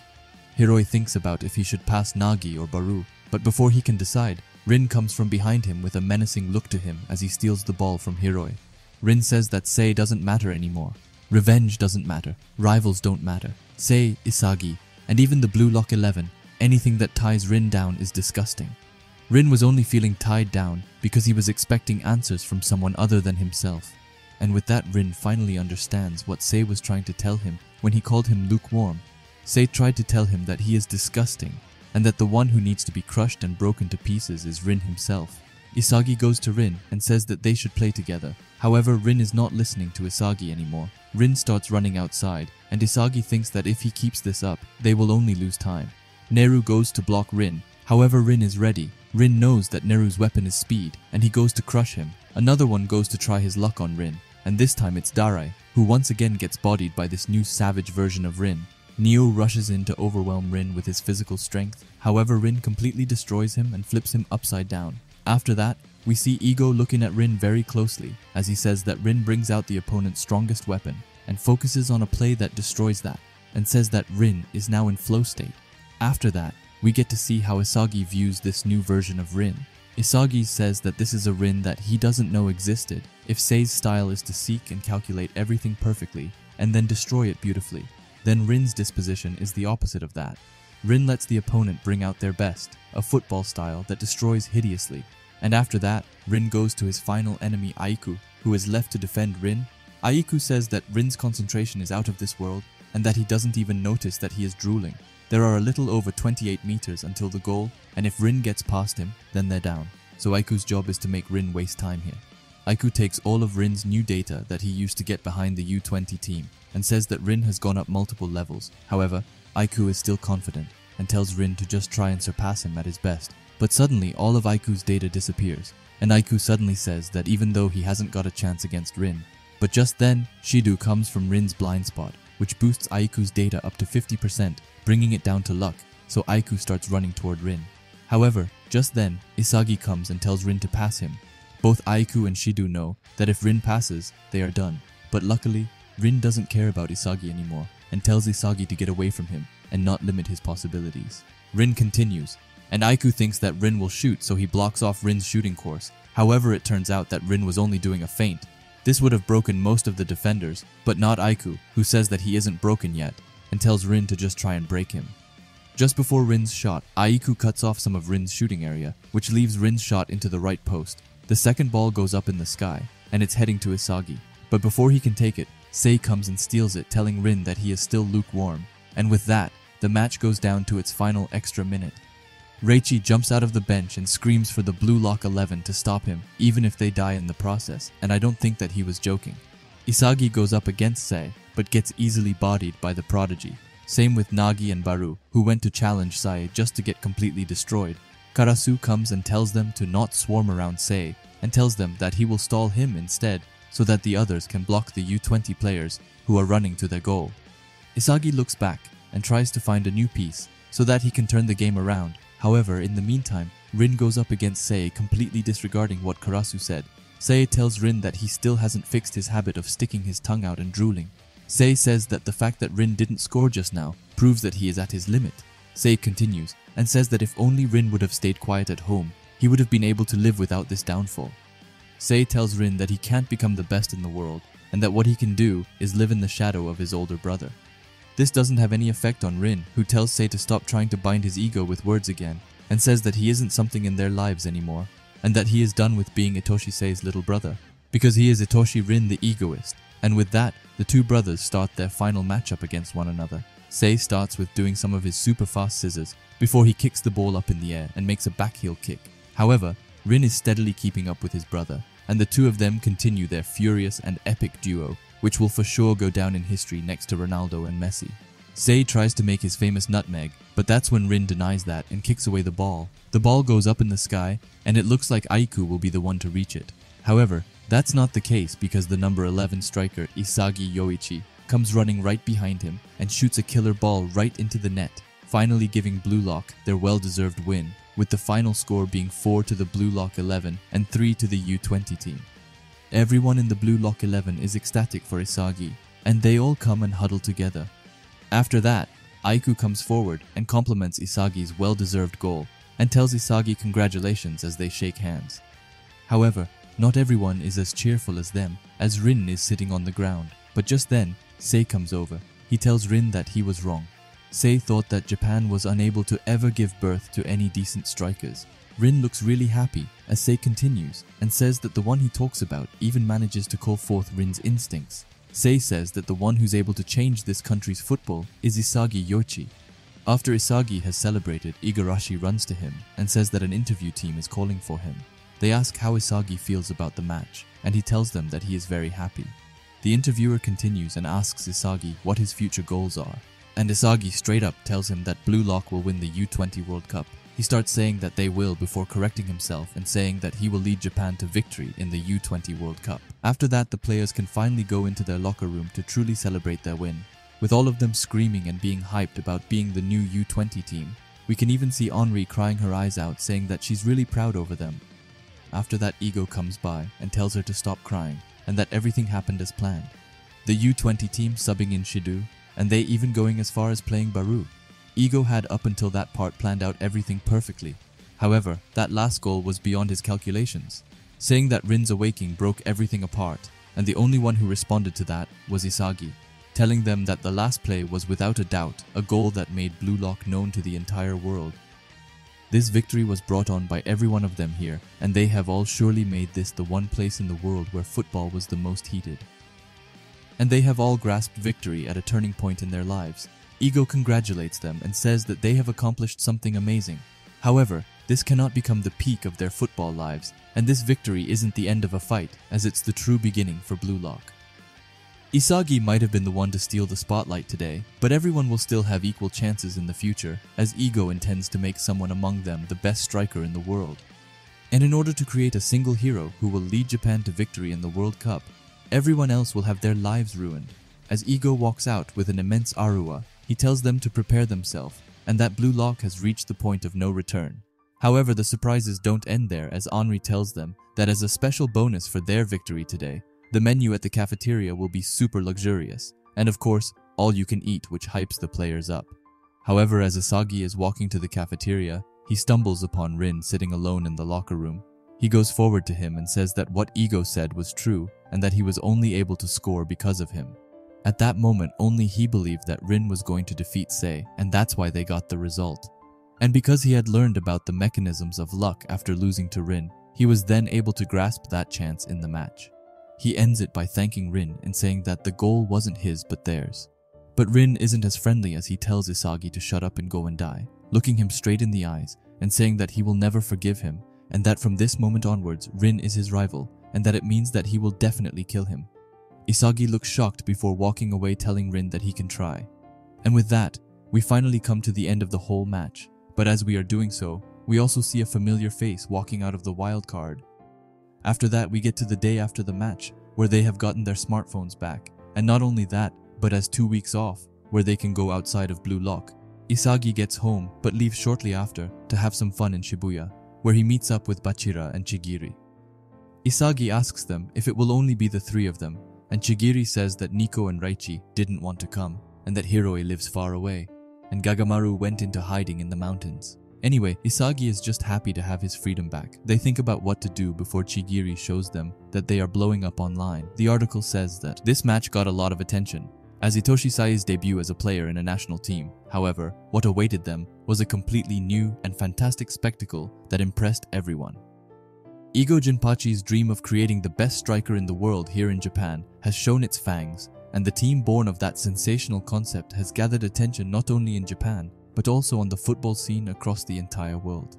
Hiroi thinks about if he should pass Nagi or Baru, but before he can decide, Rin comes from behind him with a menacing look to him as he steals the ball from Hiroi. Rin says that Sei doesn't matter anymore. Revenge doesn't matter. Rivals don't matter. Sei, Isagi, and even the Blue Lock 11, anything that ties Rin down is disgusting. Rin was only feeling tied down because he was expecting answers from someone other than himself. And with that, Rin finally understands what Sei was trying to tell him when he called him lukewarm. Sei tried to tell him that he is disgusting, and that the one who needs to be crushed and broken to pieces is Rin himself. Isagi goes to Rin and says that they should play together. However, Rin is not listening to Isagi anymore. Rin starts running outside, and Isagi thinks that if he keeps this up, they will only lose time. Neru goes to block Rin. However, Rin is ready. Rin knows that Neru's weapon is speed, and he goes to crush him. Another one goes to try his luck on Rin, and this time it's Darai, who once again gets bodied by this new savage version of Rin. Neo rushes in to overwhelm Rin with his physical strength. However, Rin completely destroys him and flips him upside down. After that, we see Ego looking at Rin very closely as he says that Rin brings out the opponent's strongest weapon and focuses on a play that destroys that, and says that Rin is now in flow state. After that, we get to see how Isagi views this new version of Rin. Isagi says that this is a Rin that he doesn't know existed if Sei's style is to seek and calculate everything perfectly and then destroy it beautifully. Then Rin's disposition is the opposite of that. Rin lets the opponent bring out their best, a football style that destroys hideously. And after that, Rin goes to his final enemy Aiku, who is left to defend Rin. Aiku says that Rin's concentration is out of this world and that he doesn't even notice that he is drooling. There are a little over 28 meters until the goal, and if Rin gets past him, then they're down. So Aiku's job is to make Rin waste time here. Aiku takes all of Rin's new data that he used to get behind the U-20 team and says that Rin has gone up multiple levels. However, Aiku is still confident and tells Rin to just try and surpass him at his best. But suddenly all of Aiku's data disappears, and Aiku suddenly says that even though he hasn't got a chance against Rin. But just then, Shido comes from Rin's blind spot, which boosts Aiku's data up to 50%, bringing it down to luck, so Aiku starts running toward Rin. However, just then, Isagi comes and tells Rin to pass him. Both Aiku and Shido know that if Rin passes, they are done. But luckily, Rin doesn't care about Isagi anymore and tells Isagi to get away from him and not limit his possibilities. Rin continues, and Aiku thinks that Rin will shoot, so he blocks off Rin's shooting course. However, it turns out that Rin was only doing a feint. This would have broken most of the defenders, but not Aiku, who says that he isn't broken yet, and tells Rin to just try and break him. Just before Rin's shot, Aiku cuts off some of Rin's shooting area, which leaves Rin's shot into the right post. The second ball goes up in the sky, and it's heading to Isagi. But before he can take it, Sei comes and steals it, telling Rin that he is still lukewarm. And with that, the match goes down to its final extra minute. Reichi jumps out of the bench and screams for the Blue Lock 11 to stop him, even if they die in the process, and I don't think that he was joking. Isagi goes up against Sei, but gets easily bodied by the Prodigy. Same with Nagi and Baru, who went to challenge Sei just to get completely destroyed. Karasu comes and tells them to not swarm around Sei, and tells them that he will stall him instead, so that the others can block the U-20 players who are running to their goal. Isagi looks back and tries to find a new piece, so that he can turn the game around. However, in the meantime, Rin goes up against Sei, completely disregarding what Karasu said. Sei tells Rin that he still hasn't fixed his habit of sticking his tongue out and drooling. Sei says that the fact that Rin didn't score just now proves that he is at his limit. Sei continues and says that if only Rin would have stayed quiet at home, he would have been able to live without this downfall. Sei tells Rin that he can't become the best in the world, and that what he can do is live in the shadow of his older brother. This doesn't have any effect on Rin, who tells Sei to stop trying to bind his ego with words again, and says that he isn't something in their lives anymore, and that he is done with being Itoshi Sei's little brother, because he is Itoshi Rin the Egoist. And with that, the two brothers start their final matchup against one another. Sei starts with doing some of his super fast scissors before he kicks the ball up in the air and makes a back heel kick. However, Rin is steadily keeping up with his brother, and the two of them continue their furious and epic duo, which will for sure go down in history next to Ronaldo and Messi. Sei tries to make his famous nutmeg, but that's when Rin denies that and kicks away the ball. The ball goes up in the sky, and it looks like Aiku will be the one to reach it. However, that's not the case because the number 11 striker Isagi Yoichi comes running right behind him and shoots a killer ball right into the net, finally giving Blue Lock their well-deserved win, with the final score being 4 to the Blue Lock 11 and 3 to the U-20 team. Everyone in the Blue Lock 11 is ecstatic for Isagi, and they all come and huddle together. After that, Aiku comes forward and compliments Isagi's well-deserved goal and tells Isagi congratulations as they shake hands. However, not everyone is as cheerful as them, as Rin is sitting on the ground. But just then, Sei comes over. He tells Rin that he was wrong. Sei thought that Japan was unable to ever give birth to any decent strikers. Rin looks really happy as Sei continues and says that the one he talks about even manages to call forth Rin's instincts. Sei says that the one who's able to change this country's football is Isagi Yoichi. After Isagi has celebrated, Igarashi runs to him and says that an interview team is calling for him. They ask how Isagi feels about the match, and he tells them that he is very happy. The interviewer continues and asks Isagi what his future goals are, and Isagi straight up tells him that Blue Lock will win the U-20 World Cup. He starts saying that they will before correcting himself and saying that he will lead Japan to victory in the U-20 World Cup. After that, the players can finally go into their locker room to truly celebrate their win. With all of them screaming and being hyped about being the new U-20 team, we can even see Henri crying her eyes out, saying that she's really proud over them. after that Ego comes by and tells her to stop crying and that everything happened as planned. The U-20 team subbing in Shidu, and they even going as far as playing Baru. Ego had up until that part planned out everything perfectly. However, that last goal was beyond his calculations. Saying that Rin's awakening broke everything apart, and the only one who responded to that was Isagi, telling them that the last play was without a doubt a goal that made Blue Lock known to the entire world. This victory was brought on by every one of them here, and they have all surely made this the one place in the world where football was the most heated. And they have all grasped victory at a turning point in their lives. Ego congratulates them and says that they have accomplished something amazing. However, this cannot become the peak of their football lives, and this victory isn't the end of a fight, as it's the true beginning for Blue Lock. Isagi might have been the one to steal the spotlight today, but everyone will still have equal chances in the future, as Ego intends to make someone among them the best striker in the world. And in order to create a single hero who will lead Japan to victory in the World Cup, everyone else will have their lives ruined. As Ego walks out with an immense arua, he tells them to prepare themselves, and that Blue Lock has reached the point of no return. However, the surprises don't end there, as Henri tells them that as a special bonus for their victory today, the menu at the cafeteria will be super luxurious, and of course, all you can eat, which hypes the players up. However, as Isagi is walking to the cafeteria, he stumbles upon Rin sitting alone in the locker room. He goes forward to him and says that what Ego said was true, and that he was only able to score because of him. At that moment, only he believed that Rin was going to defeat Sei, and that's why they got the result. And because he had learned about the mechanisms of luck after losing to Rin, he was then able to grasp that chance in the match. He ends it by thanking Rin and saying that the goal wasn't his but theirs. But Rin isn't as friendly, as he tells Isagi to shut up and go and die, looking him straight in the eyes and saying that he will never forgive him, and that from this moment onwards Rin is his rival, and that it means that he will definitely kill him. Isagi looks shocked before walking away, telling Rin that he can try. And with that, we finally come to the end of the whole match, but as we are doing so, we also see a familiar face walking out of the wild card. After that, we get to the day after the match, where they have gotten their smartphones back, and not only that, but as 2 weeks off, where they can go outside of Blue Lock. Isagi gets home, but leaves shortly after to have some fun in Shibuya, where he meets up with Bachira and Chigiri. Isagi asks them if it will only be the three of them, and Chigiri says that Nico and Raichi didn't want to come, and that Hiroe lives far away, and Gagamaru went into hiding in the mountains. Anyway, Isagi is just happy to have his freedom back. They think about what to do before Chigiri shows them that they are blowing up online. The article says that this match got a lot of attention, as Hitoshi Sai's debut as a player in a national team. However, what awaited them was a completely new and fantastic spectacle that impressed everyone. Ego Jinpachi's dream of creating the best striker in the world here in Japan has shown its fangs, and the team born of that sensational concept has gathered attention not only in Japan, but also on the football scene across the entire world.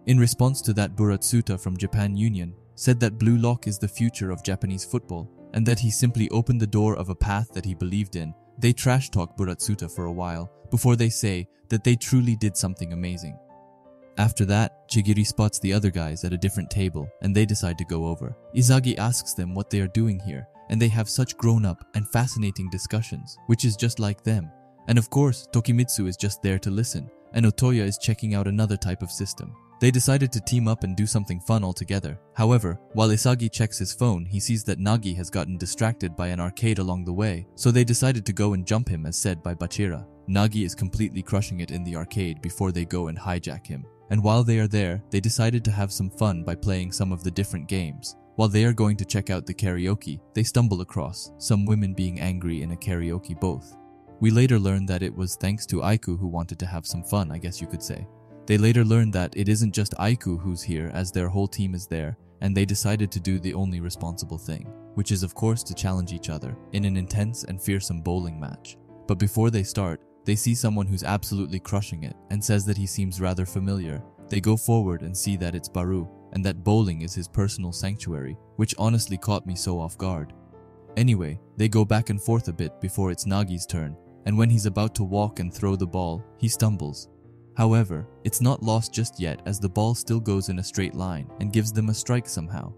In response to that, Buratsuta from Japan Union said that Blue Lock is the future of Japanese football, and that he simply opened the door of a path that he believed in. They trash talk Buratsuta for a while before they say that they truly did something amazing. After that, Chigiri spots the other guys at a different table, and they decide to go over. Isagi asks them what they are doing here, and they have such grown-up and fascinating discussions, which is just like them. And of course, Tokimitsu is just there to listen, and Otoya is checking out another type of system. They decided to team up and do something fun altogether. However, while Isagi checks his phone, he sees that Nagi has gotten distracted by an arcade along the way, so they decided to go and jump him as said by Bachira. Nagi is completely crushing it in the arcade before they go and hijack him. And while they are there, they decided to have some fun by playing some of the different games. While they are going to check out the karaoke, they stumble across some women being angry in a karaoke booth. We later learned that it was thanks to Aiku, who wanted to have some fun, I guess you could say. They later learned that it isn't just Aiku who's here, as their whole team is there, and they decided to do the only responsible thing, which is of course to challenge each other in an intense and fearsome bowling match. But before they start, they see someone who's absolutely crushing it and says that he seems rather familiar. They go forward and see that it's Baru, and that bowling is his personal sanctuary, which honestly caught me so off guard. Anyway, they go back and forth a bit before it's Nagi's turn, and when he's about to walk and throw the ball, he stumbles. However, it's not lost just yet, as the ball still goes in a straight line and gives them a strike somehow.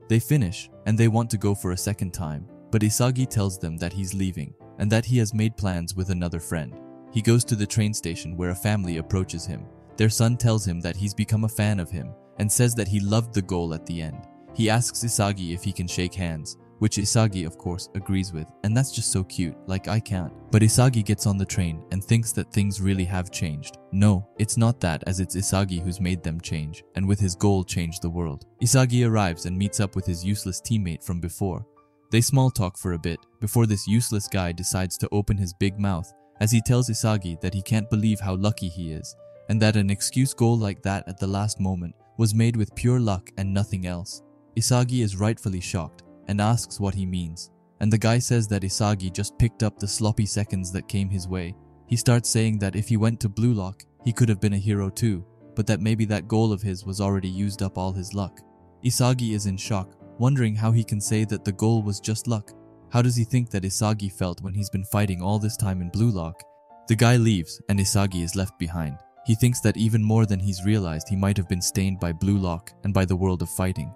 They finish, and they want to go for a second time, but Isagi tells them that he's leaving, and that he has made plans with another friend. He goes to the train station where a family approaches him. Their son tells him that he's become a fan of him, and says that he loved the goal at the end. He asks Isagi if he can shake hands, which Isagi of course agrees with, and that's just so cute, like I can't. But Isagi gets on the train and thinks that things really have changed. No, it's not that, as it's Isagi who's made them change, and with his goal change the world. Isagi arrives and meets up with his useless teammate from before. They small talk for a bit, before this useless guy decides to open his big mouth, as he tells Isagi that he can't believe how lucky he is, and that an excuse goal like that at the last moment was made with pure luck and nothing else. Isagi is rightfully shocked, and asks what he means, and the guy says that Isagi just picked up the sloppy seconds that came his way. He starts saying that if he went to Blue Lock, he could have been a hero too, but that maybe that goal of his was already used up all his luck. Isagi is in shock, wondering how he can say that the goal was just luck. How does he think that Isagi felt when he's been fighting all this time in Blue Lock? The guy leaves, and Isagi is left behind. He thinks that even more than he's realized, he might have been stained by Blue Lock and by the world of fighting.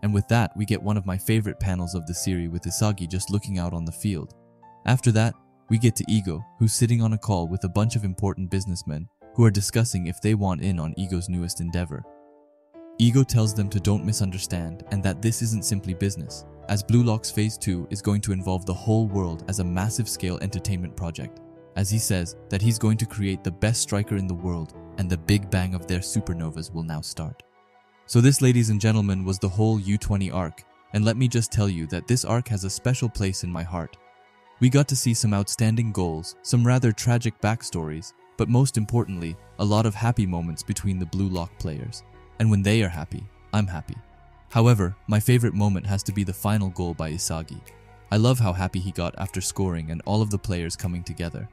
And with that, we get one of my favorite panels of the series with Isagi just looking out on the field. After that, we get to Ego, who's sitting on a call with a bunch of important businessmen who are discussing if they want in on Ego's newest endeavor. Ego tells them to don't misunderstand and that this isn't simply business, as Blue Lock's Phase 2 is going to involve the whole world as a massive scale entertainment project, as he says that he's going to create the best striker in the world and the big bang of their supernovas will now start. So this, ladies and gentlemen, was the whole U-20 arc, and let me just tell you that this arc has a special place in my heart. We got to see some outstanding goals, some rather tragic backstories, but most importantly, a lot of happy moments between the Blue Lock players. And when they are happy, I'm happy. However, my favorite moment has to be the final goal by Isagi. I love how happy he got after scoring and all of the players coming together.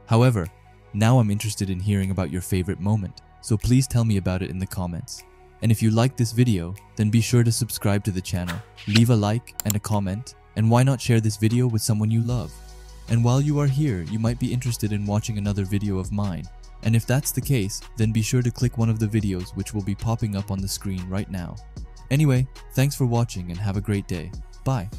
However, now I'm interested in hearing about your favorite moment, so please tell me about it in the comments. And if you liked this video, then be sure to subscribe to the channel, leave a like and a comment, and why not share this video with someone you love? And while you are here, you might be interested in watching another video of mine. And if that's the case, then be sure to click one of the videos which will be popping up on the screen right now. Anyway, thanks for watching and have a great day. Bye.